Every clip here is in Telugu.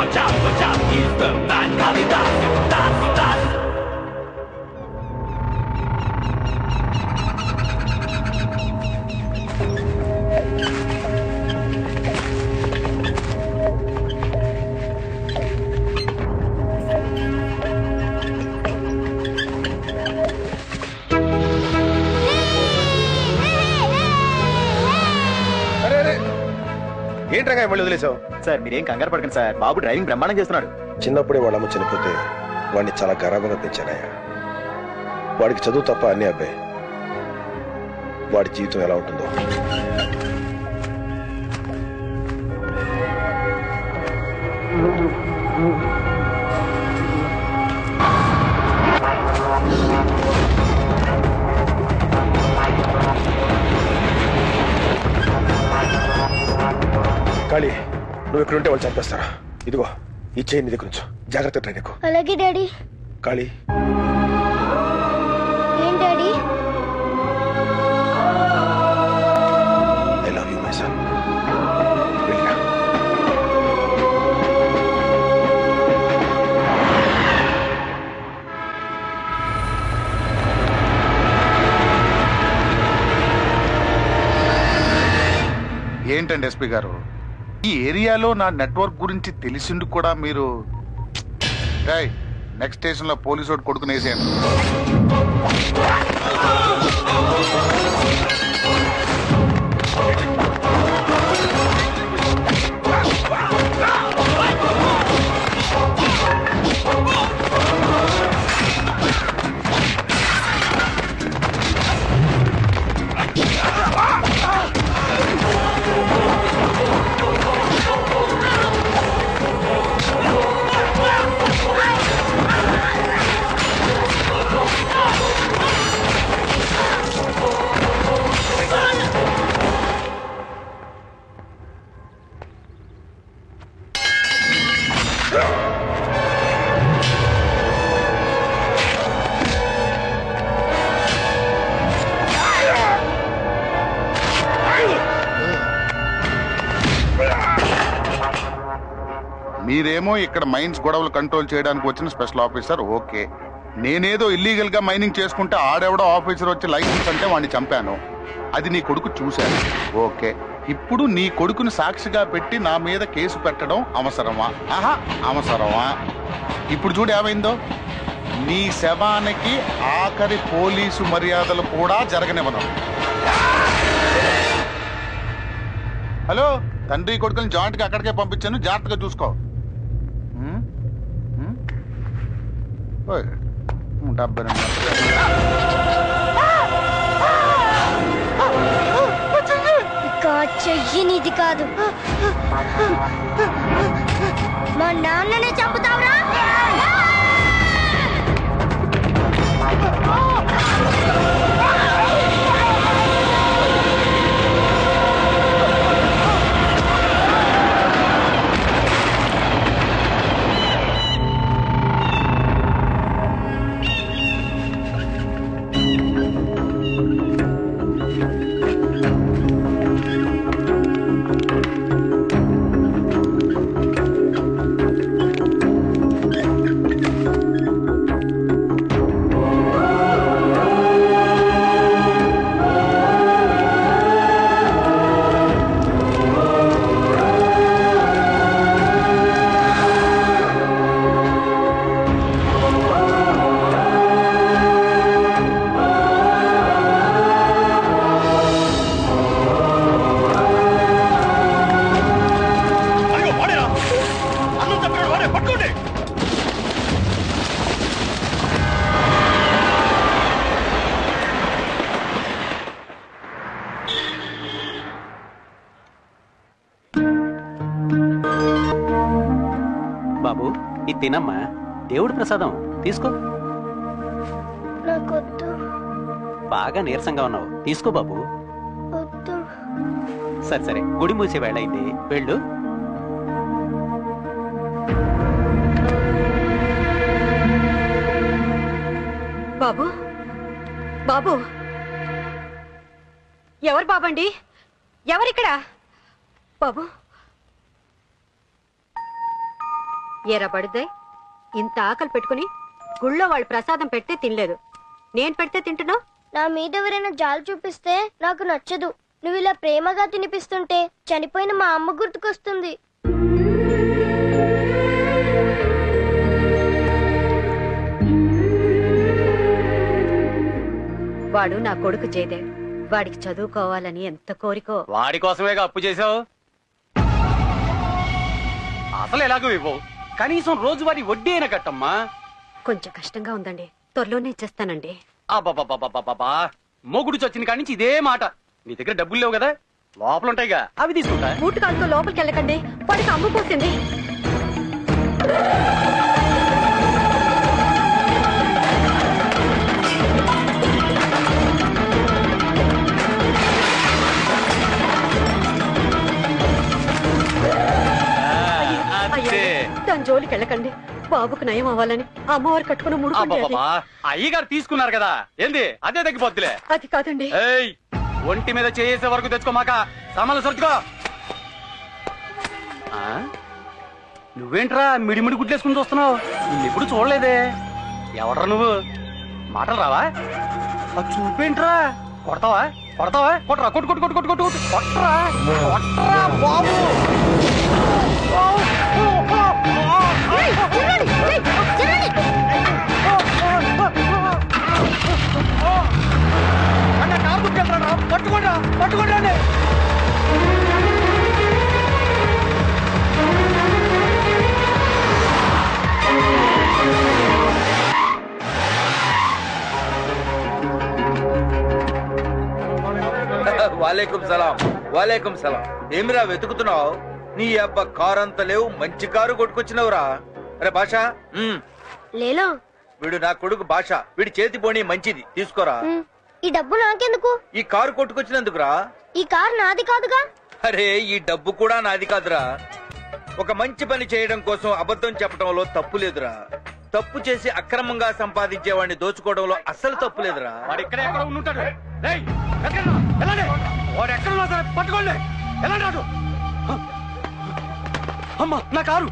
watch out, he's the man, Kalidas, das. ఏంట్రా మళ్ళీ వదిలేసావు? సార్ మీరేం కంగారు పడకండి సార్, బాబు డ్రైవింగ్ బ్రహ్మాండం చేస్తున్నాడు. చిన్నప్పుడే వాళ్ళమ్మ చనిపోతే వాడిని చాలా గర్వంగా పెంచానయ్యా. వాడికి చదువు తప్ప అన్ని అబ్బాయి. వాడి జీవితం ఎలా ఉంటుందో. కాళీ, నువ్వు ఇక్కడ ఉంటే వాళ్ళు చంపేస్తారా? ఇదిగో ఈ చైన్ దగ్గర నుంచి జాగ్రత్త ట్రైన్ ఎక్కువ. అలాగే డాడీ. కాళీ, ఏం daddy? I love you my son. వెళ్ళిరా. ఏంటండి ఎస్పీ గారు, ఈ ఏరియాలో నా నెట్వర్క్ గురించి తెలిసిండు కూడా మీరు నెక్స్ట్ స్టేషన్ లో పోలీసు వాడు కొడుకునేసేయండి. మీరేమో ఇక్కడ మైన్స్ గొడవలు కంట్రోల్ చేయడానికి వచ్చిన స్పెషల్ ఆఫీసర్. ఓకే, నేనేదో ఇల్లీగల్ గా మైనింగ్ చేసుకుంటే ఆడెవడో ఆఫీసర్ వచ్చి లైసెన్స్ అంటే వాడిని చంపాను. అది నీ కొడుకు చూశాను. ఓకే, ఇప్పుడు నీ కొడుకుని సాక్షిగా పెట్టి నా మీద కేసు పెట్టడం అవసరమా? అవసరమా? ఇప్పుడు చూడు ఏమైందో. నీ శవానికి ఆఖరి పోలీసు మర్యాదలు కూడా జరగనివ్వను. హలో, తండ్రి కొడుకుని జాయింట్ గా అక్కడికే పంపించాను, జాగ్రత్తగా చూసుకో. 70 చెయ్యినిది కాదు, మా నాన్ననే చంపుతావురా? బాబు, ఇది తినమ్మా, దేవుడి ప్రసాదం తీసుకో. నాకొద్దు. బాగా నీరసంగా ఉన్నావు, తీసుకో బాబు. వద్దు. సరే సరే, గుడి మూసే వేళ అయింది, వెళ్ళు. బాబు, బాబు, ఎవరు బాబండి? ఎవరిక్కడ? బాబు, ఏరా పడుద్దాయి, ఇంత ఆకలి పెట్టుకుని గుళ్ళో వాళ్ళు ప్రసాదం పెడితే తినలేదు, నేను పెడితే తింటున్నావు. నా మీద ఎవరైనా జాలి చూపిస్తే నాకు నచ్చదు. నువ్వు ఇలా ప్రేమగా తినిపిస్తుంటే చనిపోయిన మా అమ్మ గుర్తుకొస్తుంది. వాడు నా కొడుకు జయదేవ్. వాడికి చదువుకోవాలని ఎంత కోరికో. వాడి కోసమేగా అప్పు చేసావు. అసలు ఎలాగో ఇవ్వవు, కనీసం రోజువారీ వడ్డీ అయినా కట్టమ్మా. కొంచెం కష్టంగా ఉందండి, త్వరలోనే ఇచ్చేస్తానండి. అబ్బాబాబాబాబాబా, మొగుడు చచ్చిన కాడి నుంచి ఇదే మాట. నీ దగ్గర డబ్బులు లేవు కదా, లోపల ఉంటాయిగా, అవి తీసుకుంటా. బూటు కాలుతో లోపలికి వెళ్ళకండి, వాడికి అమ్ము పోసింది. దాని జోలికి వెళ్ళకండి, బాబుకు నయం అవ్వాలని అమ్మవారు కట్టుకున్న ముడుకుంది. అయ్యగారు తీసుకున్నారు కదా, ఏంది అదే తగ్గిపోద్దులే. అది కాదండి. ఏయ్, ఒంటి మీద చేసే వరకు తెచ్చుకోమాక, సామాన్లు సర్దుకో. నువ్వేంట్రా మిడిమిడి గుడ్లేసుకుని చూస్తున్నావు? ఎప్పుడు చూడలేదే. ఎవడ్రా నువ్వు? మాటలు రావా? చూపేంట్రా? కొడతావా? కొడతావా? కొట్టరా, కొట్టు కొట్టు కొట్టు కొట్టు కొట్టు కొట్టరా, కొట్టరా బాబు. పట్టుకోండి పట్టుకోండి. వాలేకుం సలాం. వాలేకుం సలాం. ఏమిరా వెతుకుతున్నావు? నీ అబ్బ కారు అంత లేవు, మంచి కారు కొట్టుకొచ్చినవురా. అరే భాష, లేలో వీడు నా కొడుకు భాష, వీడి చేతి పోనీ మంచిది, తీసుకోరా. ఈ డబ్బు నాకెందుకు? ఈ కారు కొట్టుకొచ్చినందుకురా. ఈ కారు నాది కాదుగా. అరే ఈ డబ్బు కూడా నాది కాదురా. ఒక మంచి పని చేయడం కోసం అబద్ధం చెప్పడంలో తప్పు లేదురా. తప్పు చేసి అక్రమంగా సంపాదించేవాడిని దోచుకోవడంలో అస్సలు తప్పు లేదురా. వాడు ఇక్కడ ఎక్కడ ఉంటాడు? వాడు ఎక్కడ సరే పట్టుకోండి. ఎలా రాడు? అమ్మా నా కారు.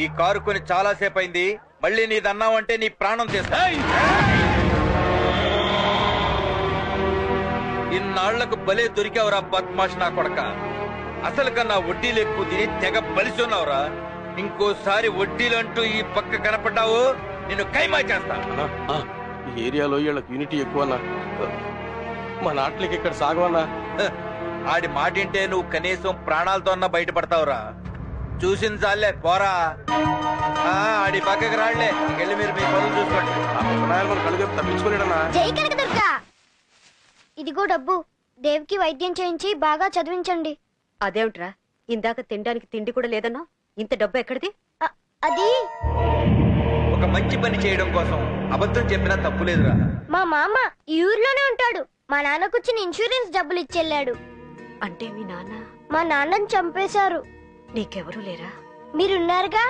ఈ కారు కొని చాలా సేపు అయింది, మళ్ళీ నీదన్నావంటే నీ ప్రాణం చేస్తా. ఇన్నాళ్లకు భలే దొరికావురా బద్మాష్ నా కొడక. అసలు కన్నా వడ్డీలు ఎక్కువ తిని తెగ బలిసున్నావురా. ఇంకోసారి వడ్డీలంటూ ఈ పక్క కనపడ్డావు, నిన్ను కైమా చేస్తా. ఈ ఏరియాలో వీళ్ళకి యూనిటీ ఎక్కువ అన్నా, మా నాట్లకి ఇక్కడ సాగవన్నా. ఆడి మాటింటే నువ్వు కనీసం ప్రాణాలతో అన్నా బయటపడతావురా. చూసింది చాలే, పోరా. ఆడి పక్కకి రాళ్లే, వెళ్ళి మీరు మీ పనులు చూసుకోండి. కలుగు తప్పించుకోలేడన్నా. జై కనకదుర్గ. ఇదిగో డబ్బు, దేవికి వైద్యం చేయించి బాగా చదివించండి. అదేమిట్రా, ఇందాక తినడానికి తిండి కూడా లేదన్నా, ఇంత డబ్బు ఎక్కడిది? అది ఒక మంచి పని చేయడం కోసం అబద్ధం చెప్పినా తప్పులేదురా. మా మామ ఈ ఊర్లోనే ఉంటాడు. మా నాన్నకొచ్చిన ఇన్సూరెన్స్ డబ్బులు ఇచ్చెళ్ళాడు. అంటే మీ నాన్న? మా నాన్నని చంపేశారు. నీకెవరూ లేరా? మీరున్నారుగా.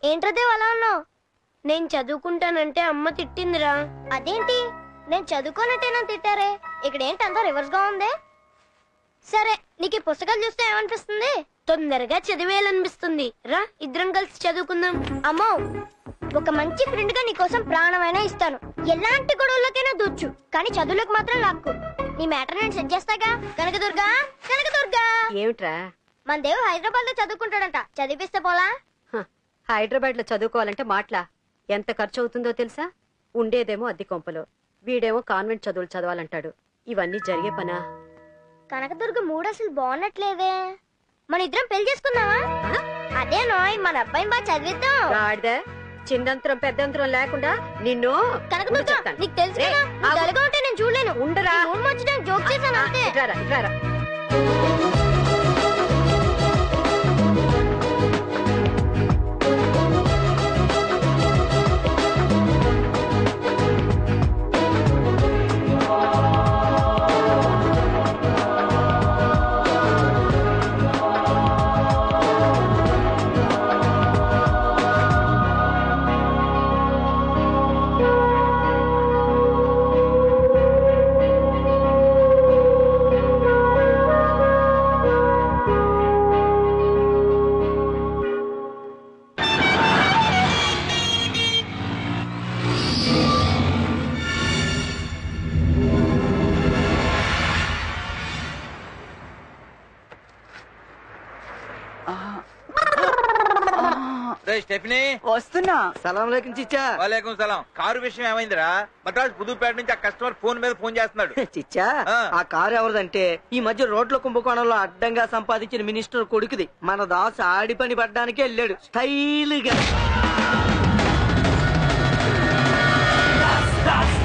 ఏంట్రదే అలా ఉన్నావు? నేను చదువుకుంటానంటే అమ్మ తిట్టిందిరా. అదేంటి, నేను చదువుకోనంటేనా తిట్టారే? ఇక్కడ ఏంటంతా రివర్స్ గా ఉంది. సరే, నీకు ఈ పుస్తకాలు చూస్తే ఏమనిపిస్తుంది? తొందరగా చదివేయాలనిపిస్తుంది. రా, ఇద్దరం కలిసి చదువుకుందాం. అమ్మో, ఒక మంచి ఫ్రెండ్ గా నీకోసం ప్రాణమైనా ఇస్తాను. ఎలాంటి గొడవలకైనా దూర్చు, కానీ చదువులకు మాత్రం లాక్కు. నీ మ్యాటర్ నేను సెట్ చేస్తాగా. కనకదుర్గా, కనకదుర్గా. ఏమిట్రా? మన దేవు హైదరాబాద్ లో చదువుకుంటాడంట, చదివిస్తే పోలా? హైదరాబాద్ లో చదువుకోవాలంటే మాట్లా ఎంత ఖర్చు అవుతుందో తెలుసా? ఉండేదేమో అద్దె కొంపలో, వీడేమో కాన్వెంట్ చదువులు చదవాలంటాడు. ఇవన్నీ జరిగే పనా? కనకదుర్గ మూడు అసలు బాగున్నట్లేదే. మన ఇద్దరం పెళ్లి చేసుకుందామా? అదే నోయ్, మన అబ్బాయిని బాగా చదివిద్దాం. చిన్నంతరం పెద్దంతరం లేకుండా నిన్ను కనకదుర్గ, చెప్తాను. నీకు తెలుసు రేయ్, కదా, నువ్వు డల్గా ఉంటే నేను చూడలేను. ఉండరా మూడు మర్చిపోయాను, జోక్ చేశాను అంతే. ఇట్లారా ఇట్లారా. స్టెఫినీ వస్తున్నా. సలాం లేకం చిచ్చా. వాలేకం సలాం. కారు విషయం ఏమైందిరా? మద్రాసు పుదుపేట నుంచి ఆ కస్టమర్ ఫోన్ మీద ఫోన్ చేస్తున్నాడు. చిచ్చా, ఆ కారు ఎవరిదంటే ఈ మధ్య రోడ్ల కుంభకోణంలో అడ్డంగా సంపాదించిన మినిస్టర్ కొడుకుది. మన దాసు ఆడి పని పడ్డానికి వెళ్ళాడు స్టైల్ గా.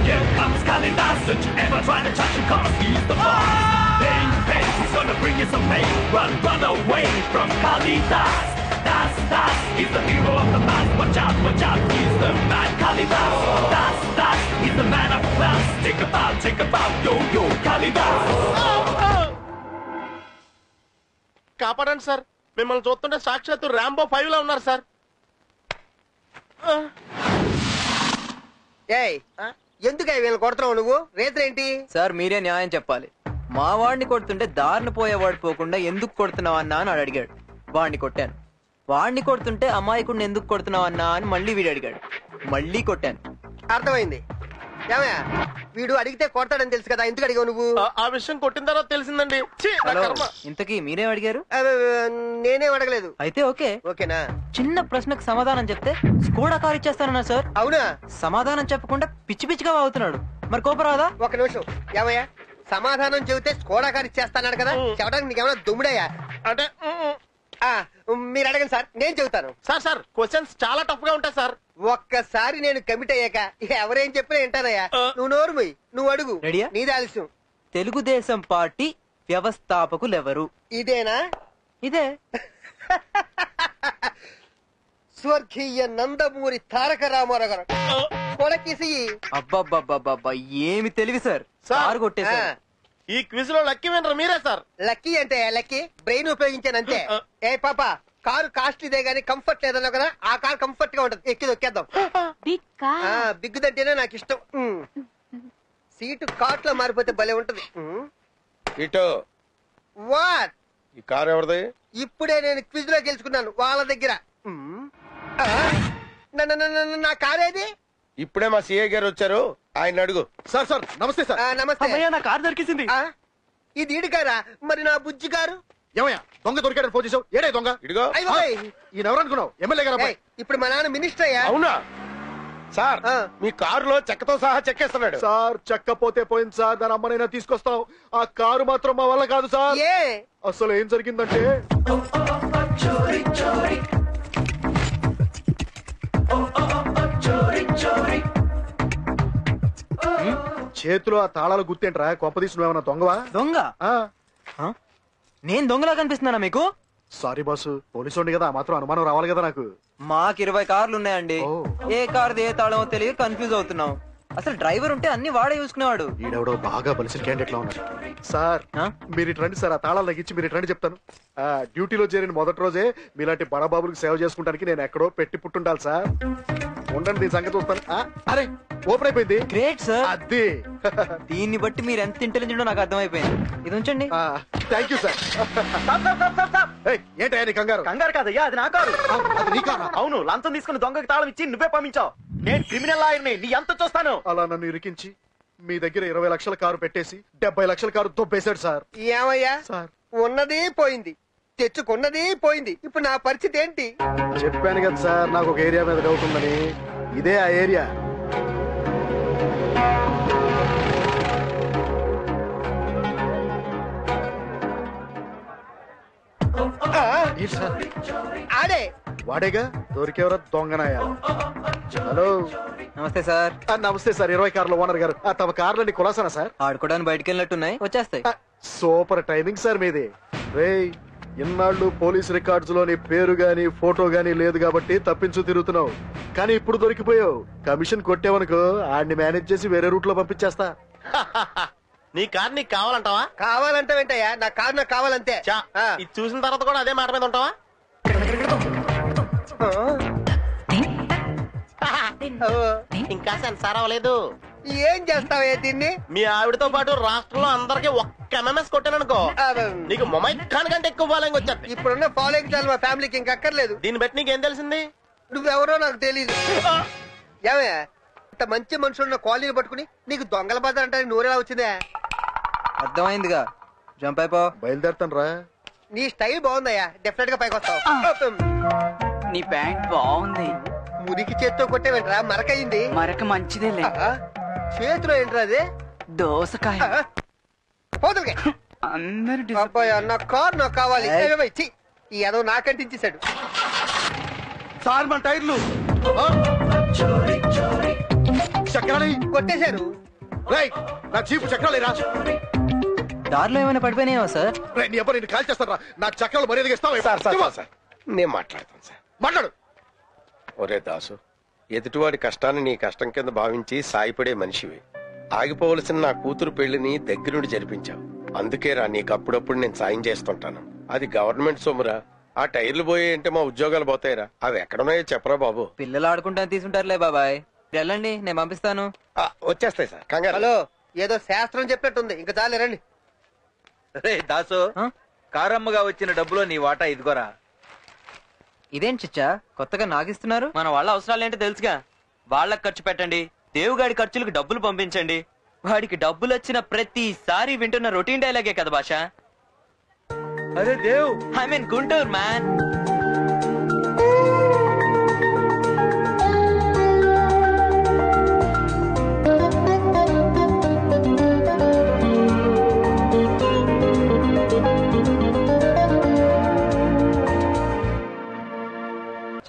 Here comes Kalidas, don't you ever try to touch him, cause he's the boss. Bang, bang, he's gonna bring you some pain. Run away from Kalidas. Das, he's the hero of the mass. Watch out, he's the man Kalidas. Das, he's the man of class. Take a bow, yo, Kalidas. కాపాడండి సార్, మిమ్మల్ని చూస్తుంటే సాక్షాత్తు ర్యాంబో 5 లో ఉన్నారు సార్. ఎందుకు వీళ్ళని కొడుతున్నావు నువ్వు? రేత్రేంటి సార్ మీరే న్యాయం చెప్పాలి. మా వాడిని కొడుతుంటే దారిని పోయేవాడు పోకుండా ఎందుకు కొడుతున్నావు అన్నా అని అడిగాడు. వాడిని కొట్టాను. వాడిని కొడుతుంటే అమాయకుడిని ఎందుకు కొడుతున్నావు అన్నా అని మళ్ళీ వీడు అడిగాడు. మళ్ళీ కొట్టాను. అర్థమైంది. ఏమయ్యా, వీడు అడిగితే కొడతాడని తెలుసు కదా, ఎందుకు అడిగావు నువ్వు? ఆ విషయం కొట్టిన తర్వాత తెలిసిందండి. హలో, ఇంతకీ మీరేం అడిగారు? నేనేం అడగలేదు. అయితే ఓకేనా? చిన్న ప్రశ్నకు సమాధానం చెప్తే స్కోడా కార్ ఇచ్చేస్తానన్నా సార్. అవునా? సమాధానం చెప్పకుండా పిచ్చి పిచ్చిగా అవుతున్నాడు. మరి కోపరాదా? ఒక నిమిషం. ఏమయ్యా, సమాధానం చెబితే స్కోడా కారు ఇచ్చేస్తాడు కదా, చెప్పడానికి నీకేమైనా దుమ్ముడయ్యా? అంటే మీరు అడగండి సార్, నేను చెబుతాను. సార్ క్వశ్చన్స్ చాలా టఫ్ గా ఉంటాయి సార్. ఒక్కసారి నేను కమిట్ అయ్యాక ఎవరేం చెప్పినా వింటానయ్యా. నువ్వు నోరు మూయి, నువ్వు అడుగు. రెడీయా? నీది ఆలస్యం. తెలుగుదేశం పార్టీ వ్యవస్థాపకులెవరు? ఇదేనా? ఇదే. స్వర్గీయ నందమూరి తారక రామారావు గారు కొడకిసి. అబ్బబ్బబ్బబ్బబ్బా, ఏమి తెలివి సార్. సార్ కొట్టేశారు. ఈ క్విజ్ లో లక్కీ వినరు మీరే సార్. లక్కీ అంటే లక్కీ బ్రెయిన్ ఉపయోగించాను అంతే. ఏ పాప, కారు కాస్ట్లీదే గానీ కంఫర్ట్ లేదన్నావు కదా, ఆ కారు కంఫర్ట్ గా ఉంటది, ఎక్కి దొక్కేద్దాం. బిగ్గుదంటేనే నాకు ఇష్టం. సీటు కాట్ లో మారిపోతే భలే ఉంటది. వాట్? ఈ కారు ఎవరిది? ఇప్పుడే నేను క్విజ్ లో గెలుచుకున్నాను వాళ్ళ దగ్గర. నా కారేది? ఇప్పుడే మా సిఐ గారు వచ్చారు, ఆయన అడుగు. సార్ నమస్తే సార్. నమస్తే. నా కారు దొరికింది. ఇది ఈడుగారా? మరి నా బుజ్జి గారు? ఏమయ్యా, దొంగ దొరికాడని ఫోన్ చేసావు? ఏడే దొంగ? ఇడిగో. ఈయన ఎవరు అనుకున్నావు? ఎమ్మెల్యే గారు. ఇప్పుడు మా నాన్న మినిస్టర్ అయ్యా. అవునా సార్? మీ కారులో చెక్కతో సహా చెక్కేస్తున్నాడు సార్. చెక్కపోతే పోయింది సార్, దాని అమ్మనైనా తీసుకొస్తాం. ఆ కారు మాత్రం మా వల్ల కాదు సార్. అసలు ఏం జరిగిందంటే, చేతిలో ఆ తాళాలు గుర్తేంట్రా? కొంపదీసి నువ్వేమన్నా దొంగవా? దొంగ? నేను దొంగలా కనిపిస్తున్నానా మీకు? సారీ బాసు, పోలీసు ఉండి కదా, మాత్రం అనుమానం రావాలి కదా నాకు. మాకు 20 కార్లు ఉన్నాయండి. ఏ కారు ఏ తాళమో తెలియదు, కన్ఫ్యూజ్ అవుతున్నాం. అసలు డ్రైవర్ ఉంటే అన్ని వాడే చూసుకునేవాడు. ఈడెవడో బాగా బలిసిన క్యాండిడేట్ లా ఉన్నాడు. సార్ మీరు ఇటు రండి సార్, ఆ తాళాలు తగ్గించి మీరు ఇటు రండి చెప్తాను. డ్యూటీలో చేరిన మొదటి రోజే మీలాంటి బడబాబులకు సేవ చేసుకుంటానికి నేను ఎక్కడో పెట్టి పుట్టుండాలి సార్. ఉండండి, దీని సంగతి చూస్తాను. అరే ఓపెన్ అయిపోయింది. Great sir. అది దీన్ని బట్టి మీరు ఎంత ఇంటెలిజెంటో నాకు అర్థమైపోయింది. ఇది ఉంచండి. Thank you sir. ఏంటయ్యా నీ కంగారు? కంగారు కాదయ్యా, అది నా కారు. అది నీ కారా? అవును, లంచం తీసుకుని దొంగకి తాళం ఇచ్చి నువ్వే పంపించావు. నేను క్రిమినల్ లాయర్ని, నీ ఎంత చూస్తాను. అలా నన్ను ఇరికించి మీ దగ్గర 20 లక్షల కారు పెట్టేసి 70 లక్షల కారు దొబ్బేశాడు సార్. ఏమయ్యా సార్, ఉన్నది పోయింది, తెచ్చుకున్నది పోయింది, ఇప్పుడు నా పరిస్థితి ఏంటి? చెప్పాను కదా సార్, నాకు ఒక ఏరియా మీద డౌట్ ఉందని. ఇదే ఆ ఏరియా. ఆడే వాడేగా దొరికేవరా దొంగనాయా? హలో, నమస్తే సార్. నమస్తే సార్. 20 కార్ల ఓనర్ గారు. తమ కార్లని కులాసానా సార్? ఆడుకోవడానికి బయటకు వెళ్ళినట్టున్నాయి, వచ్చేస్తాయి. సూపర్ టైమింగ్ సార్ మీది. రేయ్, ఇన్నాళ్ళు పోలీస్ రికార్డ్స్ లోని పేరు గాని ఫోటో గాని లేదు కాబట్టి తప్పించు తిరుగుతున్నావు. కానీ ఇప్పుడు దొరికిపోయావు. కమిషన్ కొట్టేవనుకో ఆడిని మేనేజ్ చేసి వేరే రూట్ లో పంపించేస్తా. నీ కార్ నీకు కావాలంటావా? కావాలంటే ఏంటయ్యా, నా కారు నాకు కావాలంతే. ఇది చూసిన తర్వాత కూడా అదే మాట మీద ఉంటావా? ఇంకా సెన్సార్ అవ్వలేదు. ఏం చేస్తావయ్యా దీన్ని? మీ ఆవిడతో పాటు రాష్ట్రంలో అందరికి ఒక్క ఎంఎంఎస్ కొట్టాననుకో, నీకు మొబైల్ ఖాన్ కంటే ఎక్కువ ఫాలోయింగ్ వచ్చేది. ఇప్పుడున్న ఫాలోయింగ్ చాలు మా ఫ్యామిలీకి ఇంకక్కర్లేదు. దీన్ని బట్టి నీకేం తెలిసింది? నువ్వెవరో నాకు తెలీదు. ఏమయ్యా, ఇంత మంచి మనుషులున్న కాలనీని పట్టుకుని నీకు దొంగల బాధ అంటే నూరేలా వచ్చిందే? అర్థమైందిగా, జంప్ అయిపో. బయలుదేరుతాను రా. నీ స్టైల్ బాగుందయ్యా, డెఫినెట్ గా పైకి వస్తావు. నీ ప్యాంట్ బాగుంది. మురికి చేత్తో కొట్టేవేంట్రా? మరకయింది. మరక మంచిదేలే. చేతిలో ఏంట్రా అది? దోసకాయ. పోతులకే అందరు అబ్బాయి, నా కార్ నాకు కావాలి. ఈ ఏదో నాకంటించేశాడు. సార్ మన టైర్లు చక్రాలి కొట్టేశారు. రైట్, నా చీపు చక్రాలేరా? దారిలో ఏమైనా పడిపోయినాయా సార్? నీ అబ్బా నేను కాల్ చేస్తాను రా. నా చక్రాలు మర్యాదగా ఇస్తావా? సార్ నేను మాట్లాడతాను సార్. మాట్లాడు. ఒరే దాసు, ఎదుటివాడి కష్టాన్ని నీ కష్టం కింద భావించి సాయపడే మనిషివి. ఆగిపోవలసిన నా కూతురు పెళ్లిని దగ్గరుండి జరిపించావు. అందుకేరా నీకు అప్పుడప్పుడు నేను సాయం చేస్తుంటాను. అది గవర్నమెంట్ సొమ్మురా. ఆ టైర్లు పోయాయంటే మా ఉద్యోగాలు పోతాయిరా. అవి ఎక్కడున్నాయో చెప్పరా బాబు. పిల్లలు ఆడుకుంటాను తీసుంటారులే బాబాయ్. వెళ్ళండి, నేను పంపిస్తాను. వచ్చేస్తాయి సార్, కంగారు. హలో, ఏదో శాస్త్రం చెప్పినట్టుంది. ఇంకా చాలు రండి. దాసు, కారమ్మగా వచ్చిన డబ్బులో నీ వాటా ఇదిగోరా. ఇదేం చిచ్చా, కొత్తగా నాగిస్తున్నారు? మన వాళ్ళ అవసరాలు ఏంటో తెలుసుగా. వాళ్ళకి ఖర్చు పెట్టండి, దేవుగాడి ఖర్చులకు డబ్బులు పంపించండి. వాడికి డబ్బులు వచ్చిన ప్రతిసారి వింటున్న రొటీన్ డైలాగే కదా భాష. అరే Dev, I mean Guntur man.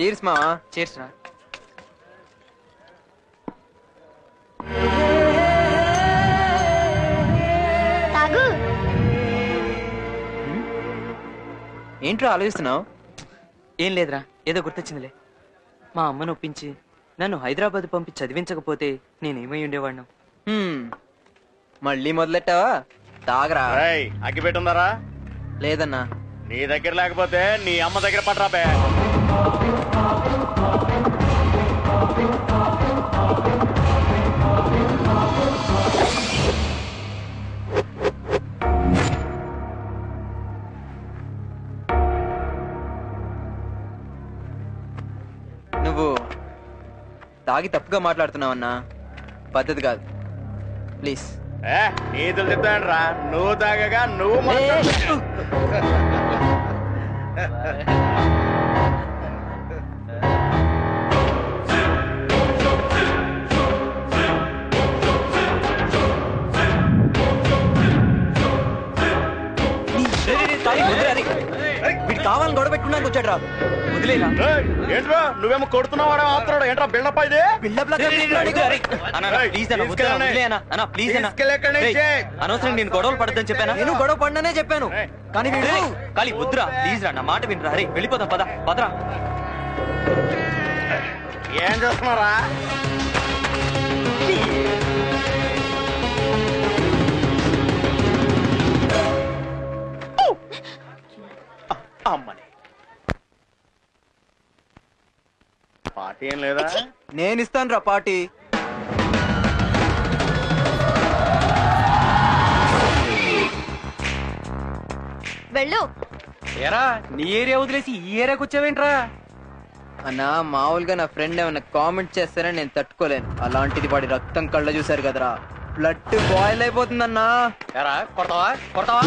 Cheers మావా. చేర్స్ రా. తాగు. ఏంట్రా ఆలోచిస్తున్నావు? ఏం లేదురా, ఏదో గుర్తొచ్చిందిలే. మా అమ్మను ఒప్పించి నన్ను హైదరాబాద్ పంపి చదివించకపోతే నేనేమై ఉండేవాడిను. మళ్ళీ మొదలెట్టావా? తాగరా. అగ్గి పెట్టుందారా? లేదన్నా. నీ దగ్గర లేకపోతే నీ అమ్మ దగ్గర పట్టరాపే. నువ్వు తాగి తప్పుగా మాట్లాడుతున్నావన్నా, పద్ధతి కాదు. ప్లీజ్. నీతులు చెప్తాను రా. నువ్వు తాగగా నువ్వు వీడు కావాలని గొడవ పెట్టుకున్నాక వచ్చాడు రా. వదిలేరా. ఏంట్రా నువ్వేమో కొడుతున్నావాడా? ఆత్రాడు ఏంట్రా? బిల్డప్ అయితే అనవసరం నేను గొడవలు పడద్దని చెప్పాను. నేను గొడవ పడిననే చెప్పాను, కానీ వీడు ఖాళీ వద్దురా ప్లీజ్ రా, నా మాట వినరా. అరే వెళ్ళిపోదాం, పద పదరా. ఏం చేస్తున్నారా? అమ్మని పార్టీ ఏం లేదా? నేను ఇస్తాను రా పార్టీ. వెళ్ళు. ఏరా, నీ ఏరియా వదిలేసి ఈ ఏరియాకి వచ్చావేంట్రా? అన్నా, మామూలుగా నా ఫ్రెండ్ ఏమన్నా కామెంట్ చేస్తారని నేను తట్టుకోలేను. అలాంటిది వాడి రక్తం కళ్ళ చూసారు కదరా, బ్లడ్ బాయిల్ అయిపోతుందన్నా. ఏరా, కొడతావా కొడతావా?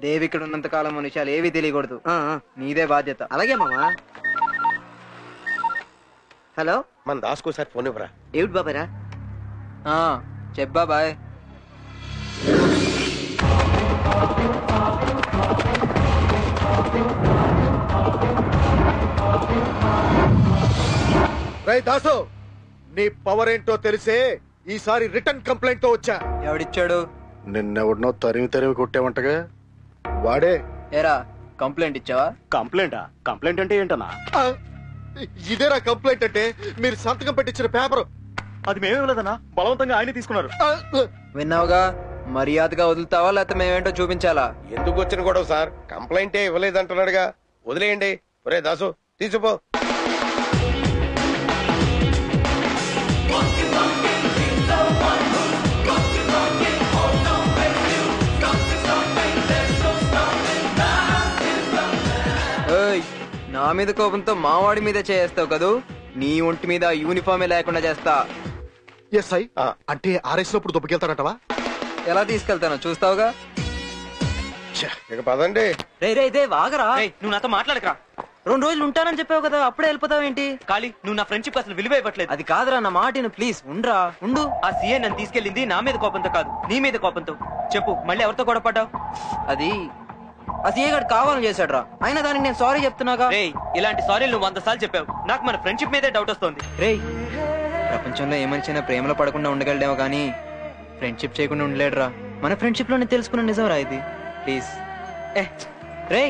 దేవి ఇక్కడ ఉన్నంత కాలం మన విషయాలు ఏవి తెలియకూడదు. నీదే బాధ్యత. అలాగే మామా. హలో, మన దాసుకో సార్ ఫోన్ ఇవ్వరా. ఏమిటి బాబాయ్ రా? చెప్పా బాయ్. రై దాసు, నీ పవర్ ఏంటో తెలిసే ఈసారి రిటర్న్ కంప్లైంట్ తో వచ్చా. ఎవడిచ్చాడు? నిన్నెవడినో తరిమి తరిమి కొట్టేవంటగా, వాడే. ఏరా కంప్లైంట్ ఇచ్చావా? కంప్లైంటా? కంప్లైంట్ అంటే ఏంటన్నా? ఇదేరా కంప్లైంట్ అంటే? మీరు సంతకం పెట్టించిన పేపర్. అది మేమే ఇవ్వలేదన్నా, బలవంతంగా ఆయన తీసుకున్నారు. విన్నావుగా, మర్యాదగా వదులుతావా లేకపోతే మేమేంటో చూపించాలా? ఎందుకు వచ్చిన గొడవ సార్? కంప్లైంటే ఇవ్వలేదంటున్నాడుగా, వదిలేయండి. ఒరే దాసు తీసుకుపో. నా మీద కోపంతో మావాడి మీద చేస్తావు కదూ, నీ ఒంటి మీద యూనిఫామే లేకుండా చేస్తా. ఎస్ఐ అంటే ఆర్ఎస్లో దుబ్బకెళ్తాడంటవా? ఎలా తీసుకెళ్తానో చూస్తావుగా. ఇక పదండి. రే వాగరా. నువ్వు నాతో మాట్లాడకరా. 2 రోజులు ఉంటానని చెప్పావు కదా, అప్పుడే వెళ్ళిపోతావేంటి? ఖాళీ, నువ్వు నా ఫ్రెండ్షిప్ అసలు విలువ ఇవ్వట్లేదు. అది కాదురా, నా మాటను ప్లీజ్ ఉండ్రా, ఉండు. ఆ సీఏ నన్ను తీసుకెళ్ళింది నా మీద కోపంతో కాదు, నీ మీద కోపంతో. చెప్పు, మళ్ళీ ఎవరితో గొడవపడ్డావు? అది ఆ సీఏ గారు కావాలని చేశాడు రా. అయినా దానికి నేను సారీ చెప్తున్నాగా. రే, ఇలాంటి సారీ నువ్వు 100 సార్లు చెప్పావు. నాకు మన ఫ్రెండ్షిప్ మీదే డౌట్ వస్తుంది. రే, ప్రపంచంలో ఏ మనిషైనా ప్రేమలో పడకుండా ఉండగలడేమో కానీ ఫ్రెండ్షిప్ చేయకుండా ఉండలేడురా. మన ఫ్రెండ్షిప్ లోనే తెలుసుకున్న నిజం రా ఇది. ప్లీజ్. రే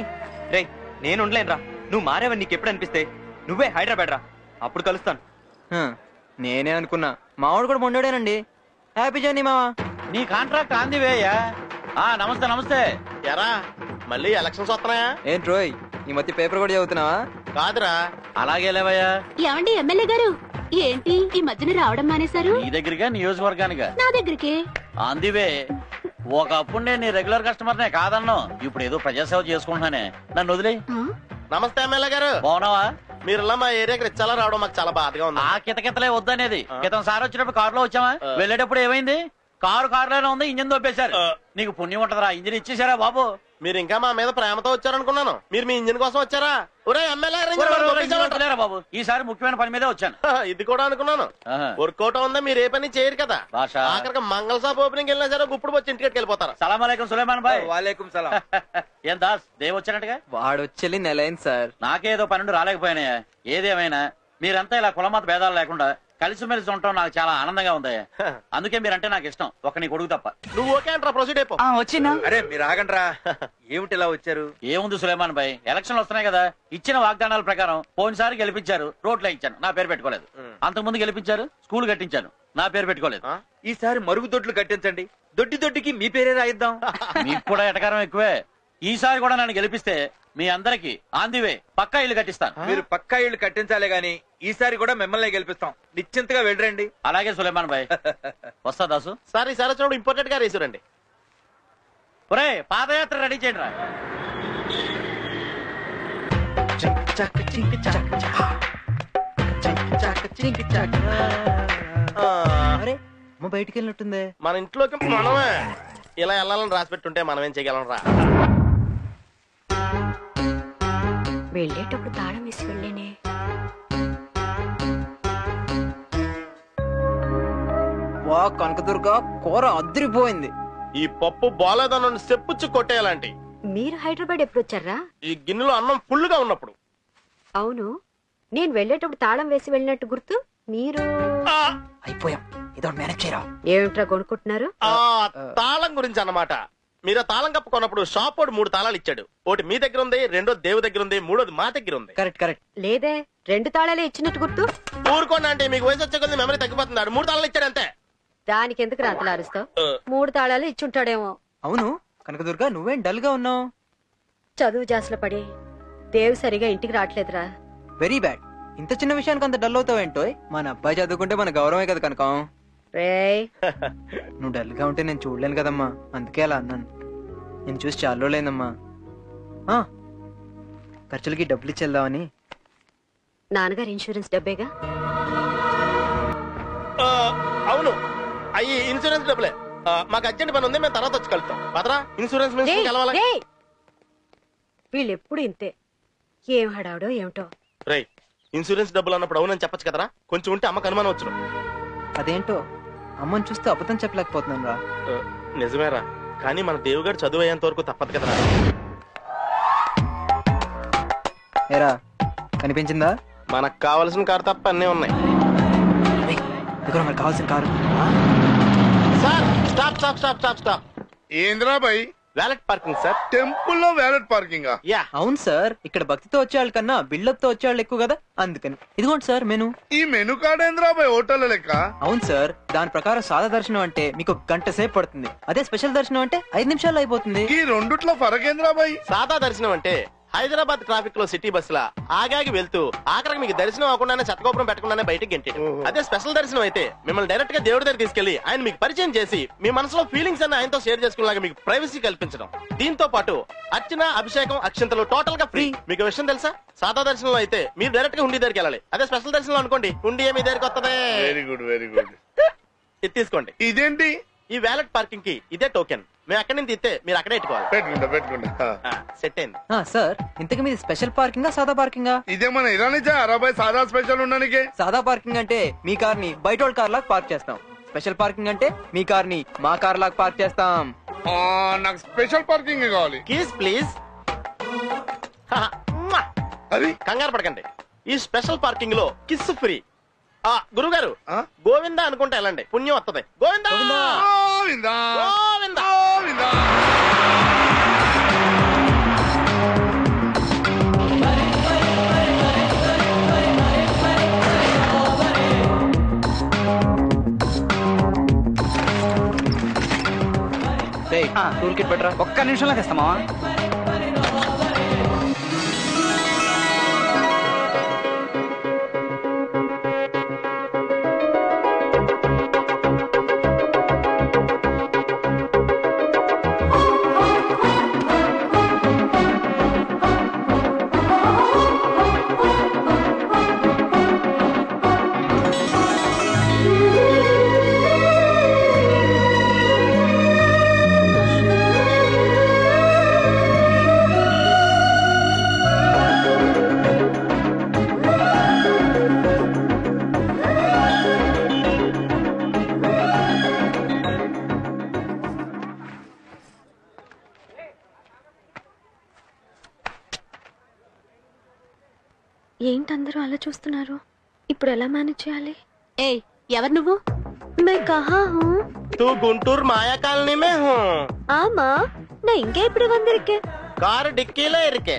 నేను ఉండలేనురా. నువ్వు మారేవని నీకు ఎప్పుడు అనిపిస్తే నువ్వే హైదరాబాద్ రా, అప్పుడు కలుస్తాను. నేనే అనుకున్నా, మావాడు కూడా మొండోడేనండి. హ్యాపీ జర్నీ మావా. నీ కాంట్రాక్ట్ ఆంది వేయ్యా. నమస్తే నమస్తే. ఎరా మళ్ళీ ఎలక్షన్స్ వస్తున్నాయా? ఏంటి రోయ్, ఈ మధ్య పేపర్ కూడా చదువుతున్నావా? కాదురా. అలాగే లేవయ్యా. ఏమండి ఎమ్మెల్యే గారు, ఏంటి ఈ మధ్యన రావడం మానేశారు? నీ దగ్గరిగా, నియోజకవర్గానిగా? నా దగ్గరికి. అందివే, ఒకప్పుడు నేను నీ రెగ్యులర్ కస్టమర్నే కాదన్ను. ఇప్పుడు ఏదో ప్రజాసేవ చేసుకుంటున్నానే, నన్ను వదిలే. నమస్తే ఎమ్మెల్యే గారు. బాగున్నావా? మీరులా మా ఏరియాకి రిచ్చాలా రావడం మాకు చాలా బాధగా ఉంది. ఆ కితకితలే వద్దనేది. క్రితం సార్ వచ్చినప్పుడు కారులో వచ్చామా, వెళ్ళేటప్పుడు ఏమైంది? కారులోనే ఉంది, ఇంజిన్ దొబ్బేశారు. నీకు పుణ్యం ఉంటదరా, ఇంజిన్ ఇచ్చేసారా బాబు? మీరు ఇంకా మా మీద ప్రేమతో వచ్చారనుకున్నాను. మీరు మీ ఇంజిన్ కోసం వచ్చారా? ఒరే ఎమ్మెల్యే బాబు, ఈసారి ముఖ్యమైన పని మీదే వచ్చాను. ఇది కూడా అనుకున్నాను. వర్కౌట్ ఉందా? మీరు ఏ పని చేయరు కదా. ఆఖరికి మంగళ షాప్ ఓపెనింగ్ వెళ్ళినా సరే ఇప్పుడు వచ్చి ఇంటికి వెళ్ళిపోతారు. సలాం అలైకుం సులేమాన్ భాయ్. వాలేకుం సలాం. ఏం దాస్, దేవ్ వచ్చినట్టుగా? వాడు వచ్చి నెలైంది సార్. నాకేదో 12 రాలేకపోయినాయా. ఏదేమైనా మీరంతా ఇలా కులమత భేదాలు లేకుండా కలిసిమెలిసి ఉండటం నాకు చాలా ఆనందంగా ఉంది. అందుకే మీరంటే నాకు ఇష్టం, ఒక నీ కొడుకు తప్ప. నువ్వు ఓకే అంటారా? ప్రొసీడ్ అయిపో. వచ్చినా. అరే మీరు ఆగండ్రా, ఏమిటి ఇలా వచ్చారు? ఏముంది సులేమాన్ భాయ్, ఎలక్షన్లు వస్తున్నాయి కదా, ఇచ్చిన వాగ్దానాల ప్రకారం పోయినసారి గెలిపించారు, రోడ్లు ఇచ్చాను, నా పేరు పెట్టుకోలేదు. అంతకుముందు గెలిపించారు, స్కూల్ కట్టించాను, నా పేరు పెట్టుకోలేదు. ఈసారి మరుగుదొడ్లు కట్టించండి, దొడ్డికి మీ పేరే రాయిద్దాం. మీకు కూడా ఎటకారం ఎక్కువే. ఈసారి కూడా నన్ను గెలిపిస్తే మీ అందరికి ఆందివే పక్కా ఇల్లు కట్టిస్తాను. మీరు పక్కా ఇల్లు కట్టించాలే గాని ఈసారి కూడా మిమ్మల్ని గెలిపిస్తాం. నిశ్చింతగా వెళ్ళండి. అలాగే సులేమాన్ భాయ్. వస్తా దాసు. సార్ ఈసారి వచ్చినప్పుడు ఇంపార్టెంట్ గా రేసురండి. ఒరే, పాదయాత్ర రెడీ చేయండి రా. అరే బయటికి వెళ్ళినట్టుందే. మన ఇంట్లోకి మనమే ఇలా వెళ్ళాలని రాసి పెట్టుంటే మనం ఏం చేయగలం రా. వెళ్ళేటప్పుడు తాళం వేసి వెళ్ళేనే. వా కనకదుర్గ, కూర అదిరిపోయింది. ఈ పప్పు బాలేదన్న చెప్పుచ్చు కొట్టేయాలంటి. మీరు హైదరాబాద్ ఎప్పుడు వచ్చారా? ఈ గిన్నెలో అన్నం ఫుల్ గా ఉన్నప్పుడు. అవును, నేను వెళ్ళేటప్పుడు తాళం వేసి వెళ్ళినట్టు గుర్తు. మీరు అయిపోయాం, ఇదో మేనేజ్ చేయరా. ఏమిట్రా కొనుక్కుంటున్నారు? తాళం గురించి అన్నమాట. మీరు తాళం కప్పు కొన్నప్పుడు షాప్ వాడు 3 తాళాలు ఇచ్చాడు. ఒకటి మీ దగ్గర ఉంది, రెండో దేవు దగ్గర ఉంది, మూడోది మా దగ్గర ఉంది. కరెక్ట్. లేదే, 2 తాళాలే ఇచ్చినట్టు గుర్తు. ఊరుకోండి అంటే మీకు వయసు వచ్చే కొద్ది మెమరీ తగ్గిపోతుంది. 3 తాళాలు ఇచ్చాడు అంతే. దానికి ఎందుకు రాతలు అరుస్తావు? 3 తాళాలు ఇచ్చుంటాడేమో. అవును కనకదుర్గ, నువ్వేం డల్ గా ఉన్నావు? చదువు జాసల పడి దేవు సరిగా ఇంటికి రావట్లేదురా. Very bad. ఇంత చిన్న విషయానికి అంత డల్ అవుతావేంటో? మన అబ్బాయి చదువుకుంటే మన గౌరవమే కదా కనకం. రేయ్, నువ్వు డల్ గా ఉంటే నేను చూడలేను కదమ్మా, అందుకే అలా అన్నాను. నేను చూసి చాలా రోజులైందమ్మా. ఖర్చులకి డబ్బులు ఇచ్చేద్దామని. నాన్నగారు ఇన్సూరెన్స్ డబ్బేగా? అవును, అయ్యి ఇన్సూరెన్స్ డబ్బులే. మాకు అర్జెంట్ పని ఉంది, మేము తర్వాత వచ్చి కలుస్తాం. పదరా, ఇన్సూరెన్స్ వీళ్ళెప్పుడు ఇంతే. ఏం హడావుడో ఏమిటో. రై ఇన్సూరెన్స్ డబ్బులు అన్నప్పుడు అవునని చెప్పచ్చు కదరా, కొంచెం ఉంటే అమ్మకు అనుమానం వచ్చును. అదేంటో అమ్మని చూస్తే అబద్ధం చెప్పలేకపోతున్నాను రా. నిజమేరా, కానీ మన దేవుగారు చదువు అయ్యేంత వరకు తప్పదు కదరా. ఏరా కనిపించిందా? మనకు కావాల్సిన కారు తప్ప అన్నీ ఉన్నాయి. మనకు కావాల్సిన car. Sir stop stop stop stop stop. ఏంద్రా బాయ్? Valet parking sir. టెంపుల్లో వ్యాలెట్ పార్కింగ్? యా అవును సార్, ఇక్కడ భక్తితో వచ్చేవాళ్ళ కన్నా బిల్డప్ తో వచ్చేవాళ్ళు ఎక్కువ కదా, అందుకని. ఇదిగోండి సార్ మెను. ఈ మెను కార్డ్ ఏంద్రా బాయ్ హోటల్ లెక్క? అవును సార్, దాని ప్రకారం సాదా దర్శనం అంటే మీకు 1 గంట సేపు పడుతుంది, అదే స్పెషల్ దర్శనం అంటే 5 నిమిషాల్లో అయిపోతుంది. ఈ రెండుట్లో ఫరక్ ఏంద్రా బాయ్? సాదా దర్శనం అంటే హైదరాబాద్ ట్రాఫిక్ లో సిటీ బస్ లా ఆగాగి వెళ్తూ ఆఖరికి మీకు దర్శనం అవ్వకుండానే చెత్తగోపురం పెట్టకుండానే బయటికి గెంటాడు. అదే స్పెషల్ దర్శనం అయితే మిమ్మల్ని డైరెక్ట్ గా దేవుడి దగ్గర తీసుకెళ్లి ఆయన మీకు పరిచయం చేసి మీ మనసులో ఫీలింగ్స్ అన్ని ఆయనతో షేర్ చేసుకునేలాగా మీకు ప్రైవసీ కల్పించడం. దీంతో పాటు అర్చన, అభిషేకం, అక్షంతలు టోటల్ గా ఫ్రీ. మీకు విషయం తెలుసా? సాదా దర్శనంలో అయితే మీరు డైరెక్ట్ గా హుండీ దగ్గరికి వెళ్ళాలి. అదే స్పెషల్ దర్శనం అనుకోండి, హుండీ మీ దగ్గరికి వస్తుంది. Very good very good. ఇది తీసుకోండి. ఇదేంటి? ఈ వ్యాలెట్ పార్కింగ్ కి ఇదే టోకెన్. మేము అక్కడి నుంచి ఇస్తే మీరు అక్కడే పెట్టుకోవాలి. పెట్టుకుంటా. సెట్ అయింది. సార్ ఇంతకు మీది స్పెషల్ పార్కింగా సాదా పార్కింగా? ఇదేమన్నా ఇరానిజా అరవై సాదా స్పెషల్ ఉండడానికి? సాదా పార్కింగ్ అంటే మీ కార్ ని బయట వాళ్ళ కార్ లాగా పార్క్ చేస్తాం. స్పెషల్ పార్కింగ్ అంటే మీ కార్ ని మా కార్ లాగా పార్క్ చేస్తాం. నాకు స్పెషల్ పార్కింగ్ కావాలి. Keys please. అది కంగారు పడకండి, ఈ స్పెషల్ పార్కింగ్ లో కిస్ ఫ్రీ. గురుగారు గోవిందా అనుకుంటే వెళ్ళండి, పుణ్యం వస్తుంది. గోవిందా గోవిందా గోవిందా గోవిందా. టూల్ కిట్ పెట్టరా. 1 నిమిషంలో తెస్తామా? ఏంటందరూ అలా చూస్తున్నారు? ఇప్పుడు ఎలా మేనేజ్ చేయాలి? ఏయ్ ఎవరు నువ్వు? मैं कहाँ हूँ? तू गुंटूर माया कॉलोनी में हूँ. आमा ना इंगे इपड़े वंदिरिके कार डिक्कीलो इरिके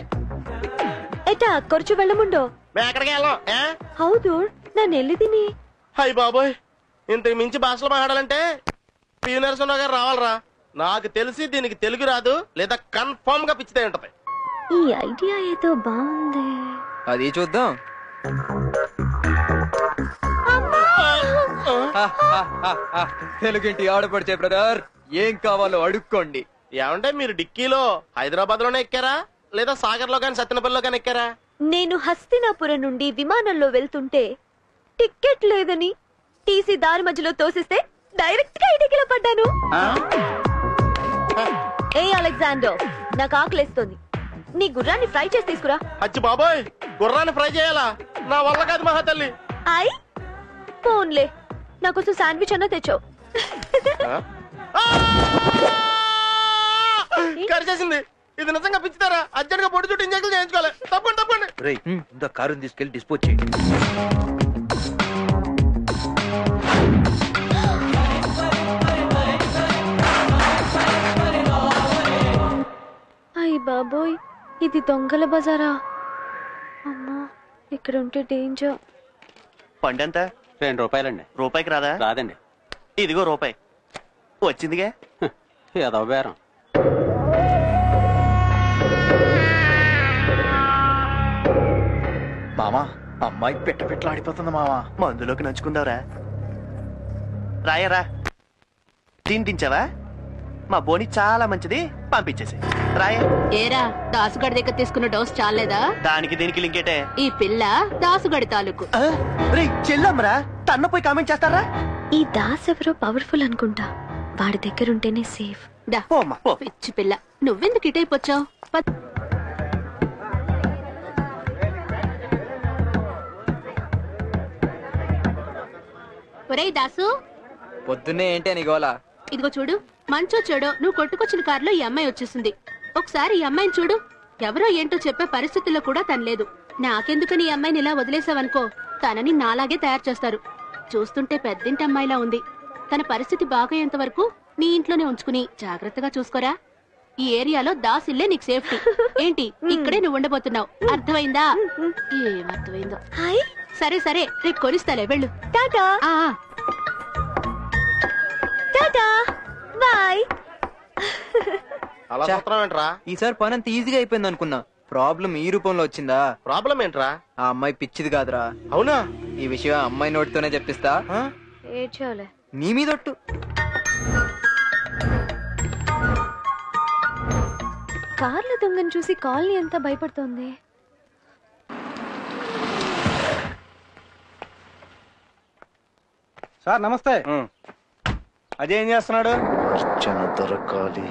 एटा खर्चु వెళ్ళముండో. मैं ఎక్కడికి వెళ్ళాం? హౌదు నేను ఎల్లిదిని. హై బాబోయ్, ఇంతకు మించి భాషలో మాట్లాడాలంటే పి నరసింహరావు గారు రావాలరా. నాకు తెలిసి దీనికి తెలుగు రాదు, లేదా కన్ఫర్మ్ గా పిచ్చితే ఉంటది. ఈ ఐడియా ఏదో బాగుంది. అది చూద్దాం. తెలుగింటి ఆడపడిచే బ్రదర్, ఏం కావాలో అడుక్కోండి. ఏమంటే మీరు డిక్కీలో హైదరాబాద్ లోనే ఎక్కారా, లేదా సాగర్ లో కానీ సత్యనపల్లిలో కానీ ఎక్కారా? నేను హస్తినాపురం నుండి విమానంలో వెళ్తుంటే టికెట్ లేదని టీసీ దారి మధ్యలో తోసిస్తే డైరెక్ట్ గా ఇటికిలో పడ్డాను. ఏ అలెగ్జాండర్, నాకు ఆకలేస్తోంది, నీ గుర్రాన్ని ఫ్రై చేసి తీసుకురా. అచ్చి బాబోయ్, గుర్రాన్ని ఫ్రై చేయాలా? నా వల్ల కాదు మహాతల్లి. ఐ ఫోన్లే, నాకోసం శాండ్విచ్ అన్న తెచ్చావు. కరిచేసింది. ఇది నిజంగా పిచ్చితారా? అర్జెంట్ గా పొడి చుట్టూ ఇంజెక్షన్ చేయించుకోవాలి. తప్పండి తప్పండి. ఇంత కారుని తీసుకెళ్లి డిస్పోజ్ చేయండి. అయ్య బాబోయ్, ఇది దొంగల బజారా. అమ్మా, ఇక్కడ ఉంటే డేంజర్. పండెంత? 2 రూపాయలండి. రూపాయికి రాదా? రాదండి. ఇదిగో రూపాయి వచ్చిందిగా. ఏదో బేరం. మామా, అమ్మాయి పెట్టలాడిపోతుంది మామా. మందులోకి నంచుకుందావరా? రాయరా, తింటించావా? మా బోని చాలా మంచిది, పంపించేసి రాయ. ఏరా, దాసుగడి దగ్గర తీసుకున్న డోస్ చాలేదా? దానికి దీనికి లింకేటే. ఈ పిల్ల దాసుగడి తాలూకు. చెల్లమ్మరా, తన్నపోయి కామెంట్ చేస్తారా? ఈ దాస్ ఎవరో పవర్ఫుల్ అనుకుంటా, వాడి దగ్గర ఉంటేనే సేఫ్. పిచ్చి పిల్ల, నువ్వెందుకు ఇటైపోచ్చావు? ఒరేయ్ దాసు, పొద్దున్నే ఏంటి అని గోలా? ఇదిగో చూడు, మంచో చెడో నువ్వు కొట్టుకొచ్చిన కారులో ఈ అమ్మాయి వచ్చేసింది. ఒకసారి ఈ అమ్మాయిని చూడు. ఎవరో ఏంటో చెప్పే పరిస్థితుల్లో కూడా తను లేదు. నాకెందుకని ఈ అమ్మాయిని ఇలా వదిలేసావనుకో, తనని నాలాగే తయారు చేస్తారు. చూస్తుంటే పెద్దింటి అమ్మాయిలా ఉంది. తన పరిస్థితి బాగయ్యేంత వరకు నీ ఇంట్లోనే ఉంచుకుని జాగ్రత్తగా చూసుకోరా. ఈ ఏరియాలో దాసిల్లే నీకు సేఫ్టీ. ఏంటి ఇక్కడే నువ్వు ఉండబోతున్నావు, అర్థమైందా? ఏమర్థమైందో. సరే సరే, రేపు కొనిస్తాలే, వెళ్ళు. టాటా. టాటా బాయ్. అలా చూస్తున్నావు ఏంట్రా? ఈసారి పని అంత ఈజీగా అయిపోయింది అనుకున్నా. ప్రాబ్లం ఈ రూపంలో వచ్చిందా? ప్రాబ్లం ఏంట్రా? ఆ అమ్మాయి పిచ్చిది కాదురా. అవునా? ఈ విషయం అమ్మాయి నోటితోనే చెప్పిస్తా. ఏడ్చాలే. నీ మీదొట్టు. కార్ల దొంగను చూసి కాలనీ అంతా భయపడుతోంది. సార్ నమస్తే. అజయ్ ఏం చేస్తున్నాడు? దొరకాలి.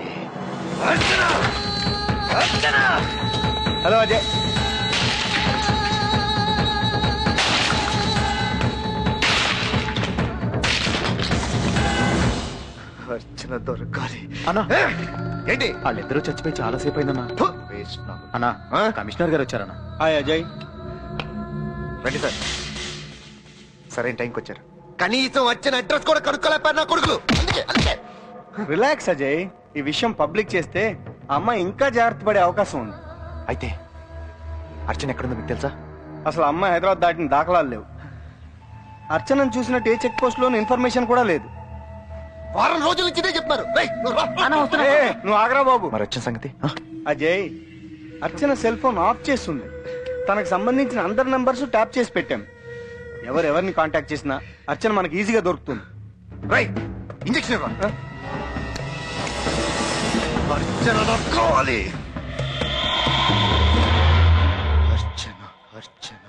హలో అజయ్. అర్చన దొరకాలి. అన్నా ఏంటి? వాళ్ళిద్దరూ చచ్చిపోయి చాలా సేపు అయిందన్నా. అన్నా కమిషనర్ గారు వచ్చారన్నా. హాయ్ అజయ్. రండి సార్. సరైన టైంకి వచ్చారు. కనీసం వచ్చిన అడ్రస్ కూడా కనుక్కోలేపారు నా కొడుకులు. రిలాక్స్ అజయ్, ఈ విషయం పబ్లిక్ చేస్తే ఆ అమ్మాయి ఇంకా జాగ్రత్త పడే అవకాశం ఉంది. అయితే అర్చన ఎక్కడుందో మీకు తెలుసా? అసలు అమ్మాయి హైదరాబాద్ దాటిన దాఖలాలు లేవు. అర్చనను చూసినట్టు ఏ చెక్ పోస్ట్ లోని ఇన్ఫర్మేషన్ కూడా లేదు. వారం రోజుల నుంచి చెప్తారు. నువ్వు ఆగరా బాబు. మరి వచ్చిన సంగతి? అజయ్, అర్చన సెల్ ఫోన్ ఆఫ్ చేస్తుంది. తనకు సంబంధించిన అందరి నంబర్స్ ట్యాప్ చేసి పెట్టాం. ఎవరిని కాంటాక్ట్ చేసినా అర్చన మనకి ఈజీగా దొరుకుతుంది. ఇంజెక్షన్ అర్చన కావాలి. అర్చన అర్చన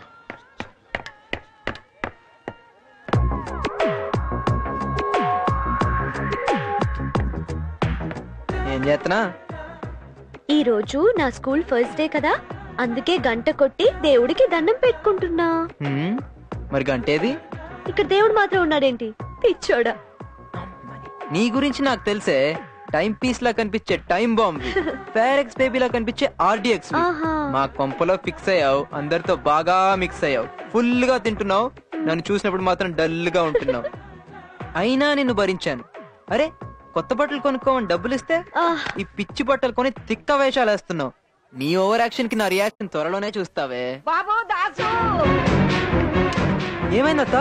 ఏం చేస్తున్నా? ఈ రోజు నా స్కూల్ ఫస్ట్ డే కదా, అందుకే గంట కొట్టి దేవుడికి దండం పెట్టుకుంటున్నా. మరి గంటేది? ఇక్కడ దేవుడు మాత్రం ఉన్నాడేంటి, పిచ్చోడా? నీ గురించి నాకు తెలిసే. టైం పీస్ లా కనిపించే టైం బాంబ్, ఫైరెక్స్ బేబీ లా కనిపించే ఆర్డిఎక్స్. మా కొంపలో ఫిక్స్ అయ్యావు, అందరితో బాగా మిక్స్ అయ్యావు, ఫుల్ గా తింటున్నావు. నన్ను చూసినప్పుడు మాత్రం డల్ గా ఉంటున్నావు. అయినా నిన్ను భరించాను. అరే, కొత్త బట్టలు కొనుక్కోమని డబ్బులు ఇస్తే ఈ పిచ్చి బట్టలు కొని తిక్క వేషాలు వేస్తున్నావు. నీ ఓవర్ యాక్షన్ కి నా రియాక్షన్ త్వరలోనే చూస్తావే. ఏమైందత్తా?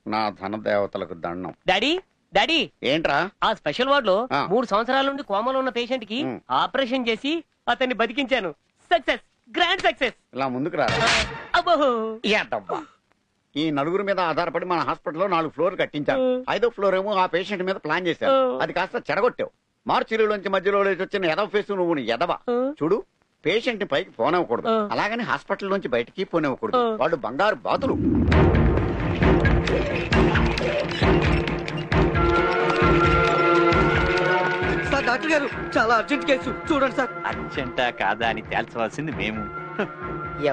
నా ధన దేవతలకు దండం. డాడీ డాడీ ఏంట్రా? ఆ స్పెషల్ వార్డ్ లో 3 సంవత్సరాల నుండి కోమలో ఉన్న పేషెంట్ కి ఆపరేషన్ చేసి అతన్ని బతికించాను. Success, grand success. ఇలా ముందుకు రా. ఈ నలుగురు మీద ఆధారపడి మన హాస్పిటల్లో 4 ఫ్లోర్లు కట్టించారు. 5వ ఫ్లోర్ ఏమో ఆ పేషెంట్ మీద ప్లాన్ చేశారు. అది కాస్త చెడగొట్టావు. మార్చిలోంచి మధ్యలో వచ్చిన ఎదవ ఫేసు నువ్వు ఎదవ. చూడు, పేషెంట్ ని పైకి పోనివ్వకూడదు, అలాగని హాస్పిటల్ నుంచి బయటికి పోనివ్వకూడదు. వాళ్ళు బంగారు బాతులు. సార్, డాక్టర్ గారు, చాలా అర్జెంట్ కేసు చూడండి సార్. అర్జెంటా కాదా అని తేల్చవలసింది మేము.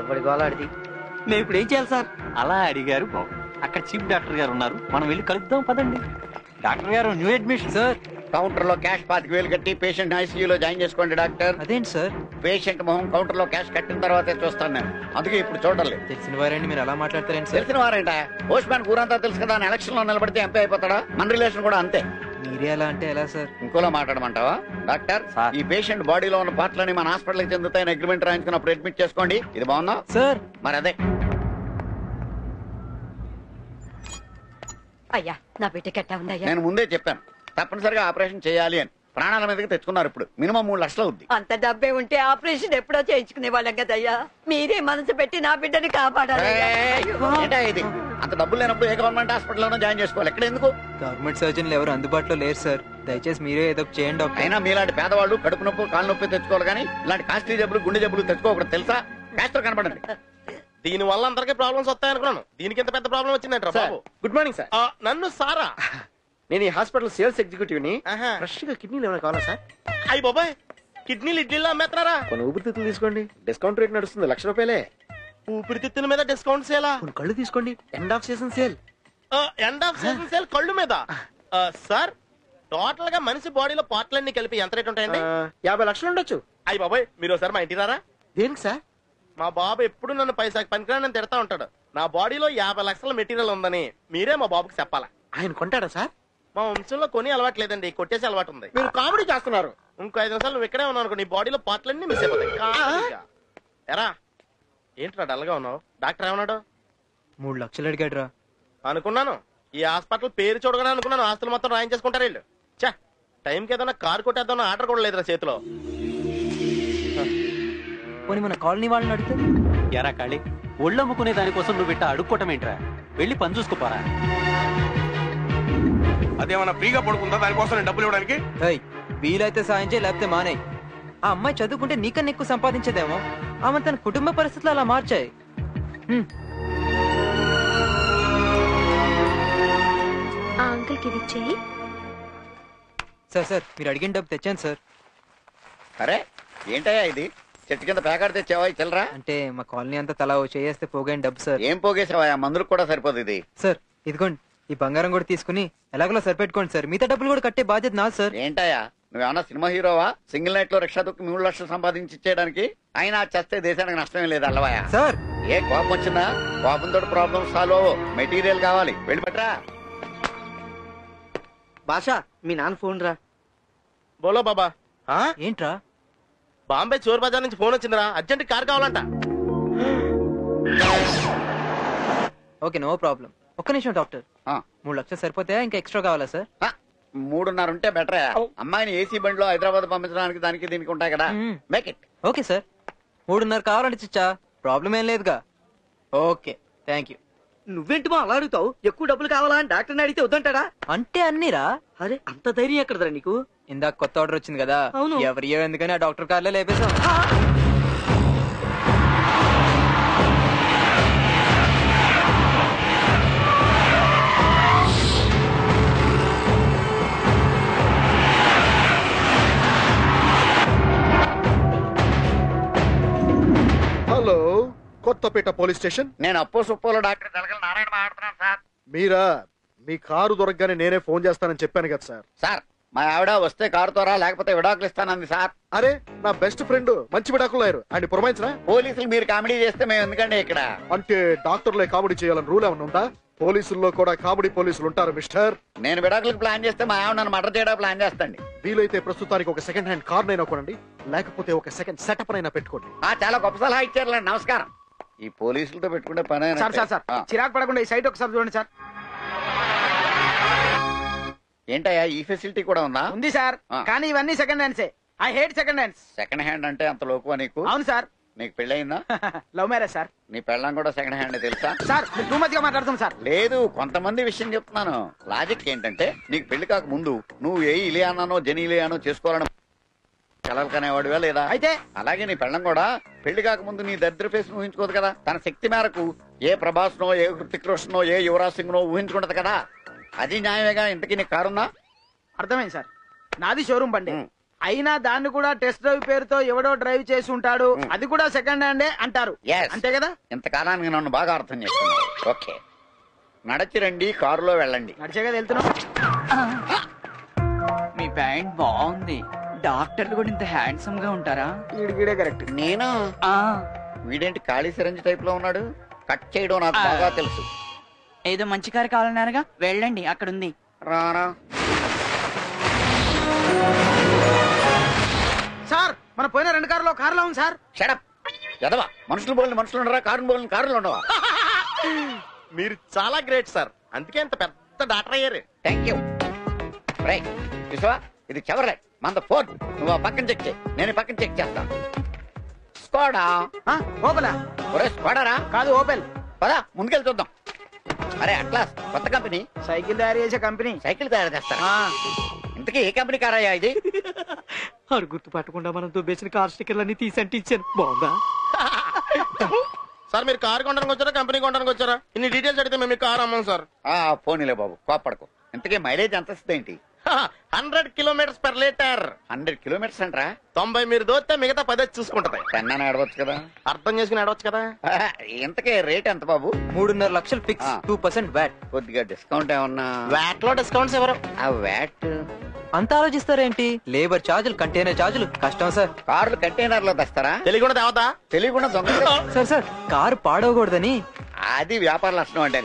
ఎవరి గోలాడిది? మేము ఇప్పుడు ఏం చేయాలి సార్? అలా అడిగారు బాబు. అక్కడ చీఫ్ డాక్టర్ గారు ఉన్నారు, మనం వెళ్ళి కలుద్దాం పదండి. డాక్టర్ గారు, న్యూ అడ్మిషన్ సార్. కౌంటర్ లో క్యాష్ 25,000 కట్టి పేషెంట్ ఐసీయూలో జాయిన్ చేసుకోండి డాక్టర్. అదేంటి సార్? పేషెంట్ మొహం కౌంటర్ లో క్యాష్ కట్టిన తర్వాతే చూస్తాను నేను, అందుకే ఇప్పుడు చూడలేదు. తెలిసిన వారండి మీరు అలా మాట్లాడతారేంటి సార్? తెలిసిన వారేంట? పోస్ట్ మ్యాన్ ఊరంతా తెలుసు కదా, ఎలక్షన్ లో నిలబడితే ఎంపీ అయిపోతాడా? మన రిలేషన్ కూడా అంతే. మీరే అలా అంటే ఎలా సార్? ఇంకోలా మాట్లాడమంటావా? డాక్టర్, ఈ పేషెంట్ బాడీలో ఉన్న పార్ట్లని మన హాస్పిటల్ కి చెందుతాయని అగ్రిమెంట్ రాయించుకున్నప్పుడు అడ్మిట్ చేసుకోండి. ఇది బాగుందా సార్? మరి అదే. అయ్యా, నా బిడ్డకి ఎట్టా ఉందయ్యా? నేను ముందే చెప్పాను తప్పనిసరిగా ఆపరేషన్ చేయాలి అని. ప్రాణాల మీదకి తెచ్చుకున్నారు. ఇప్పుడు మినిమం 3 లక్షలు అవుద్ది. అంత డబ్బే ఉంటే ఆపరేషన్ ఎప్పుడో చేయించుకునే వాళ్ళం కదయ్యా. మీరే మనసు పెట్టి నా బిడ్డని కాపాడాలి. ఇది అంత డబ్బులు లేనప్పుడు ఏ గవర్నమెంట్ హాస్పిటల్లోనో జాయిన్ చేసుకోవాలి. ఎక్కడ ఎందుకు? గవర్నమెంట్ సర్జన్లు ఎవరు అందుబాటులో లేరు సార్. దయచేసి మీరే ఏదో చేయండి డాక్టర్. అయినా మీలాంటి పేదవాళ్ళు కడుపు నొప్పి, కాళ్ళు నొప్పి తెచ్చుకోవాలి కానీ ఇలాంటి కాస్ట్లీ జబ్బులు, గుండె జబ్బులు తెచ్చుకోకూడదు తెలుసా? కాస్తో కనపడండి. దీని వల్ల అందరికీ ప్రాబ్లమ్స్ వస్తాయనుకున్నాను. దీనికి ఎంత పెద్ద ప్రాబ్లం వచ్చిందంట బాబు. Good morning sir. నన్ను సారా? నేను ఈ హాస్పిటల్ సేల్స్ ఎగ్జిక్యూటివ్ ని. ఫ్రెష్ గా కిడ్నీలు ఏమైనా కావాలా సార్? అయ్యి బాబాయ్, కిడ్నీలు ఇడ్లీలో అమ్మేస్తున్నారా? కొన్ని ఊపిరితిత్తులు తీసుకోండి, డిస్కౌంట్ రేట్ నడుస్తుంది. 1,00,000 రూపాయలే. ఊపిరితిత్తుల మీద డిస్కౌంట్ సేలా? కళ్ళు తీసుకోండి, end of season sale. End of season sale కళ్ళు మీద. సార్ టోటల్ గా మనిషి బాడీలో పార్ట్లన్నీ కలిపి ఎంత రేట్ ఉంటాయండి? 50 లక్షలు ఉండొచ్చు. అయ్యి బాబాయ్, మీరు ఒకసారి మా ఇంటికి రారా? దేనికి సార్? మా బాబు ఎప్పుడు నన్ను పైసాకి పనికిరాని తిడతా ఉంటాడు. నా బాడీలో 50 లక్షల మెటీరియల్ ఉందని మీరే మా బాబుకి చెప్పాలా. ఆయన కొంటాడా సార్? మా వంశంలో కొని అలవాటు లేదండి, కొట్టేసి అలవాటు ఉంది. మీరు కామెడీ చేస్తున్నారు. ఇంకో 5 నిమిషాలు నువ్వు ఇక్కడే ఉన్నావు అనుకో, నీ బాడీలో పార్ట్లన్నీ మిస్ అయిపోతాయి. ఎరా ఏంట్రా డల్గా ఉన్నావు? డాక్టర్ ఏమన్నాడు? 3 లక్షలు అడిగాడు రా. అనుకున్నాను ఈ హాస్పిటల్ పేరు చూడగానే అనుకున్నాను ఆస్తులు మొత్తం రాయించేసుకుంటారు వీళ్ళు. చా, టైంకి ఏదైనా కారు కొట్టేద్దాం ఆర్డర్ కూడా లేదురా చేతిలో. పోనీ మన కాలనీ వాళ్ళని అడిగితే? ఎరా కాళీ, ఒళ్ళు అమ్ముకునే దానికోసం నువ్వు ఇట్ట అడుక్కోవటం ఏంట్రా? వెళ్ళి పని చూసుకోపోరా. అదేమన్నా ఫ్రీగా పడుకుందా దానికోసం డబ్బులు ఇవ్వడానికి? వీలైతే సాయం చేయి, లేకపోతే మానే. ఆ అమ్మాయి చదువుకుంటే నీకన్నా ఎక్కువ సంపాదించేదేమో. ఆమె తన కుటుంబ పరిస్థితులు అలా మార్చాయి. ఆ అంకుల్ కి ఇచ్చేయి. సార్ మీరు అడిగిన డబ్బు తెచ్చాను సార్. అరే ఏంటయ్యా ఇది? చెట్టు కింద ప్యాకెట్ తెచ్చావా? చెల్లరా అంటే మా కాలనీ అంతా తలా చేస్తే పోగైన డబ్బు సార్. ఏం పోగేసావా? మందులకు కూడా సరిపోదు ఇది. సార్ ఇదిగోండి, ఈ బంగారం కూడా తీసుకుని ఎలాగోలా సరిపెట్టుకోండి సార్. మిగతా డబ్బులు కూడా కట్టే బాధ్యత నా సార్. ఏంటయ్యా నువ్వేమన్నా సినిమా హీరోవా? సింగిల్ నైట్ లో రిక్షా దొక్కి 3 లక్షలు సంపాదించి ఇచ్చేయడానికి? అయినా చేస్తే దేశానికి నష్టమే లేదు అల్లవాయా. సార్ ఏ కోపం వచ్చిందా? కోపంతో ప్రాబ్లం సాల్వ్ అవ్వవు. మెటీరియల్ కావాలి, వెళ్ళి పెట్టరా. భాషా, మీ నాన్న ఫోన్ రా. బోలో బాబా. ఏంట్రా? బాంబే చోర్ బజార్ నుంచి ఫోన్ వచ్చిందిరా, అర్జెంట్ కార్ కావాలంట. Okay, no problem. ఒక్క నిమిషం డాక్టర్. 3 లక్షలు సరిపోతాయా, ఇంకా ఎక్స్ట్రా కావాలా సార్? 3.5 ఉంటే బెటరే. అమ్మాయిని ఏసీ బండిలో హైదరాబాద్ పంపించడానికి దానికి దీనికి ఉంటాయి కదా. Make it. ఓకే సార్, 3.5 కావాలంటే చిచ్చా, ప్రాబ్లం ఏం లేదుగా. Okay, thank you. నువ్వేంటి మా అలా అడుగుతావు? ఎక్కువ డబ్బులు కావాలా అని డాక్టర్ని అడిగితే వద్దంటాడా? అంటే అన్నీరా. అరే అంత ధైర్యం ఎక్కడదరా నీకు? ఇందాక కొత్త ఆర్డర్ వచ్చింది కదా. అవును. ఎవరియో ఎందుకని ఆ డాక్టర్ కార్లే లేపేశాం. Hello, Kothapeta police station. నేను అప్పో సుప్పోలో డాక్టర్ జలగల నారాయణ మాట్లాడుతున్నాను సార్. మీరా? మీ కారు దొరకగానే నేనే ఫోన్ చేస్తానని చెప్పాను కదా సార్. సార్ మా ఆవిడ వస్తే కారుతో రా, లేకపోతే విడాకులు ఇస్తానంది సార్. అరే నా బెస్ట్ ఫ్రెండ్ మంచి విడాకులు అయ్యారు, ఆయన పురమాయించరా? పోలీసులు మీరు కామెడీ చేస్తే మేము ఎందుకంటే ఇక్కడ. అంటే డాక్టర్లే కామెడీ చేయాలని రూల్ ఏమన్నా ఉందా? పోలీసుల్లో కూడా కామెడీ పోలీసులు ఉంటారు మిస్టర్. నేను విడాకులకు ప్లాన్ చేస్తే మా ఆవిడ నన్ను మర్డర్ చేయడానికి ప్లాన్ చేస్తాండి. వీలైతే ప్రస్తుతానికి ఒక సెకండ్ హ్యాండ్ కార్ నైనా కొనండి, లేకపోతే ఒక సెకండ్ సెటప్ అయినా పెట్టుకోండి. చాలా గొప్ప సలహా ఇచ్చారులేండి, నమస్కారం. ఈ పోలీసులతో పెట్టుకుంటే పని సార్ చిరాకు పడకుండా ఈ సైట్ ఒకసారి చూడండి సార్. ఏంటయ్యా ఈ ఫెసిలిటీ కూడా ఉందా? ఉంది సార్, కానీ ఇవన్నీ సెకండ్ హ్యాండ్సే. I hate second hands. Second hand అంటే అంత లోకువా నీకు? అవును సార్. నీకు పెళ్ళయిందా? Love marriage sir. నీ పెళ్ళం కూడా సెకండ్ హ్యాండ్ తెలుసా? సార్ టూ మచ్ గా మాట్లాడుతున్నాం సార్. లేదు, కొంతమంది విషయం చెప్తున్నాను. లాజిక్ ఏంటంటే నీకు పెళ్లి కాక ముందు నువ్వు ఏ ఇలియానానో జెనీలియానో చేసుకోవాలని కలలు కనేవాడివా లేదా? అయితే అలాగే నీ పెళ్ళం కూడా పెళ్లి కాక ముందు నీ దరిద్ర ఫేస్ ఊహించుకోదు కదా. తన శక్తి మేరకు ఏ ప్రభాస్నో ఏ హృతిక్ రోషనో ఏ యువరాజ్ సింగ్ నో ఊహించుకుంటది కదా. అది న్యాయమేగా. ఇంతకీ నీ కారుందా? అర్థమైంది సార్, నాది షోరూమ్ బండి. అయినా దాన్ని కూడా టెస్ట్ డ్రైవ్ పేరుతో ఎవడో డ్రైవ్ చేసి ఉంటాడు, అది కూడా సెకండ్ హ్యాండే అంటారు, అంతే కదా? ఇంతకాలానికి నన్ను బాగా అర్థం చేసుకున్నాను. ఓకే, నడచి రండి, కారులో వెళ్ళండి. నడిచే కదా వెళ్తున్నాం. మీ ప్యాంట్ బాగుంది. డాక్టర్లు కూడా ఇంత హ్యాండ్సమ్ గా ఉంటారా? ఈడిగిడే కరెక్ట్. నేను వీడేంటి ఖాళీ సిరంజి టైప్ లో ఉన్నాడు? కట్ చేయడం నాకు బాగా తెలుసు. ఏదో మంచి కారు కావాలన్నారుగా, వెళ్ళండి, అక్కడ ఉంది. రారా సార్, మన పోయిన 2 కార్లో కారులో ఉంది సార్. షడప్ ఎదవా, మనుషులు బోలిన మనుషులు ఉండరా, కారుని బోలిన కారులు ఉండవా? మీరు చాలా గ్రేట్ సార్, అందుకే ఇంత పెద్ద డాక్టర్ అయ్యారు. Thank you. రైట్ చూసావా, ఇది చెవర్లే మన ఫోన్. నువ్వు ఆ పక్కన చెక్ చేయి, నేను పక్కన చెక్ చేస్తాను. స్కోడా ఓపెలా? ఒరే స్కోడారా? కాదు, ఓపెల్. పదా ముందుకెళ్ళి చూద్దాం. అరే అట్లాస్ కొత్త కంపెనీ, సైకిల్ తయారు చేసే కంపెనీ. సైకిల్ తయారు చేస్తారా? ఇంతకీ ఏ కంపెనీ కారయ్యా ఇది? ఆడు గుర్తు పట్టకుండా మనం దుబ్బేసిన కార్ స్టిక్కర్లన్నీ తీసి అంటించాను. బాగుందా సార్? మీరు కార్ కొనడానికి వచ్చారా, కంపెనీ కొనడానికి వచ్చారా? ఇన్ని డీటెయిల్స్ అడిగితే మేము కార్ అమ్మాం సార్. ఫోన్లే బాబు, కోపడకు. ఇంతకీ మైలేజ్ ఎంత ఇస్తుందేంటి? 100 కిలోమీటర్స్ పర్ లీటర్. 100 కిలోమీటర్స్ అంటరా? 90 మీరు దోస్తే మిగతా 10 చూసుకుంటది. 10 అని ఆడవచ్చు కదా. అర్థం చేసుకుని ఆడవచ్చు కదా. ఇంతకే రేట్ ఎంత బాబు? 3.5 లక్షలు ఫిక్స్, 2% వ్యాట్. కొద్దిగా డిస్కౌంట్ ఏమన్నా? వ్యాట్ లో డిస్కౌంట్స్ ఎవరు? ఆ వ్యాట్ అంత ఆలోచిస్తారేంటి? లేబర్ ఛార్జీలు, కంటైనర్ ఛార్జీలు కష్టం సార్. కార్లు కంటైనర్ లో తెస్తారా? తెలియకుండా తేవతా? తెలియకుండా దొంగ. సార్ కారు పాడవకూడదని. అది వ్యాపార లక్షణం అంటే.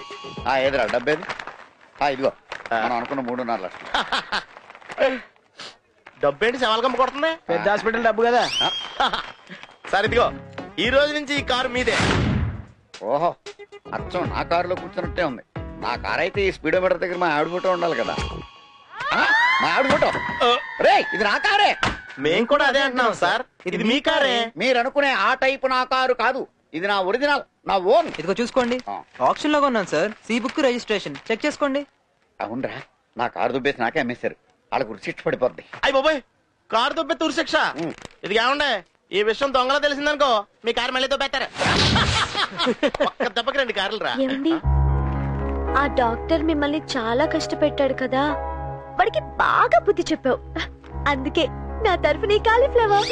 ఏదిరా డబ్బేది? ఇదిగో మనం అనుకున్న 3.5 లక్షలు. డబ్బు ఏంటి శవాలకమ్మ కొడుతుంది? పెద్ద హాస్పిటల్ డబ్బు కదా. సరే ఇదిగో ఈ రోజు నుంచి ఈ కారు మీదే. ఓహో, అచ్చం నా కారులో కూర్చున్నట్టే ఉంది. నా కారు అయితే ఈ స్పీడోమీటర్ దగ్గర మా ఆవిడ ఫోటో ఉండాలి కదా. మా ఆవిడ ఫోటో రే, ఇది నా కారే. మేం కూడా అదే అంటున్నాం సార్, ఇది మీ కారే. మీరు అనుకునే ఆ టైపు నా కారు కాదు, ఇది నా ఒరిజినల్, నా ఓన్. ఇదిగో చూసుకోండి, ఆప్షన్ లో కొన్నాను sir. C book, registration check చేసుకోండి. అవునరా, నా కారు దుబ్బేసి నాకే అమ్మేశారు. వాళ్ళకు శిక్ష పడిపోద్ది. అయ్యి బాబాయ్, కారు దుబ్బే తురి శిక్ష. ఇది ఏమండే, ఈ విషయం దొంగలో తెలిసిందనుకో మీ కారు మళ్ళీ దుబ్బేస్తారు. ఒక్క దెబ్బకి 2 కార్లు రా. ఆ డాక్టర్ మిమ్మల్ని చాలా కష్టపెట్టాడు కదా, వాడికి బాగా బుద్ధి చెప్పావు. అందుకే నా తరఫు నీ కాలీఫ్లవర్.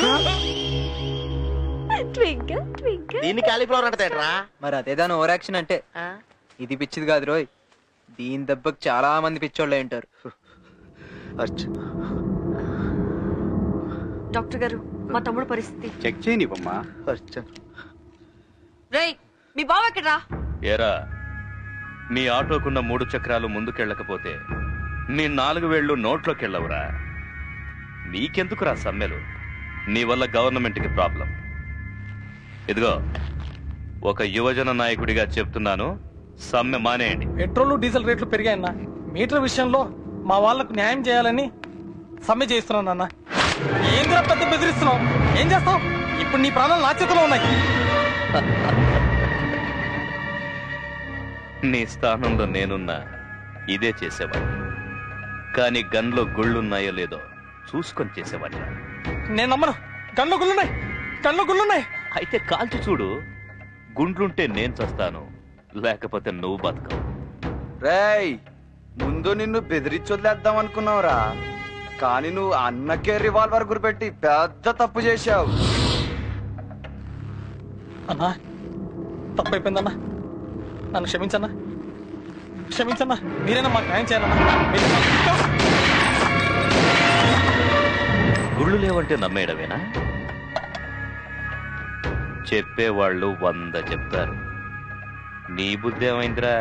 Twinkle twinkle. దీన్ని కాలీఫ్లవర్ అంటారా? మరి అదేదాని ఓవర్ యాక్షన్ అంటే. ఇది పిచ్చిది కాదు రోయ్, దీని దెబ్బకి చాలా మంది పిచ్చోళ్ళే ఉంటారు. డాక్టర్ గారు, మా తమ్ముడు పరిస్థితి చెక్ చేయనివ్వమ్మా. రేయ్, మీ బావ ఎక్కడ్రా? ఏరా, మీ ఆటోకున్న 3 చక్రాలు ముందుకెళ్ళకపోతే నీ 4 వేళ్లు నోట్లోకెళ్ళవురా. నీకెందుకురా సమ్మెలు? నీ వల్ల గవర్నమెంట్ కి ప్రాబ్లం. ఇదిగో, ఒక యువజన నాయకుడిగా చెప్తున్నాను, సమ్మె మానేయండి. పెట్రోల్ డీజిల్ రేట్లు పెరిగాయన్నా. మీటర్ విషయంలో మా వాళ్లకు న్యాయం చేయాలని సమ్మె చేస్తున్నానన్నా. ఏంద్రా పెద్ద బెదిరిస్తున్నావు? ఏం చేస్తావు? ఇప్పుడు నీ ప్రాణాలు నా చేతిలో ఉన్నాయి. నీ స్థానంలో నేనున్నా ఇదే చేసేవాడిని. కానీ గన్లో గుళ్ళున్నాయో లేదో చూసుకొని చేసేవాడిని. నేను నమ్మను. గన్లో గుళ్ళున్నాయి, గన్లో గుళ్ళున్నాయి. అయితే కాల్చి చూడు. గుండ్లుంటే నేను చస్తాను, లేకపోతే నువ్వు బతకవు. రేయ్, ముందు నిన్ను బెదిరించి వదిలేద్దాం అనుకున్నావురా, కానీ నువ్వు అన్నకే రివాల్వర్ గురిపెట్టి పెద్ద తప్పు చేశావు. అన్నా, తప్పు అయిపోయిందన్నా. నన్ను క్షమించన్నా, క్షమించన్నా. మీరైనా మాకు న్యాయం చేయాలన్నా. గుళ్ళు లేవంటే నమ్మేయడమేనా? చెప్పేవాళ్ళు 100 చెప్తారు. నీ బుద్ధి ఏమైందిరా?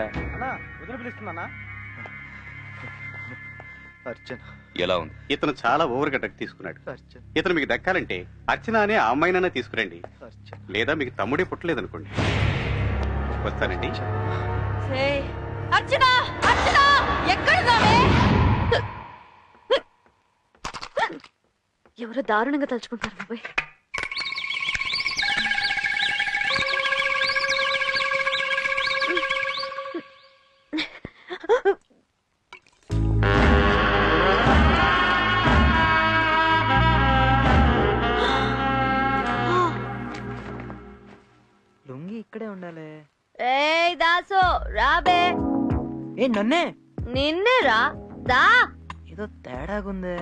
ఎలా ఉంది? ఇతను చాలా ఓవర్ గా డ్రగ్ తీసుకున్నాడు. ఇతను మీకు దక్కాలంటే అర్చన అనే ఆ అమ్మాయినైనా తీసుకురండి, లేదా మీకు తమ్ముడే పుట్టలేదనుకోండి. వస్తానండి. అర్చన, అర్చన, ఎక్కడున్నావే? ఎవరో దారుణంగా తలుచుకుంటారు బాబాయ్. లుంగి ఇక్కడే ఉండాలి. ఏయ్ దాసు, రాబే. ఏ నన్నే? నిన్నే రా, దా. ఏదో తేడాగుందే.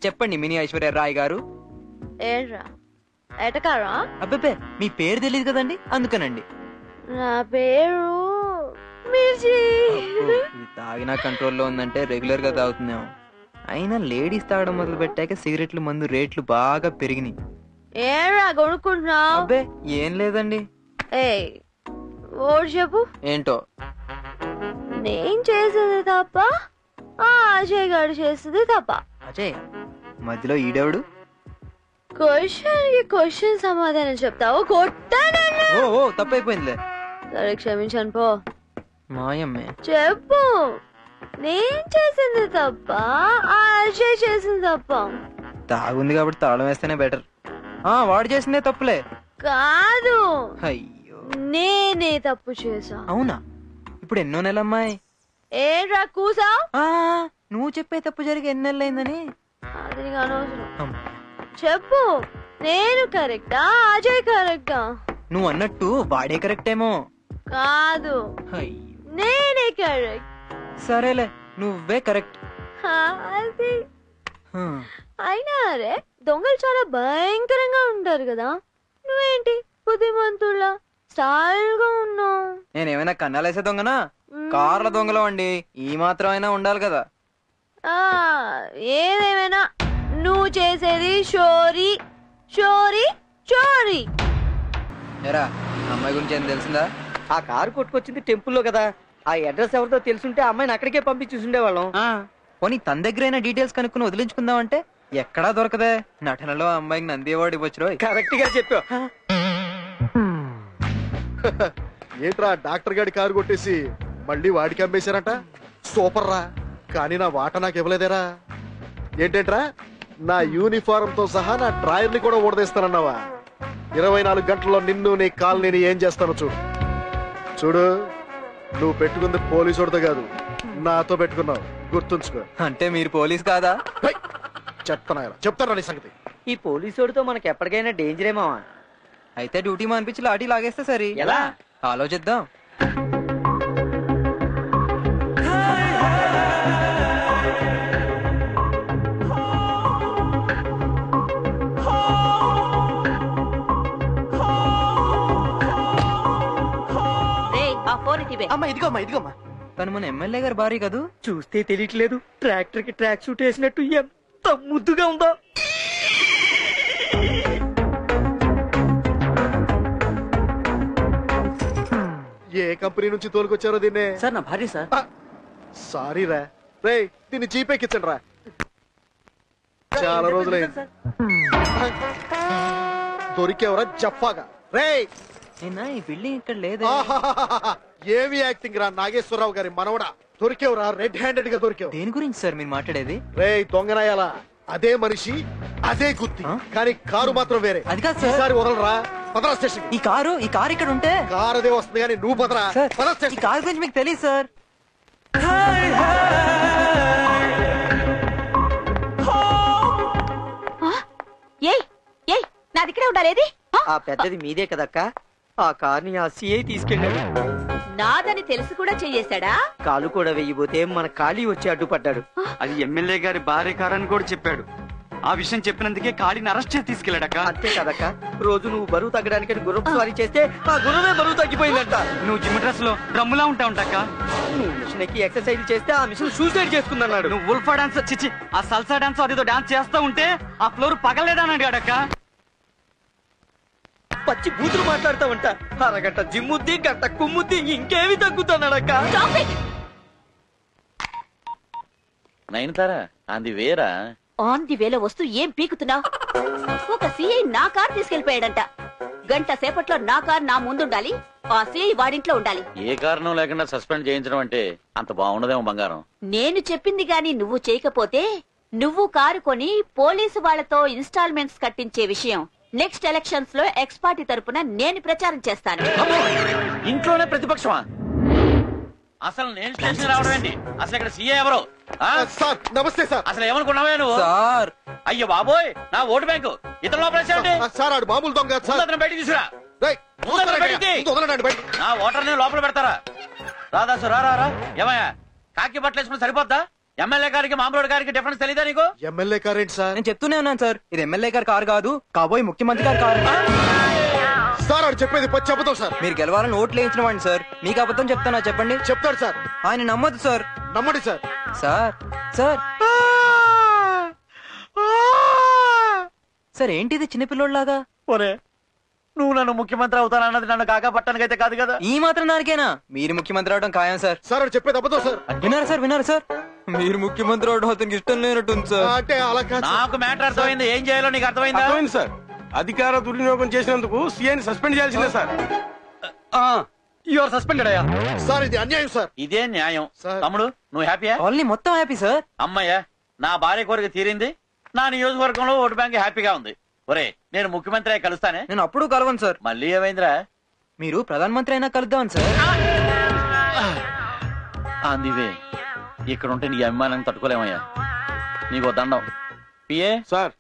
చెప్పండి మినీ ఐశ్వర్య రాయ్ గారు. ఏరా ఎటకారా? అబ్బే, మీ పేరు తెలియదు కదండి, అందుకనండి. నా పేరు మిర్చి. ఇది తాగినా కంట్రోల్లో ఉందంటే రెగ్యులర్ గా తాగుతుందేమో. అయినా లేడీస్ తాగడం మొదలు పెట్టాక సిగరెట్లు, మందు రేట్లు బాగా పెరిగినాయి. ఏరా కొనుక్కుంటున్నావు? అబ్బే ఏం లేదండి. ఏయ్ ఓడి చెప్పు. ఏంటో? నేను చేసేది తప్ప, ఆ అజయ్ గారు చేసేది తప్ప. అజయ్ మధ్యలో ఈడెవడు? క్వశ్చన్ సమాధానం చెప్తావు, కొట్టానన్నా. ఓ తప్పైపోయిందిలే. సరే క్షమించాను పో. మాయమ్మే చెప్పు, నేను చేసింది తప్ప, ఆ అజయ్ చేసింది తప్ప? తాగుంది కాబట్టి తాళం వేస్తేనే బెటర్. వాడు చేసిందే తప్పులే. కాదు, అయ్యో నేనే తప్పు చేసా. అవునా? ఇప్పుడు ఎన్నో నెలమ్మాయి? ఏంట్రా కూసా? నువ్వు చెప్పే తప్పు జరిగి ఎన్నెళ్ళైందని. అది నీకు అనవసరం. చెప్పు, నేను కరెక్టా, అజయ్ కరెక్టా? నువ్వు అన్నట్టు వాడే కరెక్ట్ ఏమో. కాదు, నేనే కరెక్ట్. సరేలే, నువ్వే కరెక్ట్. అయినా అరే దొంగలు చాలా భయంకరంగా ఉంటారు కదా, నువ్వేంటి బుద్ధిమంతుల్లా స్టైల్ గా ఉన్నావు. నేనేమైనా కన్నాలేసే దొంగనా? కార్ల దొంగలో అండి, ఈ మాత్రం అయినా ఉండాలి కదా. ఏదేమైనా నువ్వు చేసేది చోరీ చోరీ చోరీ. ఏరా అమ్మాయి గురించి ఏం తెలిసిందా? ఆ కారు కొట్టుకొచ్చింది టెంపుల్లో కదా, ఆ అడ్రస్ ఎవరితో తెలుసుంటే అమ్మాయిని అక్కడికే పంపించేసిండేవాళ్ళం. పోనీ తన దగ్గరైనా డీటెయిల్స్ కనుక్కుని వదిలించుకుందాం అంటే ఎక్కడా దొరకదే. నటనలో అమ్మాయికి నంది అవార్డు ఇవ్వచ్చు. కరెక్ట్ గా చెప్పావు. ఏంట్రా డాక్టర్ గారి కారు కొట్టేసి మళ్ళీ వాడికి అమ్మేశారంట? సూపర్ రా, కానీ నా వాట నాకు ఇవ్వలేదేరా. ఏంటంట్రా నా యూనిఫారం తో సహా నా డ్రాయర్ ని కూడా ఊడదీస్తానన్నావా? 24 గంటల్లో నిన్ను నీ కాలనీని ఏం చేస్తాను చూడు. చూడు, నువ్వు పెట్టుకుంది పోలీసుడితో కాదు, నాతో పెట్టుకున్నావు, గుర్తుంచుకో. అంటే మీరు పోలీస్ కాదా? చెప్తారా నీ సంగతి. ఈ పోలీసుడితో మనకి ఎప్పటికైనా డేంజర్ ఏమో. అయితే డ్యూటీ మానిపించి లాఠీ లాగేస్తే సరి. ఎలా ఆలోచిద్దాం. అమ్మా ఇదిగోమ్మా ఇదిగోమ్మా. తను మన ఎమ్మెల్యే గారు భార్య కదూ? చూస్తే తెలియట్లేదు, ట్రాక్టర్ కి ట్రాక్ సూట్ వేసినట్టు ఎంత ముద్దుగా ఉందో. ఏ కంపెనీ నుంచి తోలుకొచ్చారో దీన్నే? సార్ నా భార్య సార్. సారీ రా, రే దీన్ని జీపేకిచ్చండి రా, చాలా రోజులైంది. దొరికేవరా జఫాగా. రే ఈ బిల్డింగ్ ఇక్కడ లేదు. ఏమి యాక్టింగ్ రా నాగేశ్వరరావు గారి మనవడా. దొరికేవరా, రెడ్ హ్యాండెడ్ గా దొరికావు. దేని గురించి సార్ మీరు మాట్లాడేది? రే దొంగనాయాల, అదే మనిషి అదే గుత్తి, కానీ కారు మాత్రం వేరే. అది కాదు సార్. ఈసారి వదలరా, పదరా స్టేషన్. ఈ కారు ఇక్కడ ఉంటే కారు అదే వస్తుంది కానీ నువ్వు పదరా. ఈ కారు గురించి మీకు తెలియదు సార్. నాది ఇక్కడే ఉండాలేది. ఆ పెద్దది మీదే కదక్క, ఆ కార్ని ఆ సిఐ తీసుకెళ్ళాడు. నాదని తెలిసి కూడా చేయేశాడా? కాలు కూడా వెయ్యిపోతే మన ఖాళీ వచ్చి అడ్డుపడ్డాడు. అది ఎమ్మెల్యే గారి భార్య కారని కూడా చెప్పాడు. ఆ విషయం చెప్పినందుకే ఖాళీని అరెస్ట్ చేసి తీసుకెళ్ళాడక్క. అంతే కదక్క, రోజు నువ్వు బరువు తగ్గడానికి గుర్రపు స్వారీ చేస్తే ఆ గుర్రమే బరువు తగ్గిపోయిందంట. నువ్వు జిమ్ డ్రెస్ లో డ్రమ్ములా ఉంటా ఉంటాక, నువ్వు మిషన్ ఎక్కి ఎక్సర్సైజ్ చేస్తే ఆ మిషన్ సూసైడ్ చేసుకుందన్నాడు. నువ్వు ఉల్ఫా డాన్స్ చిచ్చి ఆ సల్సా డాన్స్ అదేదో డాన్స్ చేస్తా ఉంటే ఆ ఫ్లోర్ పగలేదని అడిగాడక్క. పచ్చి బూతులు మాట్లాడతావంట. అరగంట జిమ్ముద్ది, గంట కుమ్ముద్ది, ఇంకేమి తగ్గుతున్నాడక్క. నైన్తారా అంది వేరా? ఆన్ ది వేలో వస్తూ ఏం పీకుతున్నావు? ఒక సిఐ నా కార్ తీసుకెళ్లిపోయాడంట. గంట సేపట్లో నా కార్ నా ముందుండాలి, ఆ సిఐ వాడింట్లో ఉండాలి. ఏ కారణం లేకుండా సస్పెండ్ చేయించడం అంటే అంత బాగుండదేమో బంగారం. నేను చెప్పింది గాని నువ్వు చేయకపోతే, నువ్వు కారు కొని పోలీసు వాళ్లతో ఇన్స్టాల్మెంట్స్ కట్టించే విషయం నెక్స్ట్ ఎలక్షన్స్ లో ఎక్స్ పార్టీ తరపున నేను ప్రచారం చేస్తాను. ఇంట్లోనే ప్రతిపక్షమా? అసలు నేను స్టేషన్ రావడం ఏంటి? అసలు ఇక్కడ సీఏ ఎవరు? సార్ నమస్తే సార్. అసలు ఏమనుకున్నావే నువ్వు? సార్ అయ్యో బాబోయ్, నా ఓటు బ్యాంకు ఇతను లోపలేసావండి. సార్ ఆడు మామూలు దొంగ. అతను బయటికి తీసుకురా. నా ఓటర్ ని లోపల పెడతారా? రాదాసు రా రా. ఏమయ్యా కాకి బట్టలు వేసుకుని సరిపోద్దా? ఎమ్మెల్యే గారికి మామూలు గారికి డిఫరెన్స్ తెలీదా నీకు? ఎమ్మెల్యే కార్ ఏంటి సార్? నేను చెప్తూనే ఉన్నాను సార్, ఇది ఎమ్మెల్యే గారి కారు కాదు, కాబోయే ముఖ్యమంత్రి గారి కారు. సార్ ఆడు చెప్పేది పచ్చి అబద్ధం సార్. మీరు గెలవాలని ఓట్లు వేయించిన వాడిని సార్, మీకు అబద్ధం చెప్తానా చెప్పండి? చెప్తాడు సార్. ఆయన నమ్మదు సార్. నమ్మడి సార్. సార్ సార్ సార్ ఏంటిది చిన్నపిల్లోడ్లాగా? ఒరే నువ్వు నన్ను ముఖ్యమంత్రి అవుతానన్నది నన్ను కాకా పట్టడానికైతే కాదు కదా. ఈ మాత్రం దానికేనా? మీరు ముఖ్యమంత్రి అవడం ఖాయం సార్. సార్ ఆడు చెప్పేది అబద్ధం సార్. వినారు సార్, మీరు ముఖ్యమంత్రి అవడం అతనికి ఇష్టం లేనట్టుంది సార్. అంటే అలా నాకు మ్యాటర్ అర్థమైంది, ఏం చేయాలో నీకు అర్థమైందా? అర్థమైంది సార్. అధికార దుర్వినియోగం చేసినందుకు సీఐని సస్పెండ్ చేయాల్సిందే సార్. యు ఆర్ సస్పెండెడ్ అయ్యా. సార్ ఇది అన్యాయం సార్. ఇదే న్యాయం. తమ్ముడు నువ్వు హ్యాపీయా? ఓన్లీ మొత్తం హ్యాపీ సార్. అమ్మయ్యా నా భార్య కోరిక తీరింది, నా నియోజకవర్గంలో ఓటు బ్యాంక్ హ్యాపీగా ఉంది. ఒరే నేను ముఖ్యమంత్రి అయి కలుస్తానే. నేను అప్పుడు కలవను సార్. మళ్ళీ ఏమైందిరా? మీరు ప్రధానమంత్రి అయినా కలుద్దాం సార్. అందివే ఇక్కడ ఉంటే నీ అభిమానాన్ని తట్టుకోలేమయ్యా. నీకు దండం. PA sir.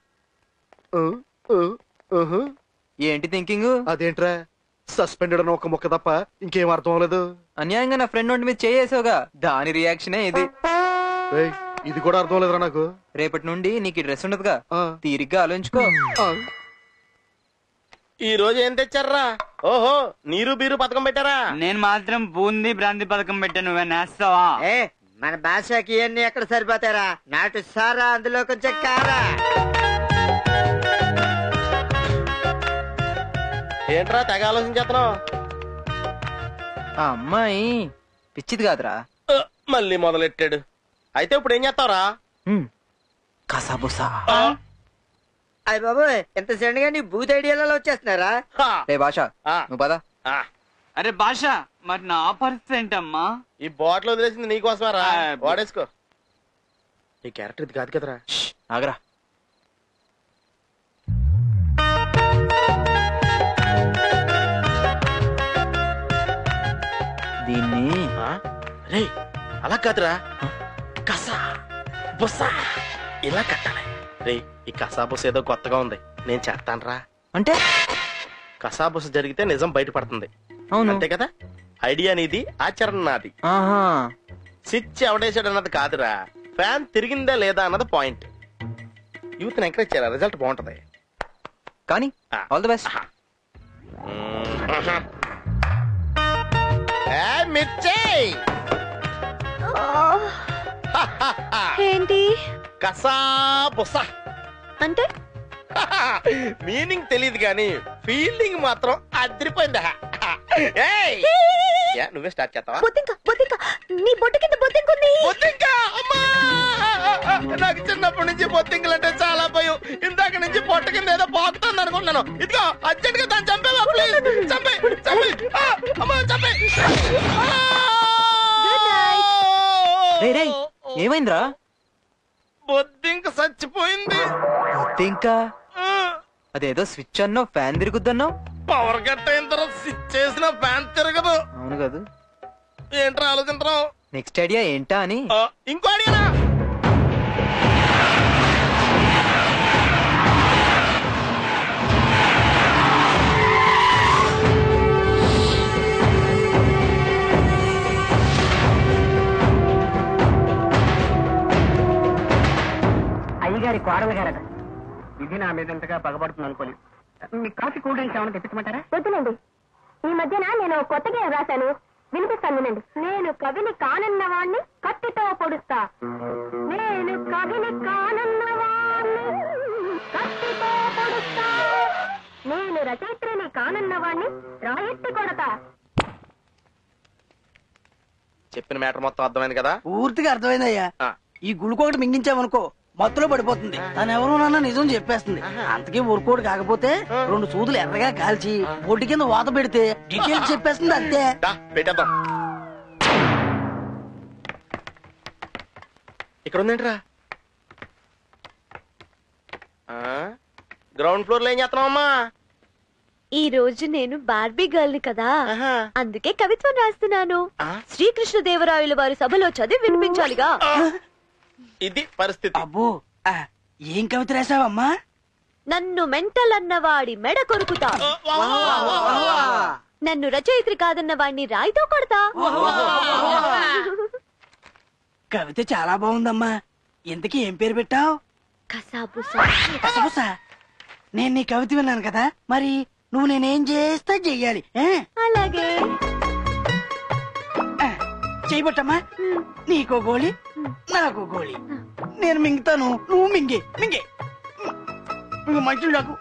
ఏంటి థింకింగ్? అదేంట్రా సస్పెండెడ్ అని ఒక మొక్క తప్ప ఇంకేం అర్థం అవ్వలేదు. అన్యాయంగా నా ఫ్రెండ్ ఒంటి మీద చేయేసావుగా, దాని రియాక్షనే ఇది. ఇది కూడా అర్థం లేదురా నాకు. రేపటి నుండి నీకు ఈ డ్రెస్ ఉండదుగా, తీరిగ్గా ఆలోచించుకో. ఈ రోజు ఏం తెచ్చారా? ఓహో, నీరు బీరు పథకం పెట్టారా? నేను మాత్రం బూందీ బ్రాంతి పథకం పెట్టాను. నువ్వేనేస్తావా? మన భాషకి ఇవన్నీ ఎక్కడ సరిపోతారా? నాటు సారా, అందులో కొంచెం కారా. ఏంట్రా తెగ ఆలోచించేస్తున్నావు? ఆ అమ్మాయి పిచ్చిది కాదురా. మళ్ళీ మొదలెట్టాడు. అయితే ఇప్పుడు ఏం చేస్తావురా? కసాబుసా. అయ్య బాబు, ఎంత సడన్గా నీ బూత్ ఐడియాలలో వచ్చేస్తున్నారా? రే భాష, నువ్వు పద. అరే భాష, మరి నా పరిస్థితి ఏంటమ్మా? ఈ బాటిల్ వదిలేసింది నీకోసమారా? వాడేసుకో. ఈ క్యారెక్టర్ ఇది కాదు కదరా. ఆగరా. దీన్ని రే అలా కాదురా, కసా బుసా ఇలా కట్టాలి. రే ఈ కసాబుస ఏదో కొత్తగా ఉంది, నేను చేస్తానురా. అంటే కసాబుస జరిగితే నిజం బయటపడుతుంది. అవును అంతే కదా? ఐడియా నీది, ఆచరణ నాది. స్విచ్ ఎవడేసాడు అన్నది కాదురా, ఫ్యాన్ తిరిగిందా లేదా అన్నది పాయింట్. యూత్ ని ఎంకరేజ్ చేయాలి, రిజల్ట్ బాగుంటది. కానీ ఆల్ ది బెస్ట్. మిర్చి ఏంటి కసాబుస అంటే? మీనింగ్ తెలియదు కానీ ఫీలింగ్ మాత్రం అదిరిపోయిందా? నువ్వే స్టార్ట్ చేస్తావా? నీ బొట్టు కింద బొద్దింకుంది. నాకు చిన్నప్పటి నుంచి బొత్తింకలు అంటే చాలా భయం. ఇందాక నుంచి పొట్ట కింద ఏదో పాకుతుంది అనుకున్నాను. ఇదిగో అర్జెంట్ గా దాన్ని చంపేవా ప్లీజ్? చంపే చంపే అమ్మా చంపే. ఏమైందిరా? బొద్దింక చచ్చిపోయింది. బొద్దింకా? అదేదో స్విచ్ అన్నావు, ఫ్యాన్ తిరుగుద్దన్నావు. పవర్ కట్ అయిన తర్వాత స్విచ్ చేసిన ఫ్యాన్ తిరగదు. అవును కదా. ఏంట్రా ఆలోచించరావు? నెక్స్ట్ ఐడియా ఏంటా అని. ఇంకో ఐడియా. అయ్యగారి కోడలు గారట. ఇది నా మీద ఎంతగా పగబడుతుంది అనుకోలేదు. మీ కాఫీ కూల్ డ్రింక్స్ ఏమైనా తెప్పించమంటారా? వద్దునండి, ఈ మధ్యన నేను కొత్త గేయం రాశాను, వినిపిస్తాను వినండి. నేను కవిని కానన్న వాణ్ణి కత్తితో పొడుస్తా. నేను కవిని కానన్న వాణ్ణి కత్తితో పొడుస్తా. నేను రచయిత్రిని కానన్న వాణ్ణి రాయెత్తి కొడతా. చెప్పిన మ్యాటర్ మొత్తం అర్థమైంది కదా? పూర్తిగా అర్థమైందయ్యా. ఈ గుళుకోటి మింగించామనుకో మత్తులో పడిపోతుంది. తను ఎవరోనన్నా నిజం చెప్పేస్తుంది. అంతకీ ఊరుకోడు కాకపోతే 2 సూదులు ఎర్రగా కాల్చి బొడ్డు కింద వాత పెడితే డీటెయిల్స్ చెప్పేస్తుంది అంతే. పెట్టేద్దాం. ఇక్కడ ఉందేంట్రా? గ్రౌండ్ ఫ్లోర్ లో ఏం చేస్తున్నావమ్మా? ఈ రోజు నేను బార్బీ గర్ల్ ని కదా, అందుకే కవిత్వం రాస్తున్నాను. శ్రీకృష్ణదేవరాయల వారి సభలో చదివి వినిపించాలిగా. ఇది పరిస్థితి. అబ్బో, ఏం కవిత రాసావమ్మా? నన్ను మెంటల్ అన్నవాడి మెడ కొరుకుతా, నన్ను రచయిత్రి కాదన్న వాడిని రాయితో కొడతా. కవిత చాలా బాగుందమ్మా. ఇంతకీ ఏం పేరు పెట్టావు? కసాబుసా. నేను నీ కవిత విన్నాను కదా, మరి నువ్వు నేనేం చేస్తా చెయ్యాలి. అలాగే చేయబట్టమ్మా. నీకో గోళీ, నాకు గోళీ. నేను మింగుతాను, నువ్వు మింగే మింగే. మంచి నాకు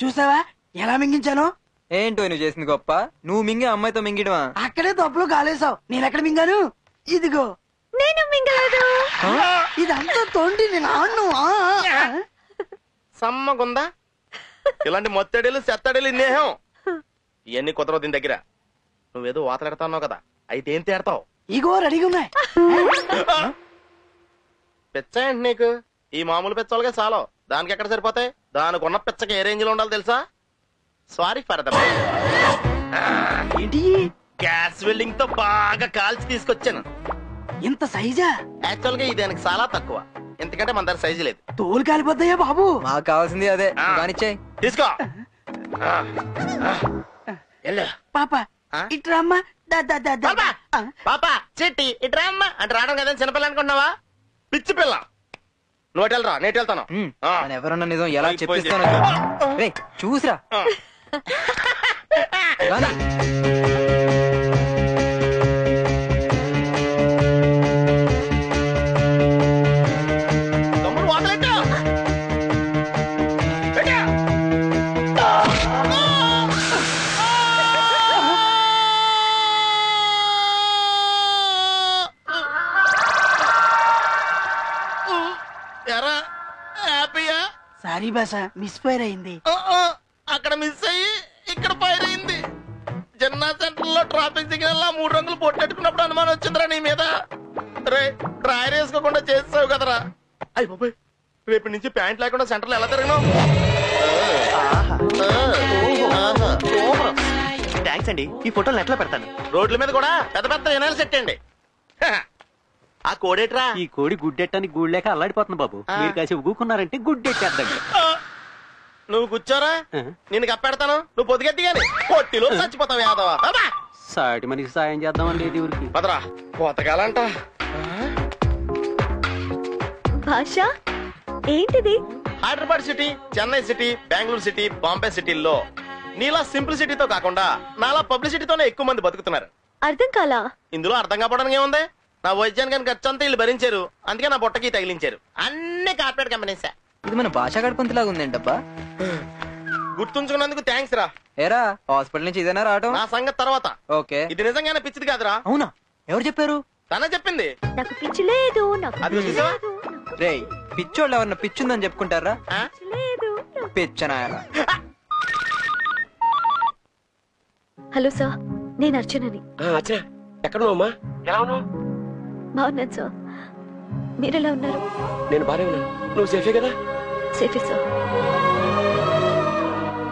చూసావా ఎలా మింగించాను? ఏంటో నువ్వు చేసింది గొప్ప. నువ్వు మింగే అమ్మాయితో మింగిడవా? అక్కడే తప్పులు కాలేసావు. నేను ఎక్కడ మింగాను? ఇదిగో నేను మింగలేదు. ఇదంతా తోండి నేను ఆను. సమ్మగుందా ఇలాంటి మొత్తడేలు సెత్తడేలు ఇన్నేహం. ఇవన్నీ కుదరవు దీని దగ్గర. నువ్వేదో వాతలాడుతున్నావు కదా, అయితే ఏం తేడతావు? ఇగో రెడీగా ఉన్నాయి. పిచ్చ ఏంటి నీకు? ఈ మామూలు పిచ్చోళ్ళకే చాలు, దానికి ఎక్కడ సరిపోతాయి? దానికి ఉన్న పిచ్చకి ఏ రేంజ్ లో ఉండాలి తెలుసా? Sorry for the gas welding తో బాగా కాల్చి తీసుకొచ్చాను. ఇంత సైజా? యాక్చువల్ గా ఇది దానికి చాలా తక్కువ, ఎందుకంటే మన దగ్గర సైజు లేదు. తోలు కాలిపోతాయా బాబు? మాకు కావాల్సింది అదే. తీసుకో. పాప ఇట్రా అమ్మా, పాప చిట్టి ఇట్రా అమ్మా అంటే రావడం కదా చిన్నపిల్ల అనుకుంటున్నావా? పిచ్చి పిల్ల. నువ్వు వెళ్ళరా, నేను వెళ్తాను. ఎవరన్నా నిజం ఎలా చెప్పిస్తాను చూసిరా. సారీ బాస, మిస్ ఫైర్ అయింది. అక్కడ మిస్ అయ్యి ఇక్కడ ఫైర్ అయింది. జన్నా సెంటర్ లో ట్రాఫిక్ సిగ్నల్ లా 3 రంగులు పొట్టెట్టుకున్నప్పుడు అనుమానం వచ్చిందిరా నీ మీద. రే డ్రైర్ వేసుకోకుండా చేస్తావు కదరా. అయ్యి బాబాయ్, రేపటి నుంచి ప్యాంట్ లేకుండా సెంటర్ లో ఎలా తిరగను? థ్యాంక్స్ అండి. ఈ ఫోటోలు నెట్లో పెడతాను. రోడ్ల మీద కూడా పెద్ద పెద్ద ఎనాలు సెట్ అండి. ఆ కోడేట్రా? ఈ కోడి గుడ్డెట్టని గూళ్ళేక అల్లాడిపోతుంది బాబు. మీరు కాసేపు కూకున్నారంటే గుడ్డెట్టేద్దాం. నువ్వు కూర్చోరా, నేను కప్పెడతాను. నువ్వు పొద్దుగెత్తి గాని పొట్టిలో చచ్చిపోతావు యాదవా. సాటి మనిషి సాయం చేద్దామని లేదు ఊరికి. పదరా కోతకాలంట. భాష ఏంటిది? Hyderabad city, Chennai city, Bengaluru city, Bombay సిటీల్లో నీలా సింపుల్ సిటీతో కాకుండా నాలా పబ్లిసిటీతోనే ఎక్కువ మంది బతుకుతున్నారు. అర్థం కాలా? ఇందులో అర్థం కావడానికి ఏముంది? నా వైద్యానికి ఖర్చు అంతా వీళ్ళు భరించారు, అందుకే నా బొట్టకి తగిలించారు. అన్ని కార్పొరేట్ కంపెనీసే. ఇది మన భాష గడపంతిలాగా ఉందేంటబ్బా. గుర్తుంచుకున్నందుకు థ్యాంక్స్ రా. ఏరా హాస్పిటల్ నుంచి ఇదేనా రావటం? నా సంగతి తర్వాత. ఓకే. ఇది నిజంగానే పిచ్చిది కాదురా. అవునా? ఎవరు చెప్పారు? తనే చెప్పింది. నాకు పిచ్చి లేదు. రే పిచ్చోళ్ళు ఎవరన్నా పిచ్చుందని చెప్పుకుంటారా? పిచ్చనాయాల. హలో సార్, నేను అర్చనని. ఎక్కడున్నావమ్మా? ఎలా ఉన్నావు? బాగున్నాను సార్, మీరెలా ఉన్నారు? నేను బానే ఉన్నాను. నువ్వు సేఫే కదా? సేఫే సార్.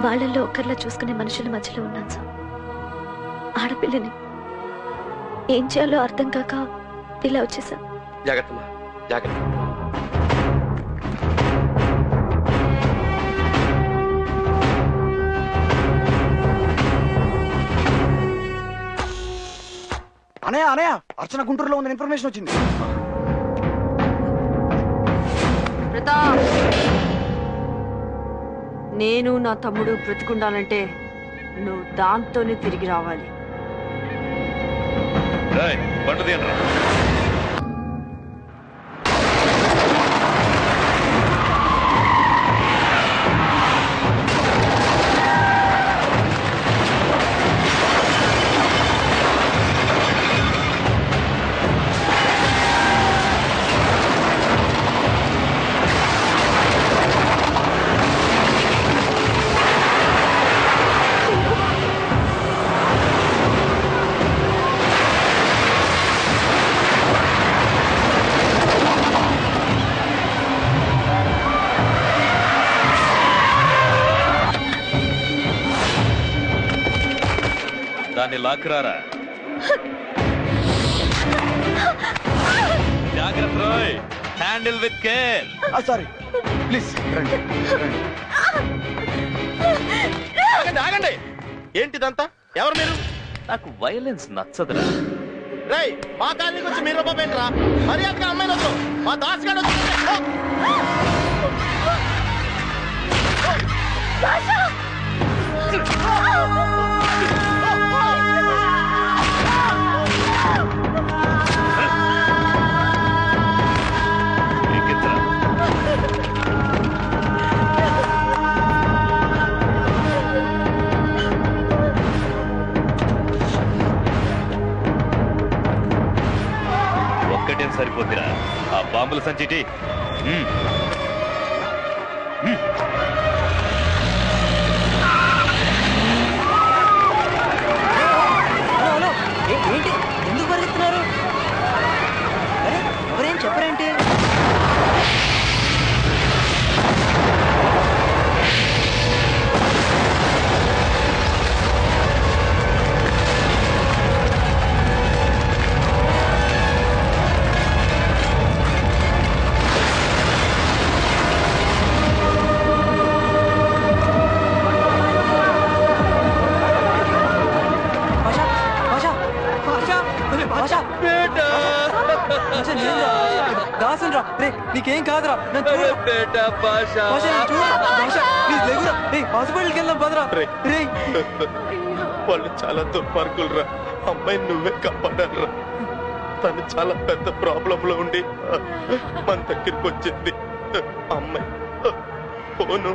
వాళ్ళల్లో ఒక్కరిలా చూసుకునే మనుషుల మధ్యలో ఉన్నాను సార్. ఆడపిల్లని ఏం చేయాలో అర్థం కాక ఇలా వచ్చేసా. జాగ్రత్తమ్మా, జాగ్రత్త. అనయ్య అనయ్య, అర్చన గుంటూరులో ఉందని ఇన్ఫర్మేషన్ వచ్చింది. నేను నా తమ్ముడు బ్రతికుండాలంటే నువ్వు దాంతోనే తిరిగి రావాలి. దాన్ని లాక్కురారా. జాగ్రత్త రోయ్, handle with care. Sorry please. ఆగండి. ఏంటిదంతా? ఎవరు మీరు? నాకు వైలెన్స్ నచ్చదురా. రేయ్, మా కాలనీకి వచ్చి మీరు రూపాయేంట్రా? మర్యాదగా అమ్మాయిని వద్దు. మా దాసుగాడు ఒక్కటేం సరిపోద్దిరా, ఆ బాంబుల సంచిటి. ఏంటి ఎందుకు పరిగెత్తున్నారు? అరే ఎవరేం చెప్పరేంటి? దాసురా రే నీకేం కాదురా హాస్పిటల్కి వెళ్దాం పదరా రే. వాళ్ళు చాలా దుర్మార్గులు రా. అమ్మాయిని నువ్వే కాపాడారా. తను చాలా పెద్ద ప్రాబ్లం లో ఉండి మన దగ్గరికి వచ్చింది. అమ్మాయి ఫోను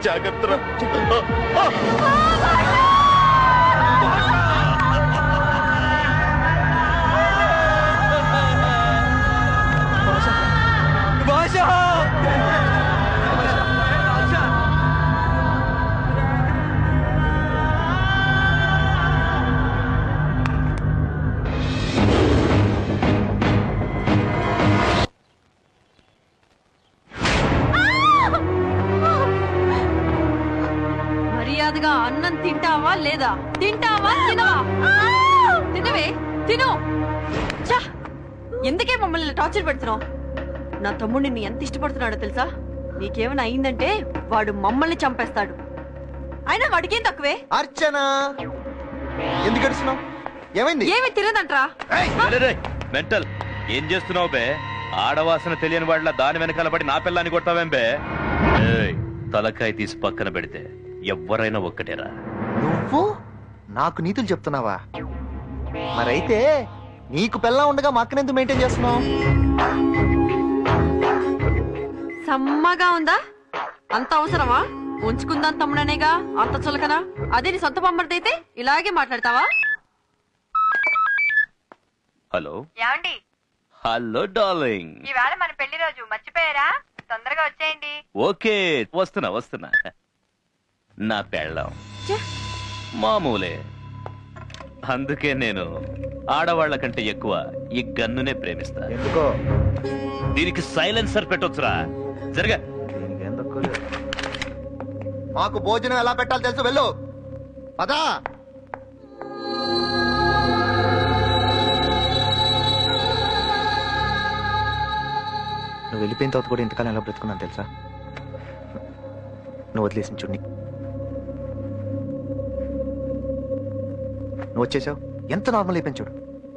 జాగ్రత్త. మర్యాదగా అన్నం తింటావా లేదా? తింటావా తినవా? తినవే తిను. ఎందుకే మమ్మల్ని టార్చర్ పెడుతున్నావు? నా తమ్ముడు నిన్ను ఎంత ఇష్టపడుతున్నాడో తెలుసా? నీకేమైనా అయిందంటే వాడు మమ్మల్ని చంపేస్తాడు. అయినా వాడికేం తక్కువే. అర్చనా ఎందుకు అడుస్తున్నావు? ఏమైంది? ఏమి తెలియదంట్రా. మెంటల్ ఏం చేస్తున్నావు బే? ఆడవాసన తెలియని వాళ్ళ దాని వెనకాల పడి నా పిల్లాన్ని కొట్టావేం బే? తలకాయ తీసి పక్కన పెడితే ఎవ్వరైనా ఒక్కటేరా. నువ్వు నాకు నీతులు చెప్తున్నావా? మరైతే నీకు పిల్ల ఉండగా మా అక్కనెందుకు మెయింటైన్ చేస్తున్నావు? సమ్మగా ఉందా? అంత అవసరమా? ఉంచుకుందాం తమ్ముడనేగా అంత చులకనా? అదే నీ సొంత బొమ్మడిదైతే ఇలాగే మాట్లాడతావా? హలో ఏమండి? Hello darling. ఈవేళ మన పెళ్లి రోజు మర్చిపోయారా? తొందరగా వచ్చేయండి. ఓకే వస్తున్నా. నా పెళ్ళం మామూలే. అందుకే నేను ఆడవాళ్ల కంటే ఎక్కువ ఈ గన్నునే ప్రేమిస్తా. ఎందుకో? దీనికి సైలెన్సర్ పెట్టొచ్చురా. జరగా. మాకు భోజనం ఎలా పెట్టాలో తెలుసు. వెళ్ళు పదా. నువ్వు వెళ్ళిపోయిన తర్వాత కూడా ఇంతకాలం ఎలా బ్రతుకున్నాను తెలుసా? నువ్వు వదిలేసిన చూడు. నువ్వు వచ్చేసావు, ఎంత నార్మల్ అయిపోయింది చూడు.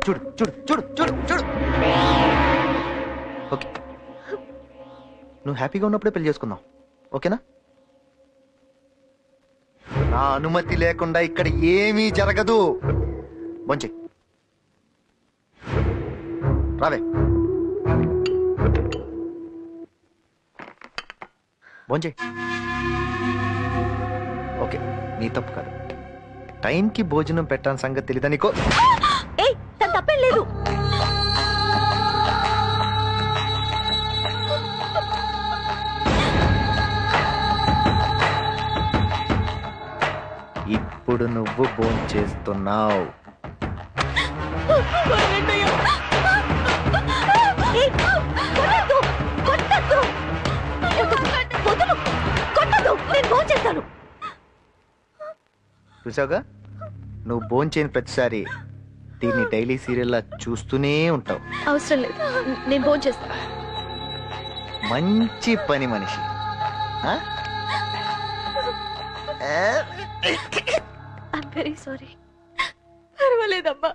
చూడు చూడు చూడు చూడు చూడు. ఓకే, నువ్వు హ్యాపీగా ఉన్నప్పుడే పెళ్లి చేసుకుందాం, ఓకేనా? నా అనుమతి లేకుండా ఇక్కడ ఏమీ జరగదు. బొంచి రావే. బొంచి. ఓకే, నీ తప్పు కాదు. టైంకి భోజనం పెట్టాలని సంగతి తెలీదా నీకో? తప్పేం లేదు. ఇప్పుడు నువ్వు భోంచేస్తున్నావు. చూసావుగా, నువ్వు భోంచేయని ప్రతిసారి దీన్ని డైలీ సీరియల్లా చూస్తూనే ఉంటావు. అవసరం లేదు, నేను భోంచేస్తా. మంచి పని మనిషి. I'm very sorry. పర్వాలేదమ్మా.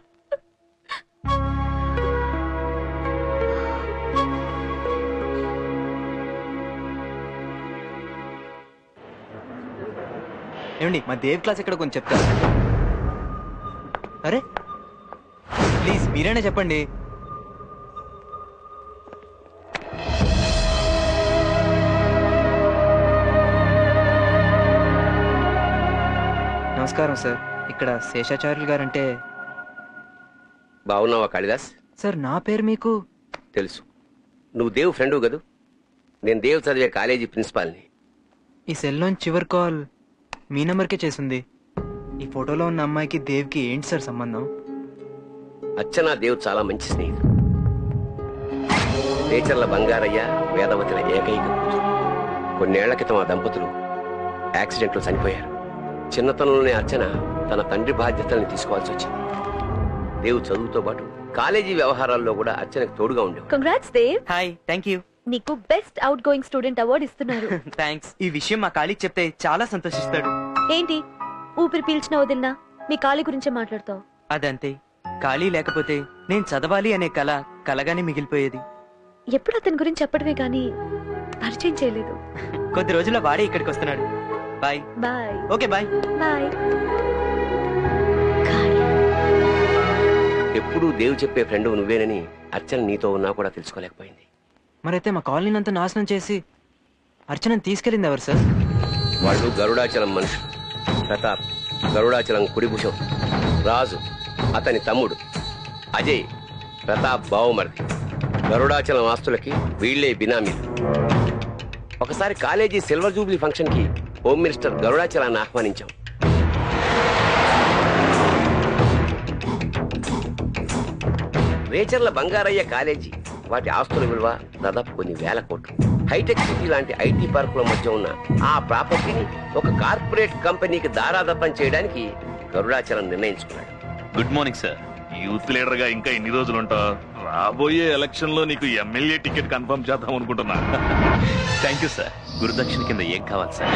ఏమండి మా దేవ్ క్లాస్ ఇక్కడ కొంచెం చెప్తారు. అరే ప్లీజ్ మీరైనా చెప్పండి. నమస్కారం సార్, ఇక్కడ శేషాచార్యులు గారంటే. బాగున్నావా కాళిదాస్? సార్ నా పేరు మీకు తెలుసు. నువ్వు దేవ్ ఫ్రెండు కదూ? నేను దేవ్ చదివే కాలేజీ ప్రిన్సిపాల్ని. ఈ సెల్లోని చివరి కాల్ మీ నెంబర్కే చేసింది. ఈ ఫోటోలో ఉన్న అమ్మాయికి దేవ్కి ఏంటి సార్ సంబంధం? అచ్చనా దేవ్ చాలా మంచి స్నేహితుడు. నేచర్ల బంగారయ్య వేదవతిల ఏకైక కూతురు. కొన్నేళ్ల క్రితం ఆ దంపతులు యాక్సిడెంట్లో చనిపోయారు. చిన్నతనంలోనే అర్చన తన తండ్రి బాధ్యతల్ని తీసుకోవాల్సి వచ్చింది. దేవ్ చదువుతో పాటు కాలేజీ వ్యవహారాల్లో కూడా అర్చనకు తోడుగా ఉండేవాడు. Congrats Dev. Hi, thank you. నీకు best outgoing student award ఇస్తున్నారు. థ్యాంక్స్. ఈ విషయం మా కాళీకి చెప్తే చాలా సంతోషిస్తాడు. ఏంటి ఊపిరి పీల్చినా వదిలినా మీ ఖాళీ గురించే మాట్లాడతావు. అదంతే. ఖాళీ లేకపోతే నేను చదవాలి అనే కళ కలగానే మిగిలిపోయేది. ఎప్పుడు అతని గురించి చెప్పడమే గానీ పరిచయం చేయలేదు. కొద్ది రోజుల్లో వాడే ఇక్కడికి వస్తున్నాడు. Bye. Bye. Okay bye. Bye. ఎప్పుడూ దేవు చెప్పే ఫ్రెండ్ నువ్వేనని అర్చన నీతో ఉన్నా కూడా తెలుసుకోలేకపోయింది. మరైతే మా కాలనీని అంతా నాశనం చేసి అర్చనని తీసుకెళ్ళింది ఎవరు సార్? వాళ్ళు గరుడాచలం మనుషులు. ప్రతాప్ గరుడాచలం కుడిభుషం, రాజు అతని తమ్ముడు, అజయ్ ప్రతాప్ బావమరిది. గరుడాచలం ఆస్తులకి వీళ్లే బినామీలు. ఒకసారి కాలేజీ సిల్వర్ జూబ్లీ ఫంక్షన్ కి హోమ్ మినిస్టర్ గరుడాచలాన్ని ఆహ్వానించాం. రేచర్ల బంగారయ్య కాలేజీ వాటి ఆస్తుల విలువ దాదాపు కొన్ని వేల కోట్లు. హైటెక్ సిటీ లాంటి ఐటీ పార్కుల మధ్య ఉన్న ఆ ప్రాపర్టీని ఒక కార్పొరేట్ కంపెనీకి దారాదత్తం చేయడానికి గరుడాచలం నిర్ణయించుకున్నాడు. Good morning sir. Youth leader గా ఇంకా ఎన్ని రోజులు ఉంటావు? రాబోయే ఎలక్షన్ లో నీకు ఎమ్మెల్యే టికెట్ కన్ఫర్మ్ చేద్దాం అనుకుంటున్నా. Thank you sir. గురుదక్షిణ కింద ఏం కావాలి సార్?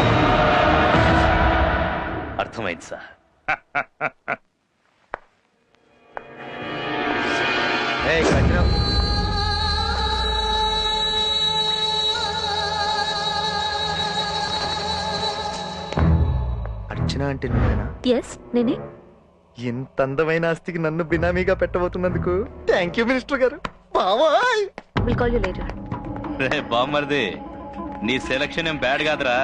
అర్థమైంది సార్. అర్చన అంటే నువ్వేనా? ఎస్ నేనే. ఇంత అందమైన ఆస్తికి నన్ను బినామీగా పెట్టబోతున్నందుకు థ్యాంక్ యూ మినిస్టర్ గారు. బాబాయ్. Will call you later. రే బామ్మర్ది, నీ సెలక్షన్ ఏం బ్యాడ్ కాదురా.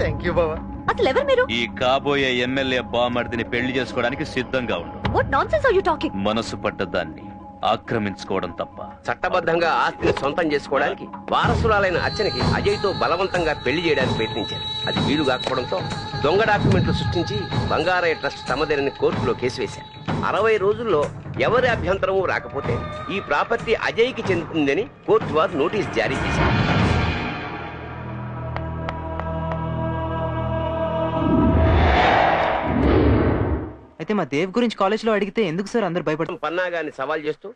థ్యాంక్ యూ బాబా. అసలు ఎవరు మీరు? ఈ కాబోయే ఎమ్మెల్యే బామ్మర్దిని పెళ్లి చేసుకోవడానికి సిద్ధంగా ఉండు. What nonsense are you talking? మనసు పడ్డదాన్ని ఆక్రమించుకోవడం తప్ప. చట్టబద్ధంగా ఆస్తిని సొంతం చేసుకోవడానికి వారసురాలైన అర్చనకి అజయ్తో బలవంతంగా పెళ్లి చేయడానికి ప్రయత్నించారు. అది వీలు కాకపోవడంతో దొంగ డాక్యుమెంట్లు సృష్టించి బంగారయ్య ట్రస్ట్ తమదేనని కోర్టులో కేసు వేశారు. 60 రోజుల్లో ఎవరి అభ్యంతరమూ రాకపోతే ఈ ప్రాపర్టీ అజయ్కి చెందుతుందని కోర్టు వారు నోటీస్ జారీ చేశారు. అయితే మా దేవ్ గురించి కాలేజ్ లో అడిగితే ఎందుకు సార్ అందరు భయపడతారు? పన్నాగాన్ని సవాల్ చేస్తూ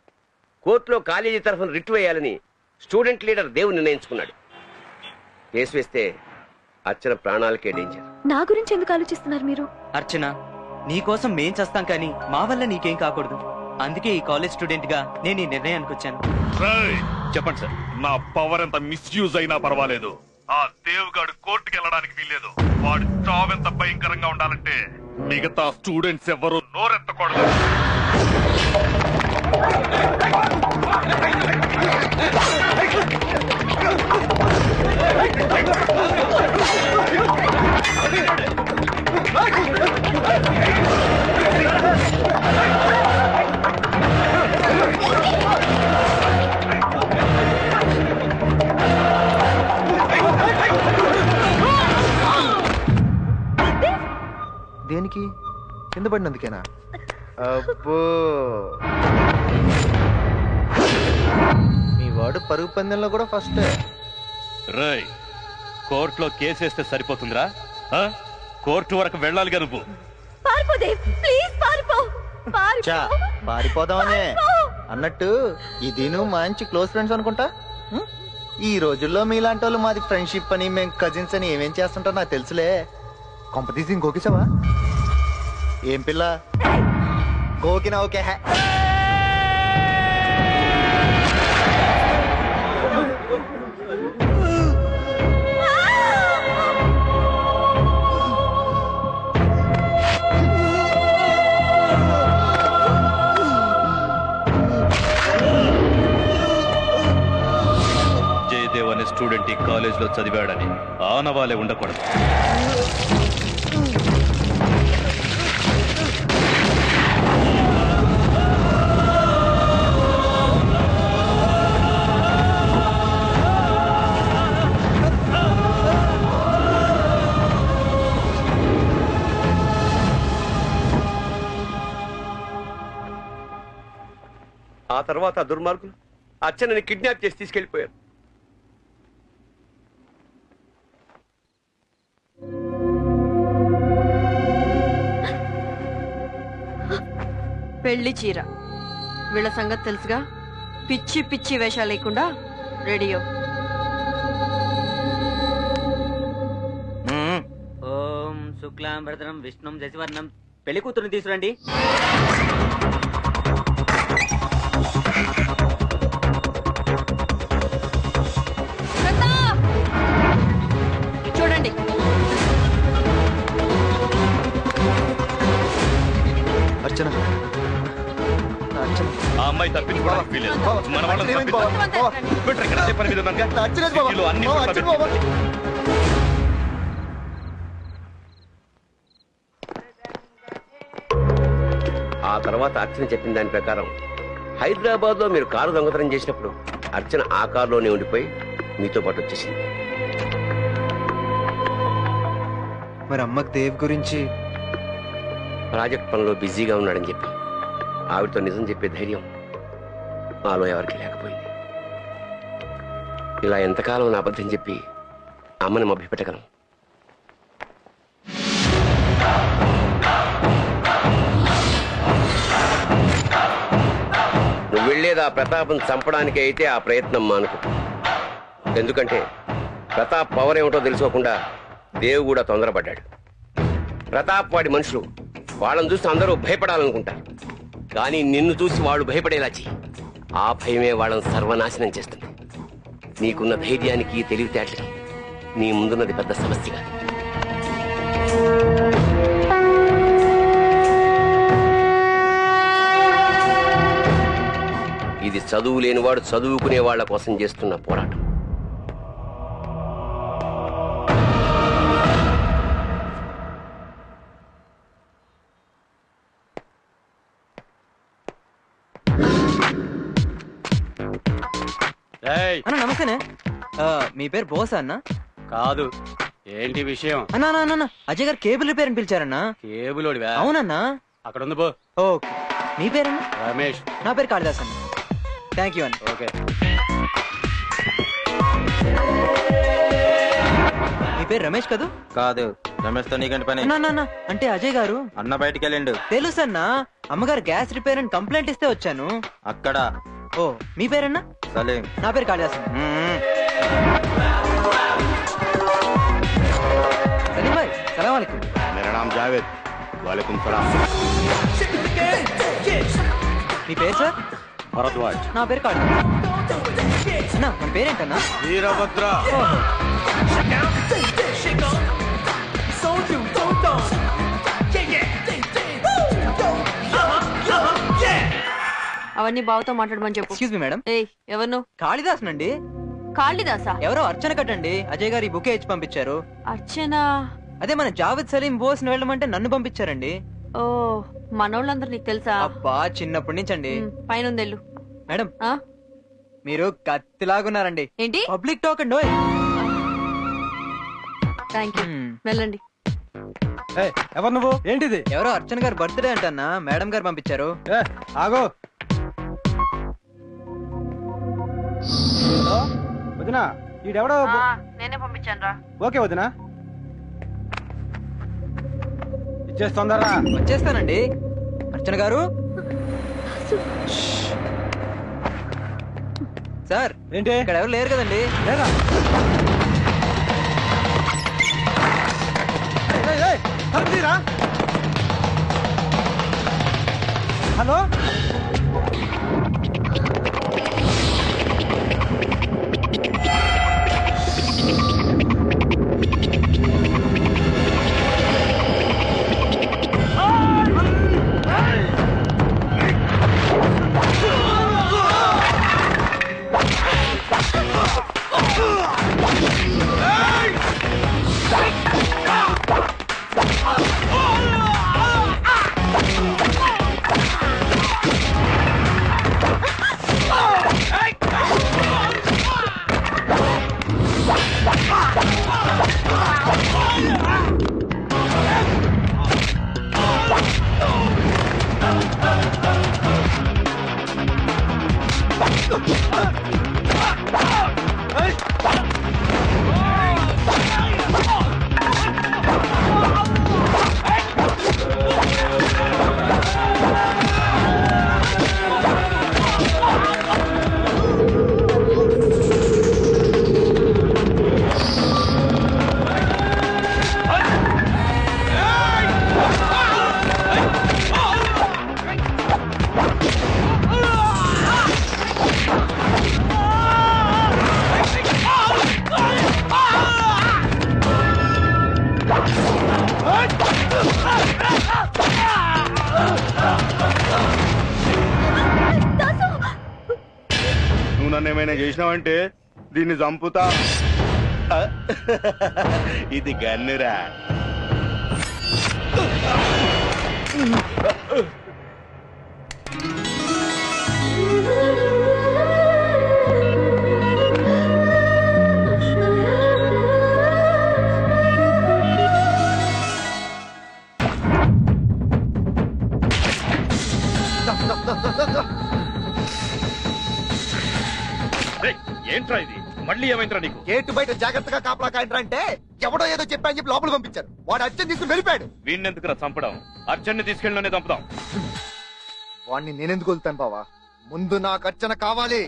కోర్టులో కాలేజీ తరఫున రిట్ వేయాలని స్టూడెంట్ లీడర్ దేవ్ నిర్ణయించుకున్నాడు. కేసు వేస్తే అర్చన ప్రాణాలకే డేంజర్. నా గురించి ఎందుకు ఆలోచిస్తున్నారు మీరు? అర్చన, నీ కోసం మేం చేస్తాం కానీ మా వల్ల నీకేం కాకూడదు. అందుకే ఈ కాలేజ్ స్టూడెంట్ గా నేను ఈ నిర్ణయానికి వచ్చాను. చెప్పండి సార్. నా పవర్ ఎంత మిస్యూజ్ అయినా పర్వాలేదు, ఆ దేవుగాడు కోర్టుకి వెళ్ళడానికి వీల్లేదు. వాడు చావెంత భయంకరంగా ఉండాలంటే మిగతా స్టూడెంట్స్ ఎవరు నోరెత్తకూడదు. దేనికి? కింద పడినందుకేనా? అబ్బో, మీ వాడు పరుగు పందెంలో కూడా ఫస్ట్. రేయ్, కోర్టులో కేసేస్తే సరిపోతుందిరా? కోర్టు వరకు వెళ్ళాలిగా నువ్వు. పారిపోదామనే అన్నట్టు ఇది నువ్వు మంచి క్లోజ్ ఫ్రెండ్స్ అనుకుంటా. ఈ రోజుల్లో మీలాంటి వాళ్ళు మాది ఫ్రెండ్షిప్ అని మేము కజిన్స్ అని ఏమేం చేస్తుంటారో నాకు తెలుసులే. కొంపతీసి ఇంకోకేసావా? ఏం పిల్ల గోకినా ఓకే. జయదేవ్ అనే స్టూడెంట్ ఈ కాలేజ్ లో చదివాడని ఆనవాలే ఉండకూడదు. ఆ తర్వాత దుర్మార్గులు అర్చనని కిడ్నాప్ చేసి తీసుకెళ్లిపోయారు. పెళ్లి చీర వీళ్ళ సంగతి తెలుసుగా. పిచ్చి పిచ్చి వేషాలు లేకుండా రెడీయో. ఓం శుక్లాం భద్రం విష్ణుం శశివర్ణం పెళ్లి కూతురుని తీసురండి. చూడండి, అర్చన ఆ అమ్మాయి తప్పించుకోవడానికి వీలేదు. మన వాళ్ళని పెట్టరు ఇక్కడ అదే పని మీద ఉన్నానుగా. సిటీలో అన్ని చోట్ల పెట్టి. ఆ తర్వాత అర్చన చెప్పిన దాని ప్రకారం హైదరాబాద్ లో మీరు కారు దొంగతనం చేసినప్పుడు అర్చన ఆ కారులోనే ఉండిపోయి మీతో పాటు వచ్చేసింది. మరి అమ్మకి దేవ్ గురించి ప్రాజెక్ట్ పనిలో బిజీగా ఉన్నాడని చెప్పి ఆవిడతో నిజం చెప్పే ధైర్యం మాలో ఎవరికి లేకపోయింది. ఇలా ఎంతకాలం నా అబద్ధం చెప్పి అమ్మని మభ్యపెట్టగలం? నువ్వు వెళ్ళేది ఆ ప్రతాపం చంపడానికి అయితే ఆ ప్రయత్నం మానుకో. ఎందుకంటే ప్రతాప్ పవర్ ఏమిటో తెలుసుకోకుండా దేవు కూడా తొందరపడ్డాడు. ప్రతాప్ వాడి మనుషులు, వాళ్ళని చూసి అందరూ భయపడాలనుకుంటారు. కానీ నిన్ను చూసి వాళ్ళు భయపడేలా చెయ్యి. ఆ భయమే వాళ్ళని సర్వనాశనం చేస్తుంది. నీకున్న ధైర్యానికి తెలివితేటలకి నీ ముందున్నది పెద్ద సమస్య కాదు. ఇది చదువు లేనివాడు చదువుకునే వాళ్ళ కోసం చేస్తున్న పోరాటం. అన్న నమస్తేనే. మీ పేరు బోసా అన్న? కాదు. ఏంటి విషయం? అన్నా అన్న అజయ్ గారు కేబుల్ రిపేర్ అని పిలిచారన్నా. కేబుల్ అవునన్నా. అక్కడ ఉంది పో. ఓకే. మీ పేరన్నా? రమేష్. నా పేరు కాళిదాస్ అన్న. థ్యాంక్ యూ అన్న. ఓకే. మీ పేరు రమేష్ కదూ? కాదు. రమేష్ తో నీకంటే పని. అన్న అంటే అజయ్ గారు అన్న బయటికి వెళ్ళిండు. తెలుసన్నా. అమ్మగారు గ్యాస్ రిపేర్ అని కంప్లైంట్ ఇస్తే వచ్చాను. అక్కడ. ఓ మీ పేరన్నా? సలీం. నా పేరు కాళిదాస్. సలీం భాయ్ సలాం అలైకుం. मेरा नाम जावेद. वालेकुम सलाम. మీ పేరు సార్? భరద్వాజ్. నా పేరు కాళిదాస్. అన్నా మన పేరేంటన్నా? వీరభద్ర. అవన్నీ బావతో మాట్లాడమని చెప్పు. Excuse me madam. ఏయ్ ఎవరు నువ్వు? కాళిదాస్ నండి. కాళిదాసా? ఎవరో అర్చన కట్టండి. అజయ్ గారు ఈ బుకే ఇచ్చి పంపించారు. అర్చన? అదే మన జావేద్ సలీం బోస్ వెళ్ళమంటే నన్ను పంపించారండి. ఓ మనోళ్ళందరూ నీకు తెలుసా? అబ్బా చిన్నప్పటి నుంచి అండి. పైన ఉందెళ్ళు. మేడం మీరు కత్తిలాగున్నారండి. ఏంటి? పబ్లిక్ టాక్ అండి. Thank you. వెళ్ళండి. ఎవరు నువ్వు? ఏంటిది? ఎవరో అర్చన గారు బర్త్డే అంటన్నా మేడం గారు పంపించారు. ఆగో వదినా, ఈడెవడో. నేనే పంపించాను రా. ఓకే వదినా, ఇచ్చేస్తుందరా. వచ్చేస్తానండి. అర్చన గారు. సార్ ఏంటి ఇక్కడ ఎవరు లేరు కదండి? లేదా? హలో నన్ను ఏమైనా చేసినావంటే దీన్ని చంపుతా. ఇది గన్నురా. ఏంట్రా ఇది? మళ్ళీ ఏమైందిరా నీకు? గేటు బయట జాగ్రత్తగా కాపలా కాయంట్రా అంటే ఎవడో ఏదో చెప్పాని చెప్పి లోపల పంపించారు. వాడు అర్జున్ తీసుకుని వెళ్ళిపోయాడు. వీణెందుకురా చంపడం? అర్జున్ని తీసుకెళ్ళిలోనే చంపుదాం. వాడిని నేనెందుకు వెళ్తాను బావా? ముందు నాకు అర్చన కావాలి.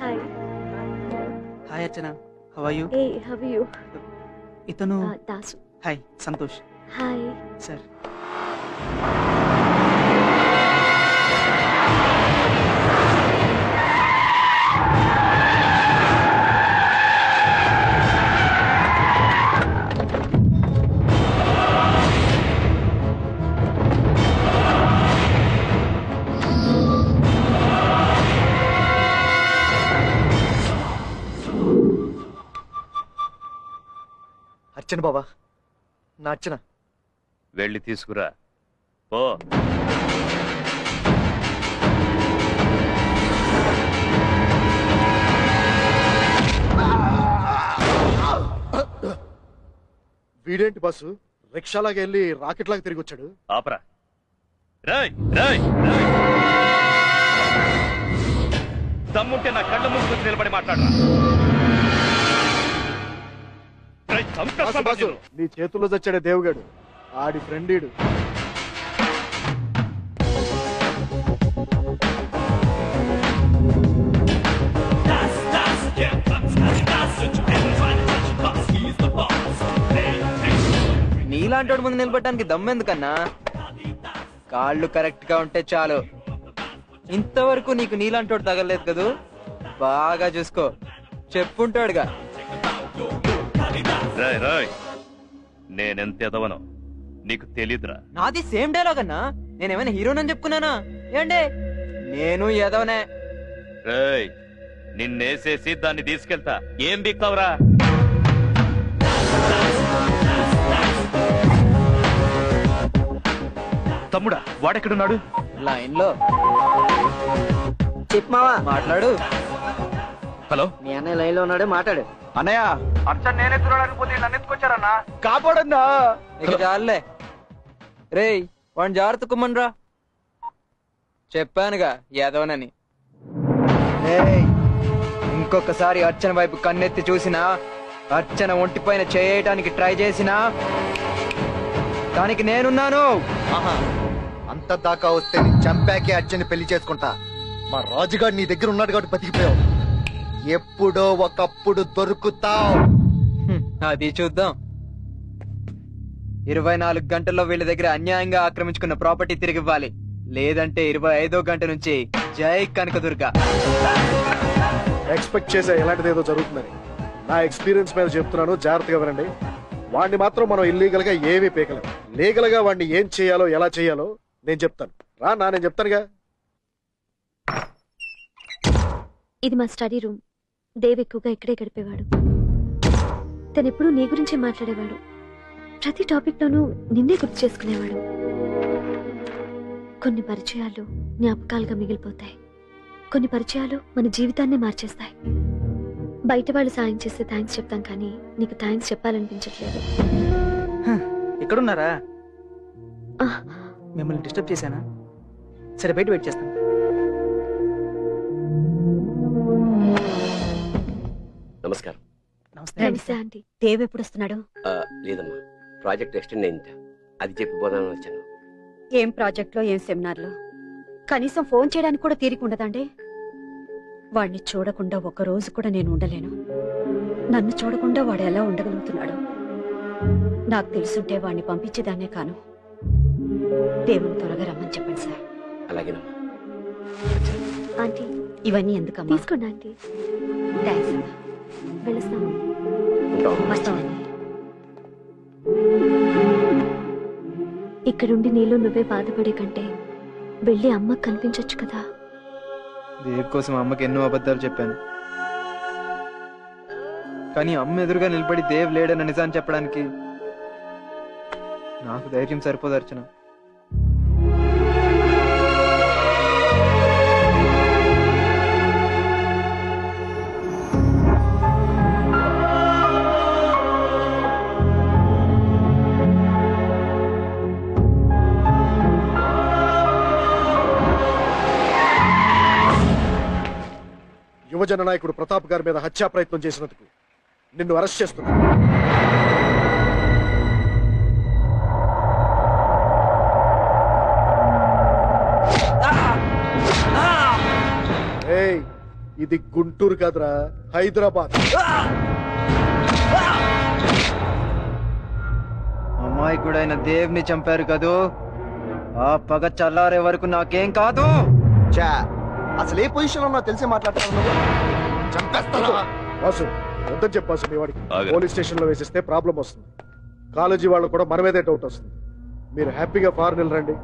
Hi hi Archana, how are you? ఏ హౌ ఆర్ యు? ఇతను Dasu. Hi Santosh. Hi sir. Archana బాబా, నా అర్చన. వెళ్ళి తీసుకురా పో. వీడేంటి బాసు రిక్షాలాగా వెళ్ళి రాకెట్ లాగా తిరిగి వచ్చాడు? ఆపరా. రాయ్ రాయ్ రాయ్. దమ్ముంటే నా కళ్ళ ముందు నిలబడి మాట్లాడరా. బాసు, నీ చేతుల్లో చచ్చాడే దేవుగాడు, ఆడి ఫ్రెండ్ ఈడు. నీలాంటి ముందు నిలబడటానికి దమ్మెందుకన్నా? కాళ్ళు కరెక్ట్ గా ఉంటే చాలు. ఇంతవరకు నీకు నీలాంటోడు తగలేదు కదూ? బాగా చూసుకో, చెప్పుంటాడుగా. రాయ్ రాయ్, నేనెంత ఎదవనో నీకు తెలీదురా. నాది సేమ్ డైలాగ్ అన్నా. నేనేమైనా హీరోనని చెప్పుకున్నానా? ఏండే, నేను ఎదవనే. రాయ్, నిన్నేసేసి దాన్ని తీసుకెళ్తా. ఏం బిక్తావురా? తమ్ముడా, వాడెక్కడున్నాడు? లైన్ లో. చెప్పమావా, మాట్లాడు. హలో, మీ అన్నయ్య లైన్ లో ఉన్నాడే, మాట్లాడు. అన్నయ్య, అర్చన్ నేనే చూడడానికి పోతే నన్ను ఎత్తుకొచ్చారన్నా. కాపాడన్నా. ఇక చాలులే. రేయ్, వాడిని జాగ్రత్త కుమ్మన్రా. చెప్పానుగా ఎదవనని. ఇంకొకసారి అర్చన వైపు కన్నెత్తి చూసినా, అర్చన ఒంటిపైన చేయటానికి ట్రై చేసినా దానికి నేనున్నాను. అంత దాకా వస్తే నీ చంపాకే అర్చన్ని పెళ్లి చేసుకుంటా. మా రాజుగాడు నీ దగ్గర ఉన్నాడు కాబట్టి బతికిపోయావు. ఎప్పుడో ఒకప్పుడు దొరుకుతావు. అది చూద్దాం. 24 గంటల్లో వీళ్ళ దగ్గర అన్యాయంగా ఆక్రమించుకున్న ప్రాపర్టీ తిరిగి ఇవ్వాలి. లేదంటే 25వ గంట నుంచి జై కనకదుర్గ. ఎక్స్పెక్ట్ చేసే ఎలాంటిది ఏదో జరుగుతుందని. నా ఎక్స్పీరియన్స్ మీద చెప్తున్నాను, జాగ్రత్తగా వినండి. వాడిని మాత్రం మనం ఇల్లీగల్ గా ఏమీ పీకలేం. లీగల్ గా వాడిని ఏం చేయాలో ఎలా చేయాలో నేను చెప్తాను. నేను చెప్తానుగా. ఇది మా స్టడీ రూమ్. దేవ్ ఎక్కువగా ఇక్కడే గడిపేవాడు. తను ఎప్పుడూ నీ గురించే మాట్లాడేవాడు. ప్రతి టాపిక్ లోనూ నిన్నే గుర్తు చేసుకునేవాడు. కొన్ని పరిచయాలు జ్ఞాపకాలుగా మిగిలిపోతాయి. కొన్ని పరిచయాలు మన జీవితాన్నే మార్చేస్తాయి. బయట వాళ్ళు సాయం చేస్తే థ్యాంక్స్ చెప్తాం, కానీ నీకు థ్యాంక్స్ చెప్పాలనిపించట్లేదు. ఎక్కడున్నారా? మిమ్మల్ని డిస్టర్బ్ చేశానా? సరే, బయట వెయిట్ చేస్తాను. నమస్కారం. నమస్తే ఆంటీ. దేవ్ ఎప్పుడు వస్తున్నాడు? లేదమ్మా, ప్రాజెక్ట్ ఎక్స్టెండ్ అయింది. అది చెప్పి పోదామని వచ్చాను. ఏం ప్రాజెక్ట్ లో, ఏం సెమినార్ లో? కనీసం ఫోన్ చేయడానికి కూడా తీరికుండదండి. వాడిని చూడకుండా ఒక్క రోజు కూడా నేను ఉండలేను. నన్ను చూడకుండా వాడు ఎలా ఉండగలుగుతున్నాడు? నాకు తెలుసుంటే వాడిని పంపించేదాన్నే కాను. దేవుని త్వరగా రమ్మని చెప్పండి సార్. అలాగేనమ్మా. ఆంటీ, ఇవన్నీ ఎందుకమ్మా? తీసుకోండి ఆంటీ. థ్యాంక్స్. వెళ్ళొస్తాము. వస్తామండి. ఇక్కడుండి నీలో నువ్వే బాధపడే కంటే వెళ్ళి అమ్మకు కనిపించొచ్చు కదా. దేవ్ కోసం అమ్మకి ఎన్నో అబద్ధాలు చెప్పాను, కానీ అమ్మ ఎదురుగా నిలబడి దేవ్ లేడన్న నిజాన్ని చెప్పడానికి నాకు ధైర్యం సరిపోదు అర్చన. యువజన నాయకుడు ప్రతాప్ గారి మీద హత్యా ప్రయత్నం చేసినందుకు నిన్ను అరెస్ట్ చేస్తున్నా. ఏయ్, ఇది గుంటూరు కాదురా, హైదరాబాద్. అమాయకుడైన దేవ్ని చంపారు కదూ, ఆ పగ చల్లారే వరకు నాకేం కాదు. చా అసలు ఏ పొజిషన్ ఉన్నా తెలిసి మాట్లాడుతున్నావు. వాసు వద్దని చెప్పాల్సి మీ వాడికి పోలీస్ స్టేషన్ లో వేసిస్తే ప్రాబ్లం వస్తుంది. కాలేజీ వాళ్ళు కూడా మన మీదే డౌట్ వస్తుంది. మీరు హ్యాపీగా ఫారెన్ రండి,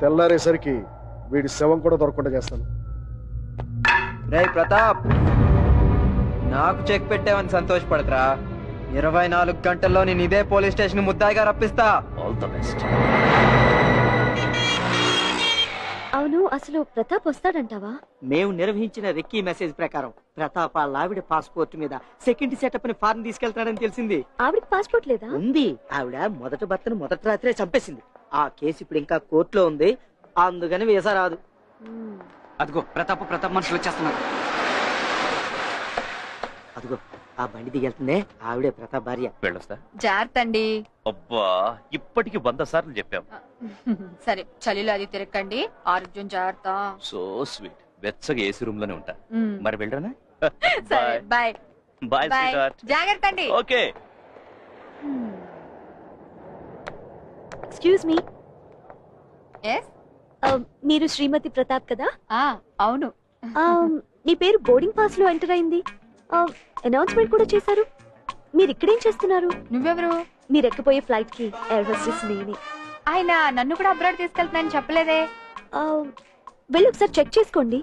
తెల్లారేసరికి వీడి శవం కూడా దొరకకుండా చేస్తాను. రే ప్రతాప్, నాకు చెక్ పెట్టావని సంతోషపడతారా? 24 గంటల్లో నేను ఇదే పోలీస్ స్టేషన్ ముద్దాయిగా రప్పిస్తా. All the best. అవును, అసలు ప్రతాప్ వస్తాడంటావా? మేము నిర్వహించిన రెక్కీ మెసేజ్ ప్రకారం ప్రతాప్ ఆవిడ పాస్పోర్ట్ మీద సెకండ్ సెటప్ ని ఫారెన్ తీసుకెళ్తాడని తెలిసింది. ఆవిడకి పాస్పోర్ట్ లేదా? ఉంది. ఆవిడ మొదటి భర్తను మొదటి రాత్రే చంపేసింది. ఆ కేసు ఇప్పుడు ఇంకా కోర్టులో ఉంది, అందుకని వీసా రాదు. అదిగో ప్రతాప్ మనుషులు వచ్చేస్తున్నారు. అదిగో ఆ బండి దిగెళ్తుందే, ఆవిడే ప్రతాప్ భార్య. వెళ్ళొస్తా. జాగ్రత్తండి. అబ్బా, ఇప్పటికి 100 సార్లు చెప్పాం. సరే, చలిలో అది తిరగండి, ఆరోగ్యం జాగ్రత్త. So sweet. వెచ్చగా ఏసీ రూమ్ లోనే ఉంటా. మ్మ్. మరి వెళ్ళరానా? సరే, బాయ్. Bye sweet. జాగ్రత్త అండి. ఓకే. ఎక్స్క్యూజ్ మీ, yes మీరు శ్రీమతి ప్రతాప్ కదా? అవును. మీ పేరు బోర్డింగ్ పాస్ లో ఎంటర్ అయింది, అనౌన్స్మెంట్ కూడా చేశారు. మీరు ఇక్కడేం చేస్తున్నారు? నువ్వెవరు? మీరు ఎక్కిపోయే ఫ్లైట్ కి ఎయిర్ హోస్టెస్ నేనే. ఆయన నన్ను కూడా అబ్రాడ్ తీసుకెళ్తున్నానని చెప్పలేదే. వెళ్ళి ఒకసారి చెక్ చేసుకోండి.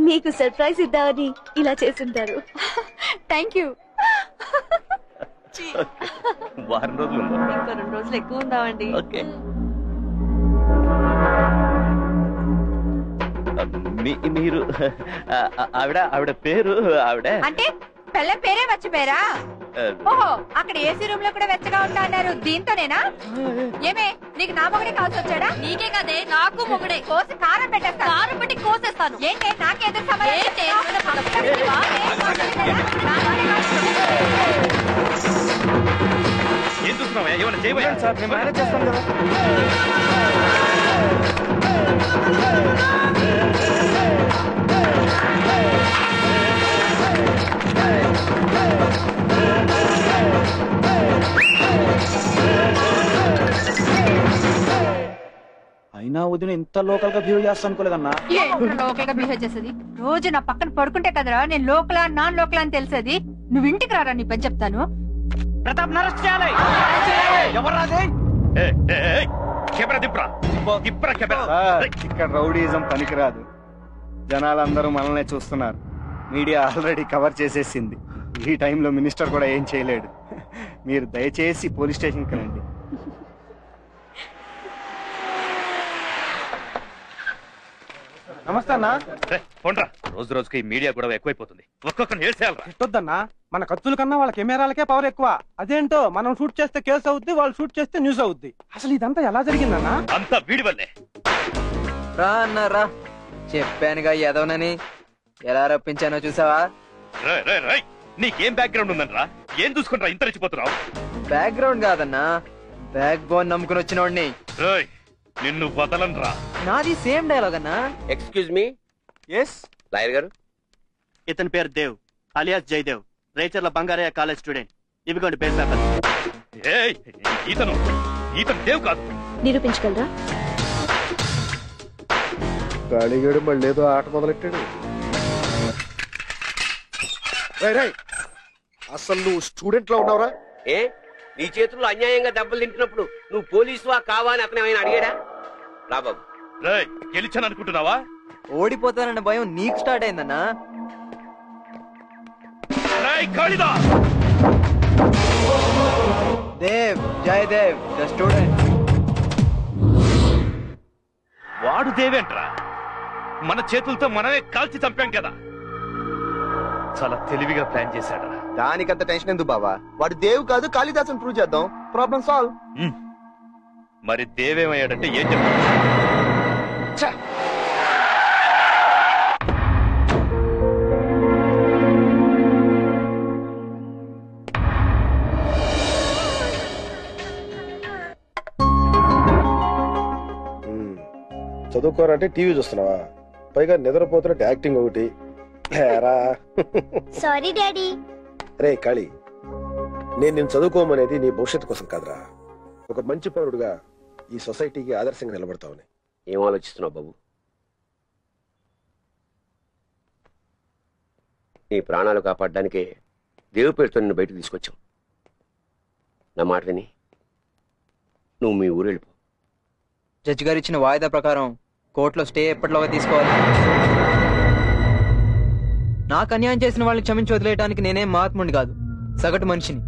మీకు సర్ప్రైజ్ ఇద్దామని ఇలా చేస్తుంటారు. Thank you. వారం రోజులు ఇంకా 2 రోజులు ఎక్కువ ఉందామండి. ఓకే. మీరు ఆవిడ పేరు ఆవిడ అంటే పెళ్ళ పేరే మర్చిపోయారా? ఓహో, అక్కడ ఏసీ రూమ్ లో కూడా వెచ్చగా ఉంటా అన్నారు, దీంతోనేనా? ఏమే, నీకు నా మొగుడే కాల్సి వచ్చాడా? నీకే కదే, నాకు మొగుడే. కోసి కారం పెట్టేస్తాను. కారం పెట్టి కోసేస్తాను. ఏంటి నాకేదో ఏం చూస్తున్నావా? ఏమైనా చేయబోయా? సార్, నేను మేనేజ్ చేస్తాను కదా. అయినా వదిన ఇంత లోకల్ గా బిహేవ్ చేస్తా అనుకోలేదన్నా. లోకల్ గా బిహేవ్ చేసేది? రోజు నా పక్కన పడుకుంటే కదరా నేను లోకలా నాన్ లోకలా అని తెలిసేది. నువ్వు ఇంటికి రారా, నీ పని చెప్తాను. ప్రతాప్ అరెస్ట్ చేయాలి. ఎవరాదే? ఇక్కడ రౌడీజం పనికిరాదు. జనాలందరూ మనల్నే చూస్తున్నారు. మీడియా ఆల్రెడీ కవర్ చేసేసింది. ఈ టైంలో మినిస్టర్ కూడా ఏం చేయలేడు. మీరు దయచేసి పోలీస్ స్టేషన్కి రండి. నమస్తే అన్నా. రోజు రోజుకి మీడియా కూడా ఎక్కువైపోతుంది. ఒక్కొక్కరిని తిట్టొద్దన్నా, మన కత్తుల కన్నా వాళ్ళ కెమెరాలకే పవర్ ఎక్కువ. అదేంటో మనం షూట్ చేస్తే కేసు అవుద్ది, వాళ్ళు షూట్ చేస్తే న్యూస్ అవుద్ది. అసలు ఇదంతా ఎలా జరిగిందన్నా? అంతా వీడి వల్లే. రా అన్నారా, చెప్పానుగా ఎదవనని. ఎలా రప్పించానో చూసావా? నీకేం బ్యాక్గ్రౌండ్ ఉందనరా? ఏం చూసుకుంటా ఇంత రెచ్చిపోతున్నావు? బ్యాక్గ్రౌండ్ కాదన్నా, బ్యాక్ బోన్ నమ్ముకుని వచ్చినోడిని. నిన్ను వదలనరా. నాది సేమ్ డైలాగ్ అన్నా. Excuse me. ఎస్ లాయర్ గారు. ఇతని పేరు Dev alias Jayadev, Recharla Bangarayya college student. ఇవిగోండి పేరు పేపర్. ఇతను దేవ్ కాదు. నిరూపించగలరా? గాలిగాడు మళ్ళీ ఏదో ఆట మొదలెట్టాడు. అసలు నువ్వు స్టూడెంట్ లో ఉన్నావురా? ఏ నీ చేతుల్లో అన్యాయంగా దెబ్బలు తింటున్నప్పుడు నువ్వు పోలీసువా కావా అని అతను ఏమైనా అడిగాడా? రా బాబు. గెలిచాను అనుకుంటున్నావా? ఓడిపోతానన్న భయం నీకు స్టార్ట్ అయిందన్నా. Dev, Jayadev, the student. వాడు దేవేంట్రా? మన చేతులతో మనమే కాల్చి చంపాం కదా. చాలా తెలివిగా ప్లాన్ చేశాడు. దానికంత టెన్షన్ ఎందుకు బావా? వాడు దేవు కాదు, కాళిదాసుని ప్రూవ్ చేద్దాం, ప్రాబ్లం సాల్వ్. మరి దేవేమయ్యాడంటే ఏం చెప్తాడు? చదువుకోరంటే టీవీ చూస్తున్నావా? పైగా నిద్రపోతున్నట్టు యాక్టింగ్ ఒకటి. Sorry daddy. రే కాళీ, నేను నిన్ను చదువుకోమనేది నీ భవిష్యత్తు కోసం కాదురా, ఒక మంచి పౌరుడుగా ఈ సొసైటీకి ఆదర్శంగా నిలబడతావని. ఏం ఆలోచిస్తున్నావు బాబు? నీ ప్రాణాలు కాపాడడానికే దేవు పేరుతో నిన్ను బయటకు తీసుకొచ్చాం. నా మాట విని నువ్వు మీ ఊరు వెళ్ళిపో. జడ్జి గారు ఇచ్చిన వాయిదా ప్రకారం కోర్టులో స్టే ఎప్పటిలోగా తీసుకోవాలి. నాకు అన్యాయం చేసిన వాళ్ళని క్షమించి వదిలేయడానికి నేనేం మహాత్ముడిని కాదు, సగటు మనిషిని.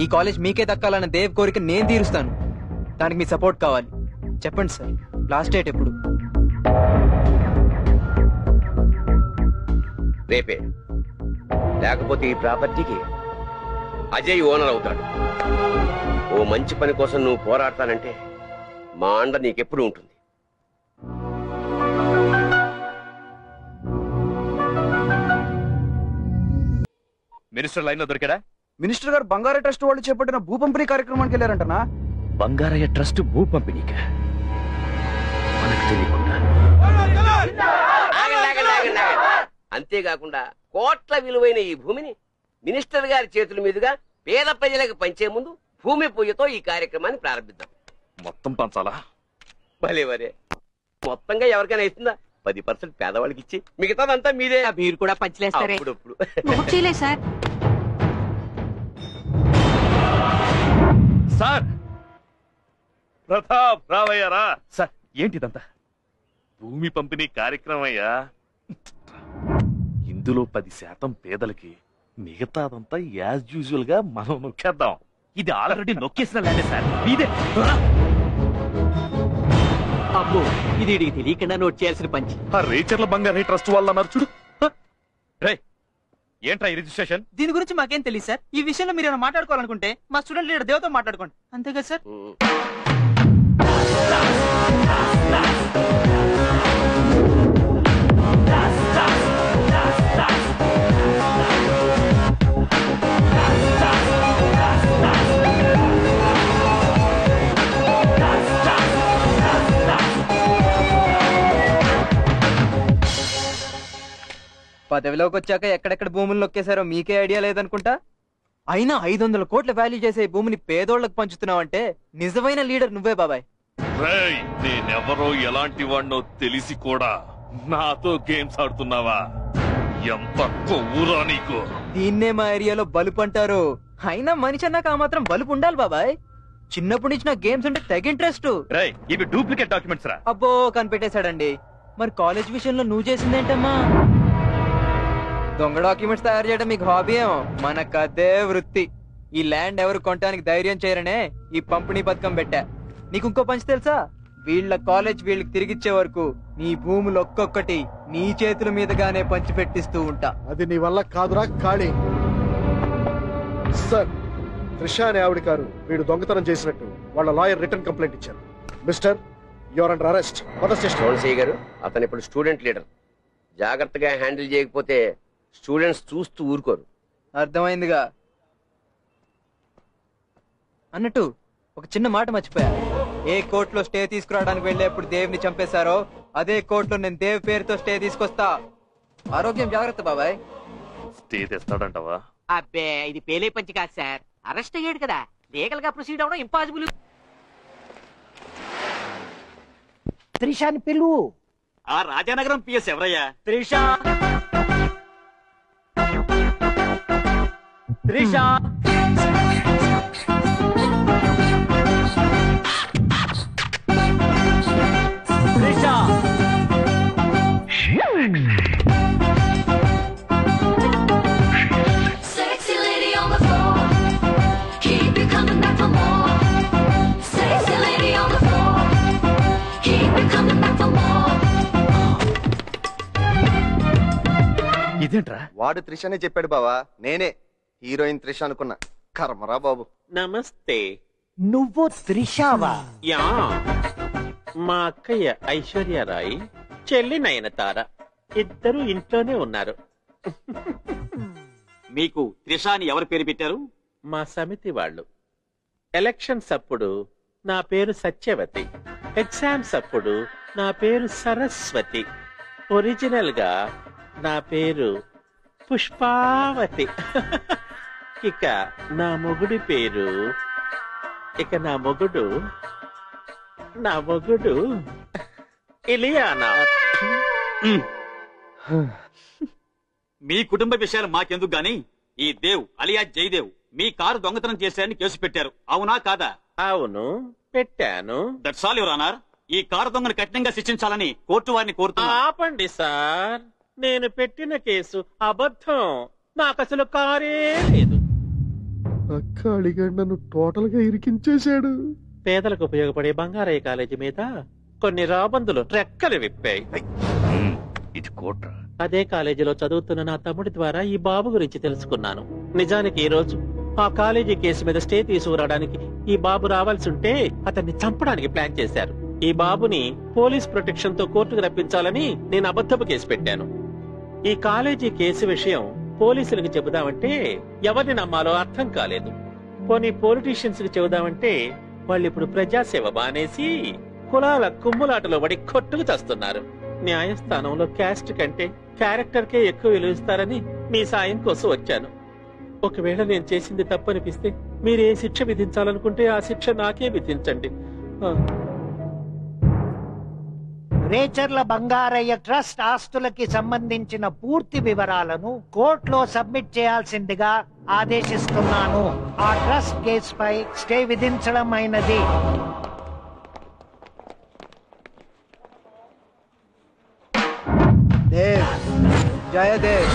ఈ కాలేజ్ మీకే దక్కాలన్న దేవ్ కోరిక నేను తీరుస్తాను. దానికి మీ సపోర్ట్ కావాలి. చెప్పండి సార్, లాస్ట్ డేట్ ఎప్పుడు? రేపే. లేకపోతే ఈ ప్రాపర్టీకి అజయ్ ఓనర్ అవుతాడు. ఓ మంచి పని కోసం నువ్వు పోరాడతానంటే మా అండ నీకెప్పుడు ఉంటుంది. మినిస్టర్ లైన్ లో దొరికాడా? మినిస్టర్ గారు బంగారు ట్రస్ట్ వాళ్ళు చేపట్టిన భూ పంపిణీ కార్యక్రమానికి వెళ్ళారంటనా? బంగారయ్య ట్రస్ట్ భూ పంపిణీకా? మనకు తెలియకుండా. అంతేకాకుండా కోట్ల విలువైన ఈ భూమిని మినిస్టర్ గారి చేతుల మీదుగా పేద ప్రజలకు పంచే ముందు భూమి పూజతో ఈ కార్యక్రమాన్ని ప్రారంభిద్దాం. మొత్తం పంచాలా? భలే వరే, మొత్తంగా ఎవరికైనా ఇస్తుందా? 10% పేదవాళ్ళకి ఇచ్చి మిగతాదంతా మీరే. మీరు కూడా పంచలేస్తారే? అప్పుడప్పుడు. సార్ సార్ ప్రతాప్ రావయ్యారా? సార్ ఏంటిదంతా? భూమి పంపిణీ కార్యక్రమం అయ్యా. ఇందులో 10% పేదలకి, మిగతాదంతా యాజ్ యూజువల్ గా మనం నొక్కేద్దాం. ఇది ఆల్రెడీ నొక్కేసిన ల్యాండే సార్, మీదే. అబ్బో, ఇది వీడికి తెలియకుండా నోట్ చేయాల్సిన పంచి. ఆ రేచర్ల బంగారు ట్రస్ట్ వాళ్ళు అన్నారు చూడు. రే ఏంట్రా ఈ రిజిస్ట్రేషన్? దీని గురించి మాకేం తెలియదు సార్. ఈ విషయంలో మీరు ఏమైనా మాట్లాడుకోవాలనుకుంటే మా స్టూడెంట్ లీడర్ దేవతో మాట్లాడుకోండి, అంతే కదా సార్? పదవిలోకి వచ్చాక ఎక్కడెక్కడ భూములు నొక్కేశారో మీకే ఐడియా లేదనుకుంటా. అయినా 500 కోట్ల వాల్యూ చేసే భూమిని పేదోళ్లకు పంచుతున్నావంటే నిజమైన లీడర్ నువ్వే బాబాయ్. నేనెవరో ఎలాంటి వాడినో తెలిసి కూడా నాతో గేమ్స్ ఆడుతున్నావా? ఎంత కొవ్వురా నీకు! దీన్నే మా ఏరియాలో బలుపు అంటారు. అయినా మనిషి అన్నాక ఆ మాత్రం బలుపు ఉండాలి బాబాయ్. చిన్నప్పటి నుంచి నా గేమ్స్ అంటే తెగ ఇంట్రెస్ట్. ఇవి డూప్లికేట్ డాక్యుమెంట్స్ రా. అబ్బో కనిపెట్టేశాడండి. మరి కాలేజ్ విషయంలో నువ్వు చేసిందేంటమ్మా? దొంగ డాక్యుమెంట్స్ తయారు చేయడం మీకు హాబీ ఏమో, మనకు అదే వృత్తి. ఈ ల్యాండ్ ఎవరు కొనడానికి ధైర్యం చేయరనే ఈ పంపిణీ పథకం పెట్టా. నీకు ఇంకో పంచి తెలుసా? వీళ్ళ కాలేజ్ వీళ్ళకి తిరిగిచ్చే వరకు నీ భూములు ఒక్కొక్కటి నీ చేతుల మీదగానే పంచి పెట్టిస్తూ ఉంటా. అది నీ వల్ల కాదురా కాళీ. సార్, త్రిషా అనే ఆవిడ గారు వీడు దొంగతనం చేసినట్టు వాళ్ళ లాయర్ రిటర్న్ కంప్లైంట్ ఇచ్చారు. Mister, your under arrest. సోన్సీ గారు, అతను ఇప్పుడు స్టూడెంట్ లీడర్. జాగ్రత్తగా హ్యాండిల్ చేయకపోతే స్టూడెంట్స్ చూస్తూ ఊరుకోరు. అర్థమైందిగా. అన్నట్టు ఒక చిన్న మాట మర్చిపోయా. ఏ కోర్టులో స్టే తీసుకురావడానికి వెళ్ళేప్పుడు దేవ్ని చంపేశారో అదే కోర్టులో నేను దేవ్ పేరుతో స్టే తీసుకొస్తా. ఆరోగ్యం జాగ్రత్త బాబాయ్. స్టే తెస్తాడంటావా? అబ్బే, ఇది పేలే పంచి కాదు సార్. అరెస్ట్ అయ్యాడు కదా, లీగల్ గా ప్రొసీడ్ అవడం ఇంపాసిబుల్. త్రిషాని పిలువు. ఆ రాజానగరం పిఎస్ ఎవరయ్యా? త్రిషా, త్రిషా. వాడు త్రిషనే చెప్పాడు బావా, నేనే హీరోయిన్ త్రిష అనుకున్నా. కర్మరా బాబు. నమస్తే. నువ్వు త్రిషావా? యా, మా అక్కయ్య ఐశ్వర్యరాయ్, చెల్లి నయనతార ఇద్దరు ఇంట్లోనే ఉన్నారు. మీకు త్రిష అని ఎవరు పేరు పెట్టారు? మా సమితి వాళ్ళు. ఎలక్షన్స్ అప్పుడు నా పేరు సత్యవతి, ఎగ్జామ్స్ అప్పుడు నా పేరు సరస్వతి, ఒరిజినల్ గా నా పేరు పుష్పావతి. ఇక నా మొగుడి పేరు నా మొగుడు ఇలియానా. మీ కుటుంబ విషయాలు మాకెందుకు గాని ఈ దేవ్ అలియా జయదేవ్ మీ కారు దొంగతనం చేశారని కేసు పెట్టారు, అవునా కాదా? అవును, పెట్టాను. That's all your honour. ఈ కారు దొంగను కఠినంగా శిక్షించాలని కోర్టు వారిని కోరుతున్నా. ఆపండి సార్, నేను పెట్టిన కేసు అబద్ధం. నాకు అసలు కారే లేదు. అక్క అడిగాడు, నన్ను టోటల్ గా ఇరికించేశాడు. పేదలకు ఉపయోగపడే బంగారయ్య కాలేజీ మీద కొన్ని రాబందులు రెక్కలు విప్పాయి. ఇది కోట్ర. అదే కాలేజీలో చదువుతున్న నా తమ్ముడి ద్వారా ఈ బాబు గురించి తెలుసుకున్నాను. నిజానికి ఈ రోజు ఆ కాలేజీ కేసు మీద స్టే తీసుకురావడానికి ఈ బాబు రావాల్సి ఉంటే అతన్ని చంపడానికి ప్లాన్ చేశారు. ఈ బాబుని పోలీస్ ప్రొటెక్షన్ తో కోర్టుకు రప్పించాలని నేను అబద్ధపు కేసు పెట్టాను. ఈ కాలేజీ కేసు విషయం పోలీసులకు చెబుదామంటే ఎవరిని నమ్మాలో అర్థం కాలేదు. పోనీ పొలిటీషియన్స్ కి చెబుదామంటే వాళ్ళు ఇప్పుడు ప్రజాసేవ బానేసి కులాల కుమ్ములాటలో పడి కొట్టుకు చేస్తున్నారు. న్యాయస్థానంలో క్యాస్ట్ కంటే క్యారెక్టర్ కే ఎక్కువ విలువిస్తారని మీ సాయం కోసం వచ్చాను. ఒకవేళ నేను చేసింది తప్పనిపిస్తే మీరు ఏ శిక్ష విధించాలనుకుంటే ఆ శిక్ష నాకే విధించండి. రేచర్ల బంగారయ్య ట్రస్ట్ ఆస్తులకి సంబంధించిన పూర్తి వివరాలను కోర్టులో సబ్మిట్ చేయాల్సిందిగా ఆదేశిస్తున్నాను. ఆ ట్రస్ట్ కేసుపై స్టే విధించడం అయినది. Dev, Jayadev,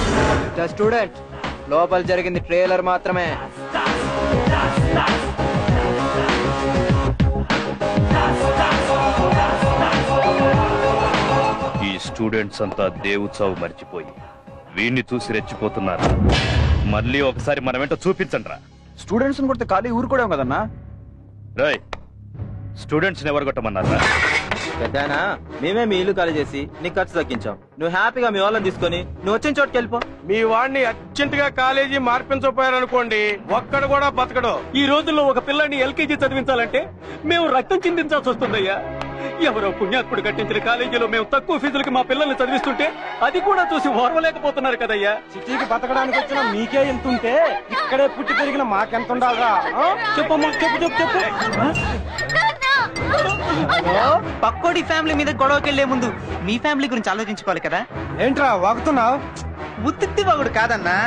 the student. లోపల జరిగింది ట్రైలర్ మాత్రమే. ఈ స్టూడెంట్స్ అంతా దేవు చావు మర్చిపోయి వీణ్ణి చూసి రెచ్చిపోతున్నారు. మళ్ళీ ఒకసారి మనమేంటో చూపించండి రా. స్టూడెంట్స్ కొడితే ఖాళీ ఊరుకోవడం కదన్నా. రాయ్, స్టూడెంట్స్ ని ఎవరు కొట్టమన్నారా? పెద్దనా మేమే మీ ఇల్లు ఖాళీ చేసి నీకు ఖర్చు తగ్గించాం. నువ్వు హ్యాపీగా మీ వాళ్ళని తీసుకొని నువ్వు వచ్చిన చోటుకి వెళ్ళిపో. మీ వాడిని అర్జెంట్ గా కాలేజీ మార్పించపోయారనుకోండి, ఒక్కడు కూడా బతకడు. ఈ రోజుల్లో ఒక పిల్లాన్ని ఎల్కేజీ చదివించాలంటే మేము రక్తం చిందించాల్సి వస్తుందయ్యా. ఎవరో పుణ్యాత్ముడు కట్టించిన కాలేజీలో మేము తక్కువ ఫీజులకి మా పిల్లల్ని చదివిస్తుంటే అది కూడా చూసి ఓర్వలేకపోతున్నారు కదయ్యా. సిటీకి బతకడానికి వచ్చిన మీకే ఎంత ఉంటే ఇక్కడే పుట్టి పెరిగిన మాకెంత ఉండాలరా? చెప్పమ్మా, చెప్పు చెప్పు చెప్పు. పక్కోడి ఫ్యామిలీ మీద గొడవకెళ్లే ముందు మీ ఫ్యామిలీ గురించి ఆలోచించుకోవాలి కదా. ఏంట్రా వాగుతున్నావు? ఉత్తి వాగుడు కాదన్నా,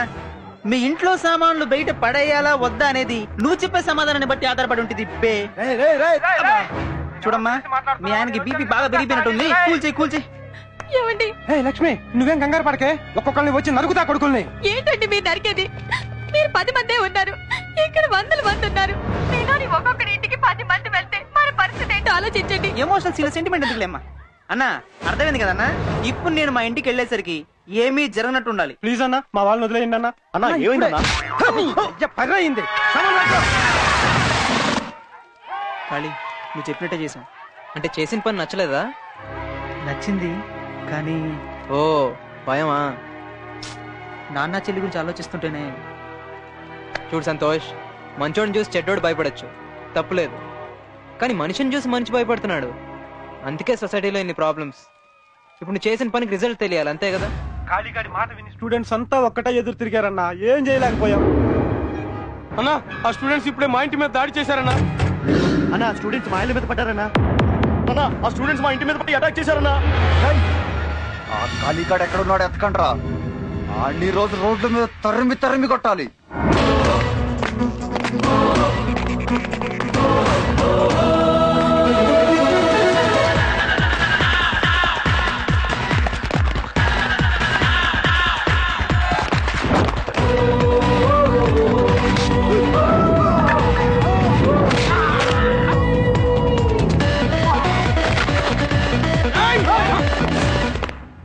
మీ ఇంట్లో సామాన్లు బయట పడేయాలా వద్దా అనేది నువ్వు చెప్పే సమాధానాన్ని బట్టి ఆధారపడి ఉంటుంది. చూడమ్మా, మీ ఆయనకి బీపీ బాగా పెరిగిపోయినట్టుంది. కూల్చేయి. ఏమండి? లక్ష్మి, నువ్వేం కంగారు పడకే, ఒక్కొక్కరిని వచ్చి నరుకుతా కొడుకుల్ని. ఏంటండి మీరు నరికేది? మీరు 10 మందే ఉన్నారు, ఇక్కడ 100 మంది ఉన్నారు. మీలోని ఒక్కొక్కరి ఇంటికి 10 మంది వెళ్తే మన పరిస్థితి ఏంటో ఆలోచించండి. ఎమోషనల్ సెంటిమెంట్ ఎందుకులేమ్మా. అన్నా, అర్థమైంది కదన్నా. ఇప్పుడు నేను మా ఇంటికి వెళ్ళేసరికి ఏమీ జరగనట్టు ఉండాలి. ప్లీజ్ అన్న, మా వాళ్ళని వదిలేయండి అన్న. అన్నా, ఏమైందన్నా? పని అయింది. ఖాళీ, నువ్వు చెప్పినట్టే చేసాం. అంటే చేసిన పని నచ్చలేదా? నచ్చింది, కానీ ఓ భయమా? నాన్న చెల్లి గురించి ఆలోచిస్తుంటేనే. చూడు సంతోష్, మంచోడిని చూసి చెడ్డోడు భయపడచ్చు, తప్పులేదు. కానీ మనిషిని చూసి మనిషి భయపడుతున్నాడు. అందుకే సొసైటీలో ఇన్ని ప్రాబ్లమ్స్. ఇప్పుడు నువ్వు చేసిన పనికి రిజల్ట్ తెలియాలి, అంతే కదా? కాళీగాడి మాట విని స్టూడెంట్స్ అంతా ఒక్కటే ఎదురు తిరిగారన్నా, ఏం చేయలేకపోయాం. అన్నా, ఆ స్టూడెంట్స్ ఇప్పుడే మా ఇంటి మీద దాడి చేశారన్నా. అన్నా, స్టూడెంట్స్ మా ఇళ్ళ మీద పడ్డారన్నా. అన్నా, ఆ స్టూడెంట్స్ మా ఇంటి మీద పడి అటాక్ చేశారన్నా. ఆ కాళీగాడు ఎక్కడున్నాడు ఎత్తకండ్రా. అన్ని రోజు రోడ్ల మీద తరిమి కొట్టాలి.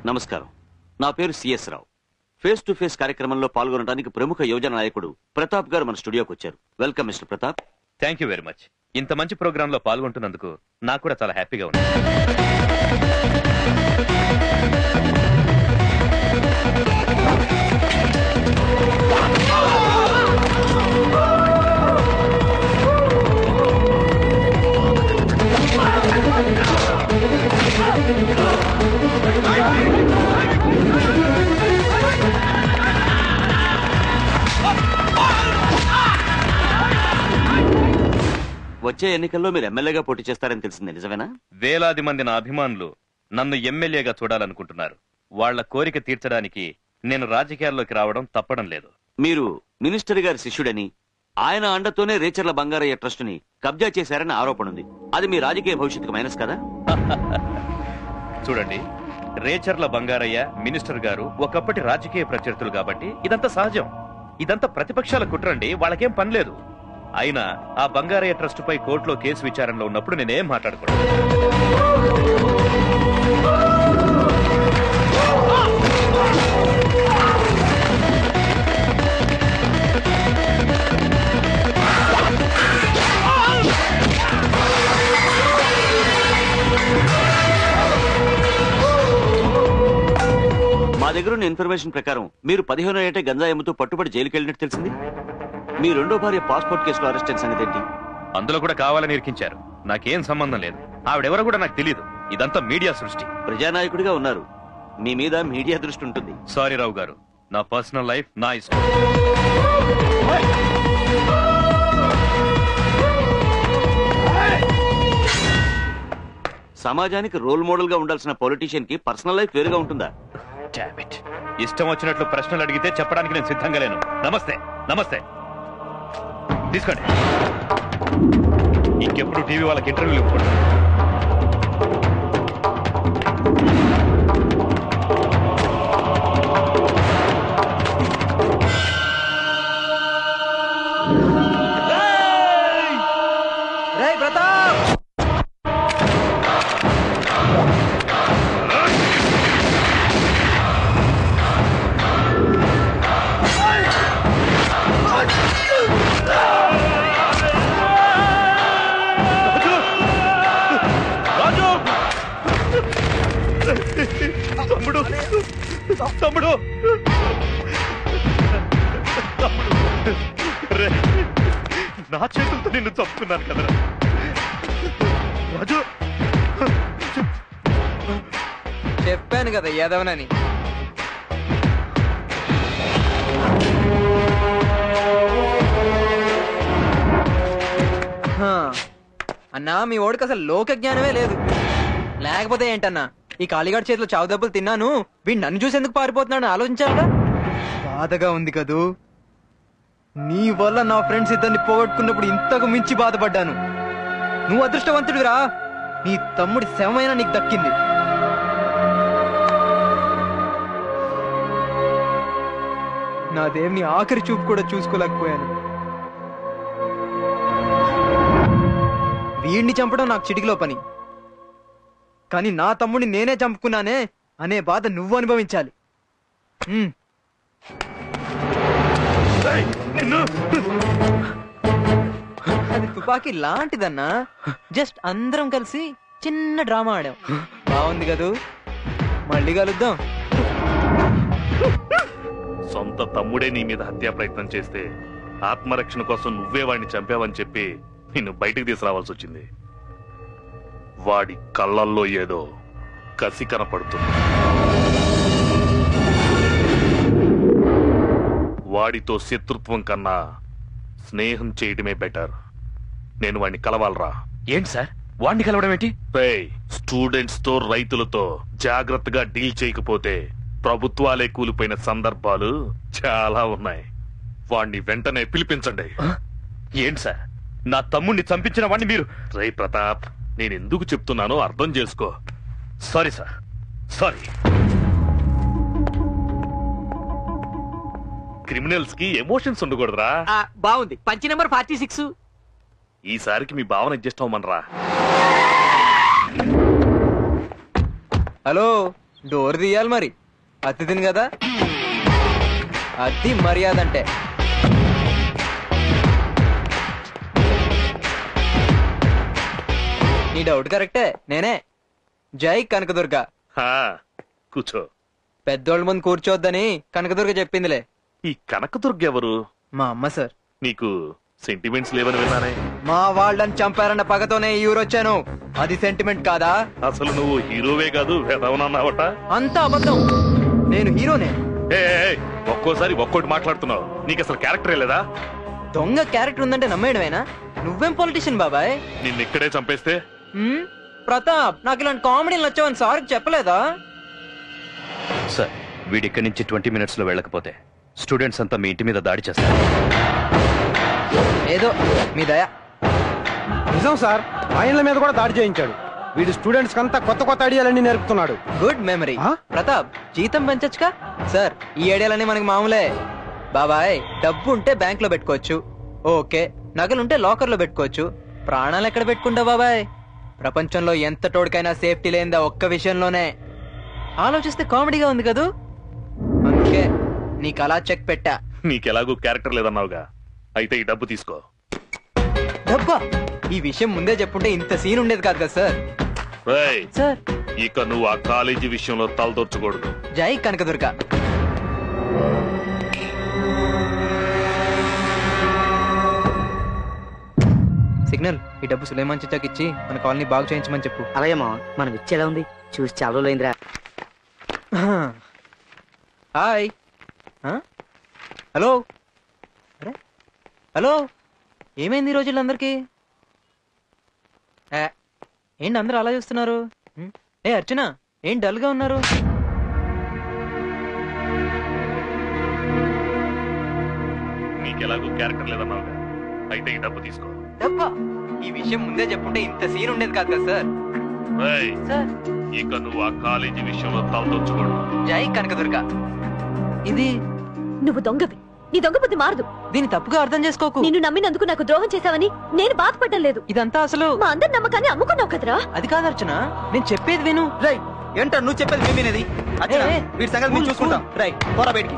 నమస్కారం, నా పేరు CS Rao. Face to face కార్యక్రమంలో పాల్గొనడానికి ప్రముఖ యువజన నాయకుడు ప్రతాప్ గారు మన స్టూడియోకి వచ్చారు. Welcome mister Pratap. Thank you very much. ఇంత మంచి ప్రోగ్రామ్ లో పాల్గొంటున్నందుకు నాకు కూడా చాలా హ్యాపీగా ఉంది. వచ్చే ఎన్నికల్లో మీరు ఎమ్మెల్యేగా పోటీ చేస్తారని తెలిసింది, నిజమేనా? వేలాది మంది నా అభిమానులు నన్ను ఎమ్మెల్యేగా చూడాలనుకుంటున్నారు. వాళ్ల కోరిక తీర్చడానికి నేను రాజకీయాల్లోకి రావడం తప్పడం లేదు. మీరు మినిస్టర్ గారి శిష్యుడని, ఆయన అండతోనే రేచర్ల బంగారయ్య ట్రస్ట్ ని కబ్జా చేశారని ఆరోపణ ఉంది. అది మీ రాజకీయ భవిష్యత్తుకు మైనస్ కదా? చూడండి, రేచర్ల బంగారయ్య, మినిస్టర్ గారు ఒకప్పటి రాజకీయ ప్రత్యర్థులు కాబట్టి ఇదంతా సహజం. ఇదంతా ప్రతిపక్షాల కుట్రండి, వాళ్ళకేం పనిలేదు. అయినా ఆ బంగారయ్య ట్రస్ట్ పై కోర్టులో కేసు విచారణలో ఉన్నప్పుడు నేనేం మాట్లాడకూడదు. మా దగ్గర ఉన్న ఇన్ఫర్మేషన్ ప్రకారం మీరు 15 ఏటే గంజాయి అమ్ముతూ పట్టుబడి జైలుకి వెళ్ళినట్టు తెలిసింది. మీ రెండో భార్య పాస్పోర్ట్ కేసులో అరెస్ట్ అయిన సంగతి ఏంటి? అందులో కూడా కావాలని ఇరికించారు. నాకేం సంబంధం లేదు. ఆవిడెవరో కూడా నాకు తెలియదు. ఇదంతా మీడియా సృష్టి. ప్రజానాయకుడిగా ఉన్నారు, మీ మీద మీడియా దృష్టి ఉంటుంది. సారీ రావు గారు, నా పర్సనల్ లైఫ్ నా ఇష్టం. సమాజానికి రోల్ మోడల్ గా ఉండాల్సిన పొలిటీషియన్ కి పర్సనల్ లైఫ్ వేరుగా ఉంటుందా? ఇష్టం వచ్చినట్లు ప్రశ్నలు అడిగితే చెప్పడానికి నేను సిద్ధంగా లేను. నమస్తే. నమస్తే, తీసుకోండి. ఇంకెప్పుడు టీవీ వాళ్ళకి ఇంటర్వ్యూలు ఇవ్వకూడదు. రేయ్ ప్రతాప్! తమ్ముడు, తమ్ముడు, నా చేతులతో నిన్ను చంపుకున్నాను కదరా రాజు. చెప్పాను కదా యాదవనని. అన్నా, మీ ఓడికి అసలు లోక జ్ఞానమే లేదు. లేకపోతే ఏంటన్నా, ఈ కాళీగాడి చేతిలో చావు దెబ్బలు తిన్నాను, వీడు నన్ను చూసి ఎందుకు పారిపోతున్నాడు ఆలోచించాలిగా. బాధగా ఉంది కదూ. నీ వల్ల నా ఫ్రెండ్స్ ఇద్దరిని పోగొట్టుకున్నప్పుడు ఇంతకు మించి బాధపడ్డాను. నువ్వు అదృష్టవంతుడిరా, నీ తమ్ముడి శవమైనా నీకు దక్కింది. నా దేవుని ఆఖరి చూపు కూడా చూసుకోలేకపోయాను. వీడిని చంపడం నాకు చిటికలో పని, కానీ నా తమ్ముడిని నేనే చంపుకున్నానే అనే బాధ నువ్వు అనుభవించాలి. అది తుపాకీ లాంటిదన్నా. జస్ట్ అందరం కలిసి చిన్న డ్రామా ఆడాం. బాగుంది కదూ. మళ్ళీ కలుద్దాం. సొంత తమ్ముడే నీ మీద హత్యా ప్రయత్నం చేస్తే ఆత్మరక్షణ కోసం నువ్వే వాడిని చంపావని చెప్పి నిన్ను బయటికి తీసుకురావాల్సి వచ్చింది. వాడి కళ్ళల్లో ఏదో కసి కనపడుతుంది. వాడితో శత్రుత్వం కన్నా స్నేహం చేయడమే బెటర్. నేను వాడిని కలవాలరా. ఏంటి సార్, వాడిని కలవడం ఏంటి? స్టూడెంట్స్ తో రైతులతో జాగ్రత్తగా డీల్ చేయకపోతే ప్రభుత్వాలే కూలిపోయిన సందర్భాలు చాలా ఉన్నాయి. వాణ్ణి వెంటనే పిలిపించండి. ఏంటి సార్, నా తమ్ముడిని చంపించిన వాడిని మీరు? రే ప్రతాప్, నేను ఎందుకు చెప్తున్నానో అర్థం చేసుకో. Sorry sir, sorry. క్రిమినల్స్ కి ఎమోషన్స్ ఉండకూడదురా. బాగుంది. పంచి నెంబర్ 46. ఈసారికి మీ భావన అడ్జస్ట్ అవ్వమనరా. హలో, డోర్ తీయాలి మరి, అతిథిని కదా. అది మర్యాద అంటే. నీ డౌట్ కరెక్టే, నేనే జై కనకదుర్గ. కూర్చో. పెద్దోళ్ళ ముందు కూర్చోవద్దని కనకదుర్గ చెప్పిందిలే. ఈ కనకదుర్గ ఎవరు? మా అమ్మ సార్. నీకు సెంటిమెంట్స్ లేవని విన్నానే. మా వాళ్ళని చంపారన్న పగతోనే ఈ ఊరొచ్చాను. అది సెంటిమెంట్ కాదా? అసలు నువ్వు హీరోవే కాదు వెదవనన్నావట. అంతా అబద్ధం, నేను హీరోనే. ఒక్కోసారి ఒక్కోటి మాట్లాడుతున్నావు. నీకు అసలు క్యారెక్టరే లేదా? దొంగ క్యారెక్టర్ ఉందంటే నమ్మేయడమేనా? నువ్వేం పొలిటీషియన్ బాబాయ్? నిన్నిక్కడే చంపేస్తే? ప్రతాప్, నాకు ఇలాంటి కామెడీలు నచ్చావని సార్కి చెప్పలేదా? సార్, వీడిక్కడి నుంచి 20 minutes లో వెళ్ళకపోతే స్టూడెంట్స్ అంతా మీ ఇంటి మీద దాడి చేస్తారు. ఏదో మీ దయ. నిజం సార్, ఆయనల మీద కూడా దాడి చేయించాడు. వీడు స్టూడెంట్స్ కంతా కొత్త కొత్త ఐడియాలన్నీ నేర్పుతున్నాడు. Good memory. ప్రతాప్, జీతం పెంచొచ్చుగా? సార్, ఈ ఐడియాలన్నీ మనకి మామూలే. బాబాయ్, డబ్బు ఉంటే బ్యాంక్ లో పెట్టుకోవచ్చు, ఓకే. నగలుంటే లాకర్ లో పెట్టుకోవచ్చు. ప్రాణాలు ఎక్కడ పెట్టుకుంటావు బాబాయ్? ప్రపంచంలో ఎంత తోడుకైనా సేఫ్టీ లేనిదా ఒక్క విషయంలోనే. ఆలోచిస్తే కామెడీగా ఉంది కదూ, అందుకే నీకు అలా చెక్ పెట్టా. నీకెలాగూ క్యారెక్టర్ లేదన్నావుగా, అయితే ఈ డబ్బు తీసుకో. డబ్బా? ఈ విషయం ముందే చెప్పుంటే ఇంత సీన్ ఉండేది కాదు కదా సార్. సార్, ఇక నువ్వు ఆ కాలేజీ విషయంలో తలదొచ్చకూడదు. జై కనకదుర్గ. సిగ్నల్, ఈ డబ్బు సులేమాన్ చిచ్చాకి ఇచ్చి మన కాలనీ బాగు చేయించమని చెప్పు. అలాగే మా మనం ఇచ్చేలా ఉంది, చూసి చాలా రోజులైందిరా. హాయ్. హలో. అరే హలో, ఏమైంది ఈ రోజుల్లో అందరికి? ఏంటి అందరూ అలా చూస్తున్నారు? ఏ అర్చన, ఏం డల్ గా ఉన్నారు? నీకెలాగూ క్యారెక్టర్ లేదన్నావుగా, అయితే ఈ డబ్బు తీసుకో. డబ్బా? ఈ విషయం ముందే చెప్పుంటే ఇంత సీన్ ఉండేది కాదు కదా సార్. సార్, ఇక నువ్వు ఆ కాలేజీ విషయంలో తలదొచ్చకూడదు. జై కనకదుర్గ. ఇది నువ్వు దొంగవి, నీ దొంగ బుద్ధి మారదు. దీన్ని తప్పుగా అర్థం చేసుకోకు. నిన్ను నమ్మినందుకు నాకు ద్రోహం చేశావని నేను బాధపడటం లేదు. ఇదంతా అసలు మా అందరి నమ్మకాన్ని అమ్ముకున్నావు కదరా. అది కాదు అర్చన, నేను చెప్పేది విను. రై ఏంటో నువ్వు చెప్పేది మేమేనేది. వీడి సంగతి మేము చూసుకుంటాం. రై పోరా బయటికి,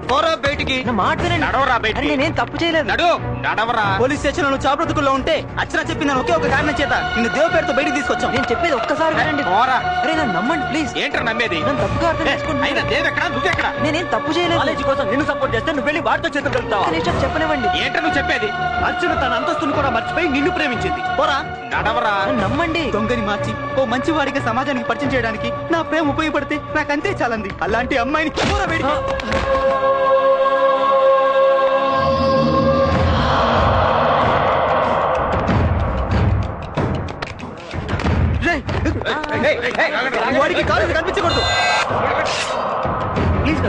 పోరా బయటికి. నడవరా బయటికి. నేను తప్పు చేయలేదు. నడవరా. పోలీస్ స్టేషన్ లో చాప బ్రతుకుల్లో ఉంటే అర్చన చెప్పిందని ఒకే ఒక కారణం చేత నిన్ను దేవ పేరుతో బయటికి తీసుకొచ్చాం. నేను చెప్పేది ఒక్కసారి వినండి. పోరా. అరే నన్ను నమ్మండి ప్లీజ్. ఏంట్రా నమ్మేది? నన్ను తప్పుగా అర్థం చేసుకుంటున్నా. అయినా దేవ్ ఎక్కడ, నువ్వెక్కడ? నేనేం తప్పు చేయలేదు. కాలేజీ కోసం నిన్ను సపోర్ట్ చేస్తే నువ్వు వెళ్ళి వాడితో చేతులు కలుపుతావా? చెప్పనివ్వండి. ఏంట్రా నువ్వు చెప్పేది? అర్చన తన అంతస్తును కూడా మర్చిపోయి నిన్ను ప్రేమించింది. పోరా. నడవరా. నమ్మండి. దొంగని మార్చి ఓ మంచి వాడిగా సమాజానికి పరిచయం చేయడానికి నా ప్రేమ ఉపయోగపడితే నాకంతే చాలంది. అలాంటి అమ్మాయిని పోరా బయటికి. వాడికి కాలేజీ కనిపించకూడదు. ప్లీజ్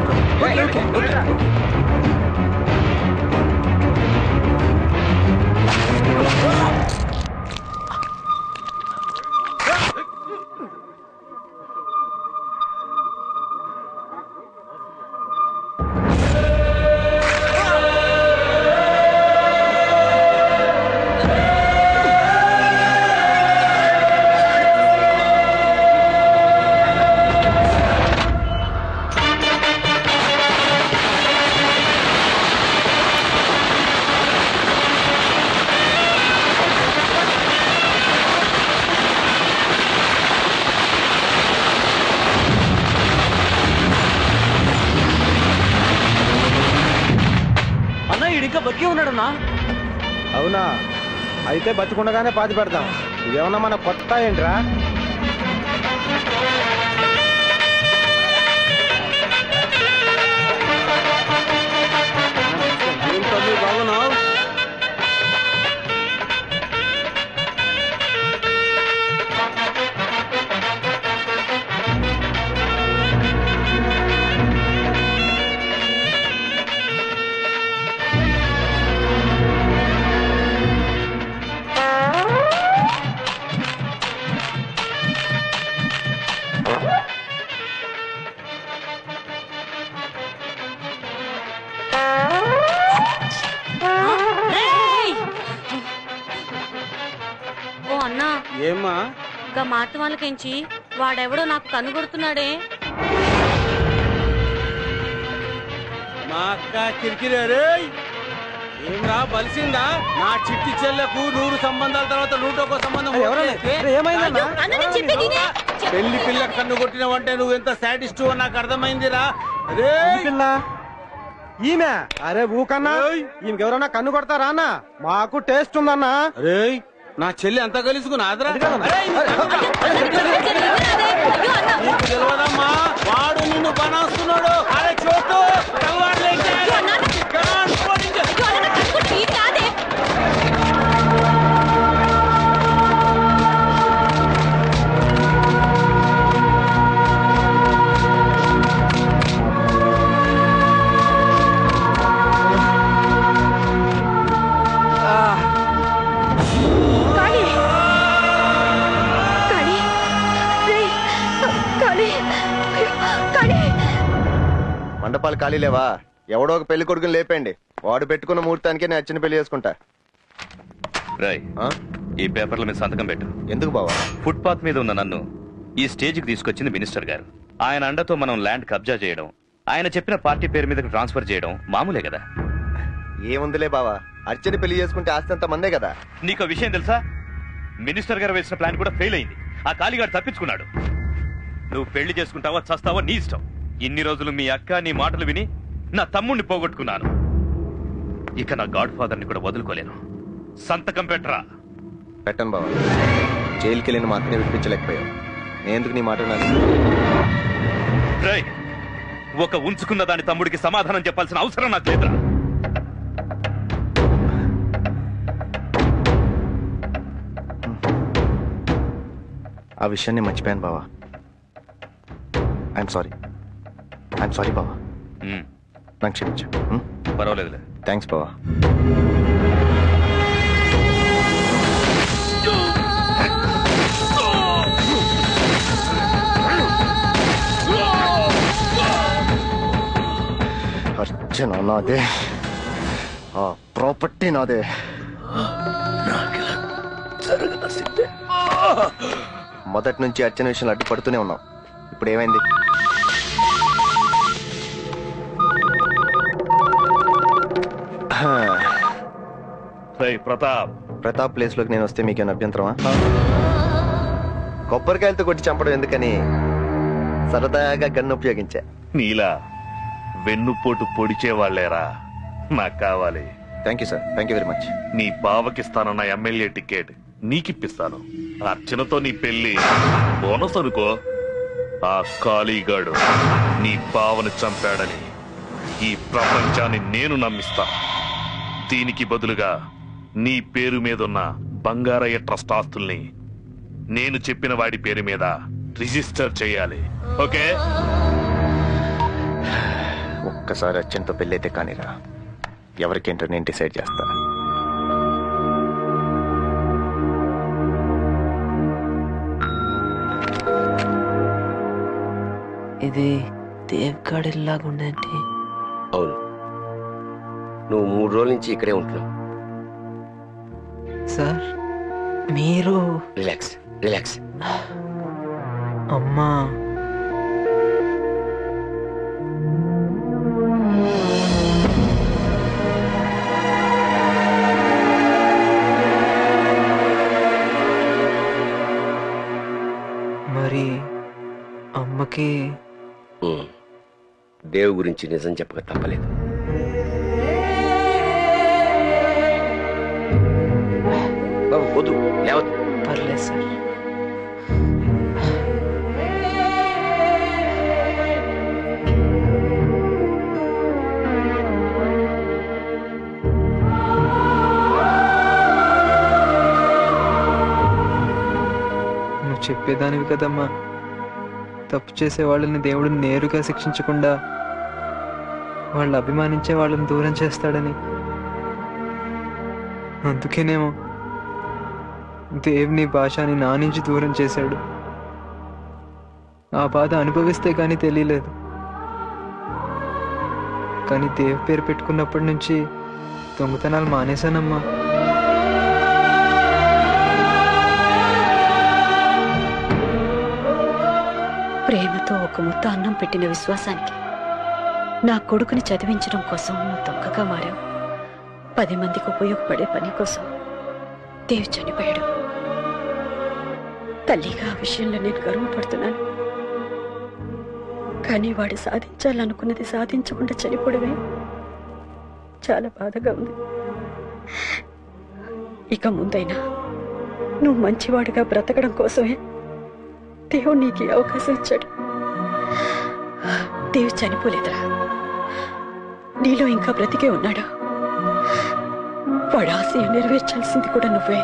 బతికే ఉన్నాడన్నా. అవునా, అయితే బతికుండగానే పాతి పెడదాం. ఇదేమన్నా మన కొత్త ఏంట్రా? బాగున్నావు? ఓ అన్నా, ఏమ్మా గా మాట వాళ్ళకించి వాడెవడో నాకు కనుగొడుతున్నాడే. మా అక్క కిరికిరే ఏమరా బలిసిందా నా చిట్టి చెల్లెకు 100 సంబంధాల తర్వాత 101 సంబంధం పెళ్లి పిల్ల కన్ను కొట్టినవంటే నువ్వు ఎంత సాటిస్ట్ నాకు అర్థమైందిరా ఈమె అరే ఊకన్నా ఈమెకెవరన్నా కన్ను కొడతారా అన్న మాకు టేస్ట్ ఉందన్నా అరే నా చెల్లి అంతా కలుసుకున్నాదరా నీకు తెలియదమ్మా వాడు నిన్ను బనాస్తున్నాడు అరే చోటు మండపాలు ఖాళీ లేవా? ఎవడో ఒక పెళ్లి కొడుకుని లేపండి. వాడు పెట్టుకున్న ముహూర్తానికి నేను నచ్చిన పెళ్లి చేసుకుంటా. రాయ్ ఈ పేపర్ల మీద సంతకం పెట్టు. ఎందుకు బావా? ఫుట్పాత్ మీద ఉన్న నన్ను ఈ స్టేజ్కి తీసుకొచ్చింది మినిస్టర్ గారు. ఆయన అండతో మనం ల్యాండ్ కబ్జా చేయడం, ఆయన చెప్పిన పార్టీ పేరు మీదకి ట్రాన్స్ఫర్ చేయడం మామూలే కదా. ఏముందిలే బావా, అర్చన పెళ్లి చేసుకుంటే ఆస్తి అంత మందే కదా. నీకు విషయం తెలుసా? మినిస్టర్ గారు వేసిన ప్లాన్ కూడా ఫెయిల్ అయింది. ఆ కాళీగాడు తప్పించుకున్నాడు. నువ్వు పెళ్లి చేసుకుంటావా చస్తావా నీ ఇష్టం. ఇన్ని రోజులు మీ అక్క నీ మాటలు విని నా తమ్ముణ్ణి పోగొట్టుకున్నాను. ఇక నా గాడ్ ఫాదర్ ని కూడా వదులుకోలేను. సంతకం పెట్టరా. పెట్టను బావా, జైలుకి వెళ్ళిన మాత్రమే వినిపించలేకపోయావు. నేను ఎందుకు నీ మాట ఒక ఉంచుకున్న దాని తమ్ముడికి సమాధానం చెప్పాల్సిన అవసరం నాకు లేదురా. ఆ విషయాన్ని మర్చిపోయాను బావా. ఐఎమ్ సారీ బావా. నాకు క్షమించు. పర్వాలేదులే. థ్యాంక్స్ బావా. అర్చన నాదే, ఆ ప్రాపర్టీ నాదే. మొదటి నుంచి అర్చన విషయంలో అడ్డు పడుతూనే ఉన్నాం. ఇప్పుడు ఏమైంది? ప్రతాప్ ప్లేస్ లోకి నేను వస్తే మీకేమైనా అభ్యంతరమా? కొబ్బరికాయలతో కొట్టి చంపడం ఎందుకని సరదాగా గన్ను ఉపయోగించా. నీలా వెన్నుపోటు పొడిచేవాళ్లేరా నాకు కావాలి. Thank you sir, thank you very much. నీ బావకిస్తానన్న ఎమ్మెల్యే టికెట్ నీకిప్పిస్తాను. అర్చనతో నీ పెళ్లి బోనస్ అనుకో. ఆ కాళీగాడు నీ బావని చంపాడని ఈ ప్రపంచాన్ని నేను నమ్మిస్తా. దీనికి బదులుగా నీ పేరు మీదున్న బంగారయ్య ట్రస్ట్ ఆస్తుల్ని నేను చెప్పిన వాడి పేరు మీద రిజిస్టర్ చేయాలి. ఓకే? ఒక్కసారి అర్చనతో పెళ్ళైతే కానీరా, ఎవరికేంటో నేను డిసైడ్ చేస్తా. ఇది దేవ్గాడిల్లాగా ఉందేంటి? అవును, నువ్వు 3 రోజుల నుంచి ఇక్కడే ఉంటున్నావు. సార్ మీరు రిలాక్స్ రిలాక్స్. అమ్మా మరి అమ్మకి దేవు గురించి నిజం చెప్పక తప్పలేదు. బాబు వద్దు, లేవద్దు. పర్లేదు సార్. నువ్వు చెప్పేదానివి కదమ్మా, తప్పు చేసే వాళ్ళని దేవుడు నేరుగా శిక్షించకుండా వాళ్ళు అభిమానించే వాళ్ళని దూరం చేస్తాడని. అందుకేనేమో దేవుని భాషని నా నుంచి దూరం చేశాడు. ఆ బాధ అనుభవిస్తే కానీ తెలియలేదు. కానీ దేవ్ పేరు పెట్టుకున్నప్పటి నుంచి దొంగతనాలు మానేశానమ్మా. ప్రేమతో ఒక ముద్ద అన్నం పెట్టిన విశ్వాసానికి నా కొడుకుని చదివించడం కోసం నువ్వు దొంగగా మారావు. 10 మందికి ఉపయోగపడే పని కోసం దేవ్ చనిపోయాడు. తల్లిగా ఆ విషయంలో నేను గర్వపడుతున్నాను. కానీ వాడు సాధించాలనుకున్నది సాధించకుండా చనిపోవడమే చాలా బాధగా ఉంది. ఇక ముందైనా నువ్వు మంచివాడిగా బ్రతకడం కోసమే దేవుడు నీకు ఈ అవకాశం ఇచ్చాడు. దేవు చనిపోలేదురా, నీలో ఇంకా బ్రతికే ఉన్నాడు. వాడి ఆశయం నెరవేర్చాల్సింది కూడా నువ్వే.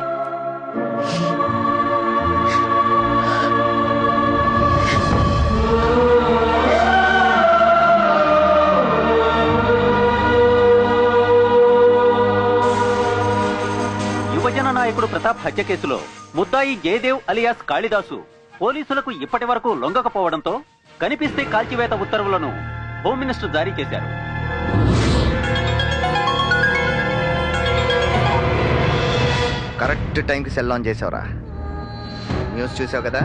యువజన నాయకుడు ప్రతాప్ హత్య కేసులో ముద్దాయి జయదేవ్ అలియాస్ కాళిదాసు పోలీసులకు ఇప్పటి వరకు లొంగకపోవడంతో కనిపిస్తే కాల్చివేత ఉత్తర్వులను హోమ్ మినిస్టర్ జారీ చేశారు. కరెక్ట్ టైంకి సెల్ ఆన్ చేసావురా. న్యూస్ చూసావు కదా.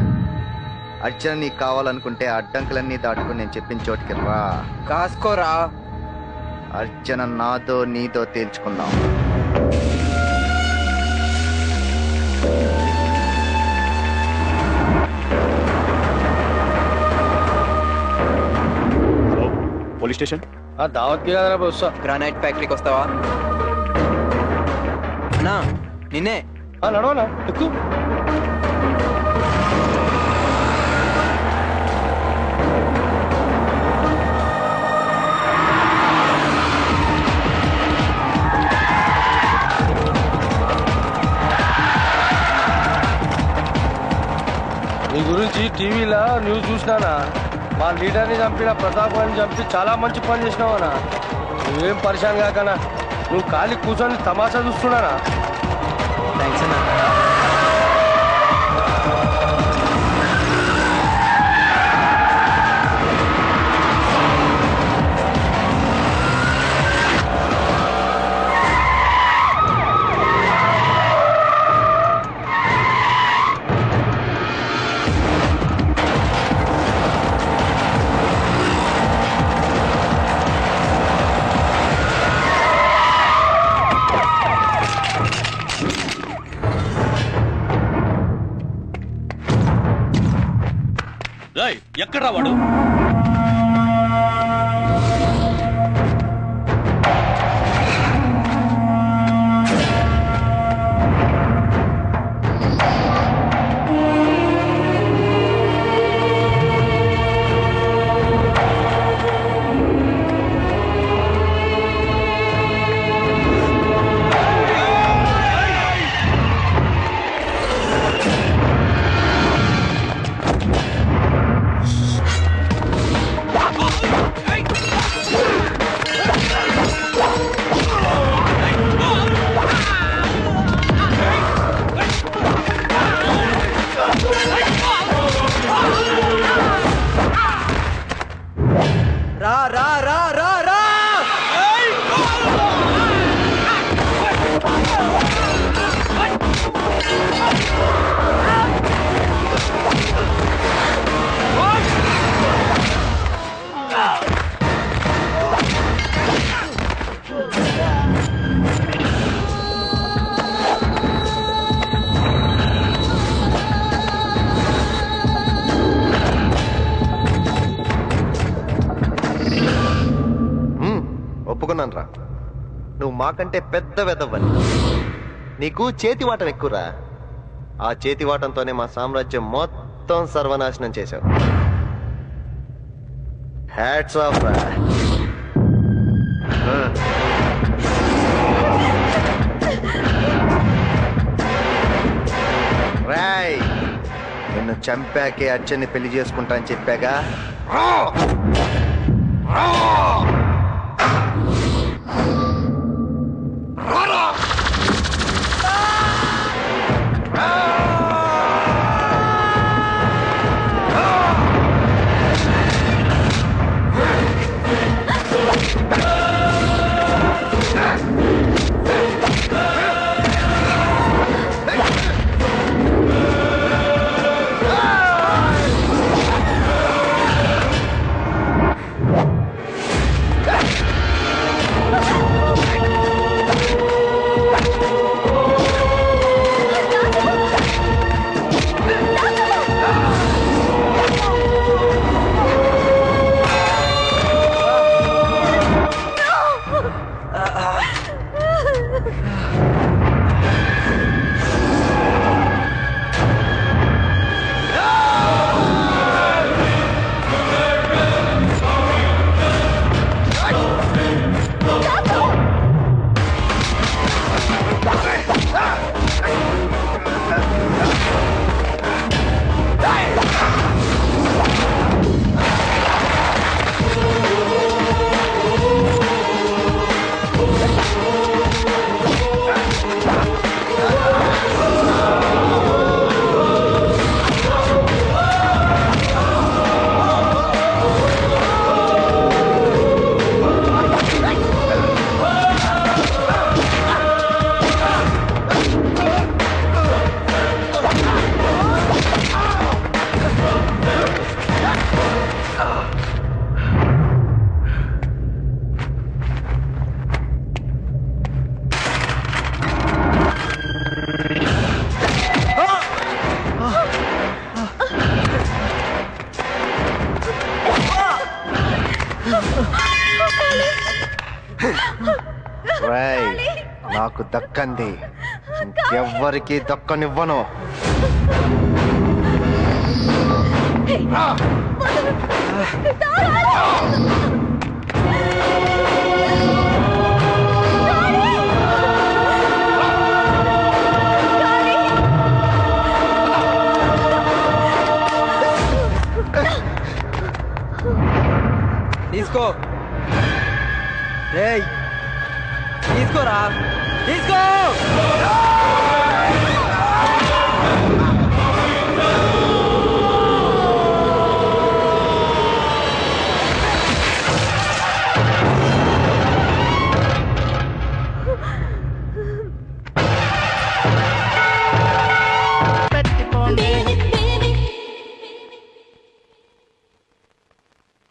అర్చన నీకు కావాలనుకుంటే అడ్డంకులన్నీ దాటుకుని నేను చెప్పిన చోటికి రా. కాసుకోరా. అర్చన నాతో నీతో తేల్చుకుందాం. పోలీస్ స్టేషన్ దావత్కి కదరా వస్తా. గ్రానైట్ ఫ్యాక్టరీకి వస్తావా? నా నిన్నే నడవనా ఎక్కువ. నీ గురించి టీవీలో న్యూస్ చూసినానా. మా లీడర్ని చంపిన ప్రతాప్ గారిని చంపి చాలా మంచి పని చేసినావనా. నువ్వేం పరిశాన్ కాకనా. నువ్వు ఖాళీ కూర్చొని తమాషా చూస్తున్నానా. థ్యాంక్స్ అన్నా. ఎక్కడా వాడు? రా రా రా రా రా. ఒప్పుకున్నాను రా. నువ్వు మాకంటే పెద్ద వెదవ్వని. నీకు చేతివాటం ఎక్కువరా. ఆ చేతివాటంతోనే మా సామ్రాజ్యం మొత్తం సర్వనాశనం చేశావు. హ్యాట్స్ ఆఫ్ రా. రాయ్, నిన్ను చంపాకే అర్చన్ని పెళ్లి చేసుకుంటా అని చెప్పాగా. నాకు దక్కంది ఎవ్వరికి దక్కనివ్వను. తీసుకో తీసుకోరా తీసుకో.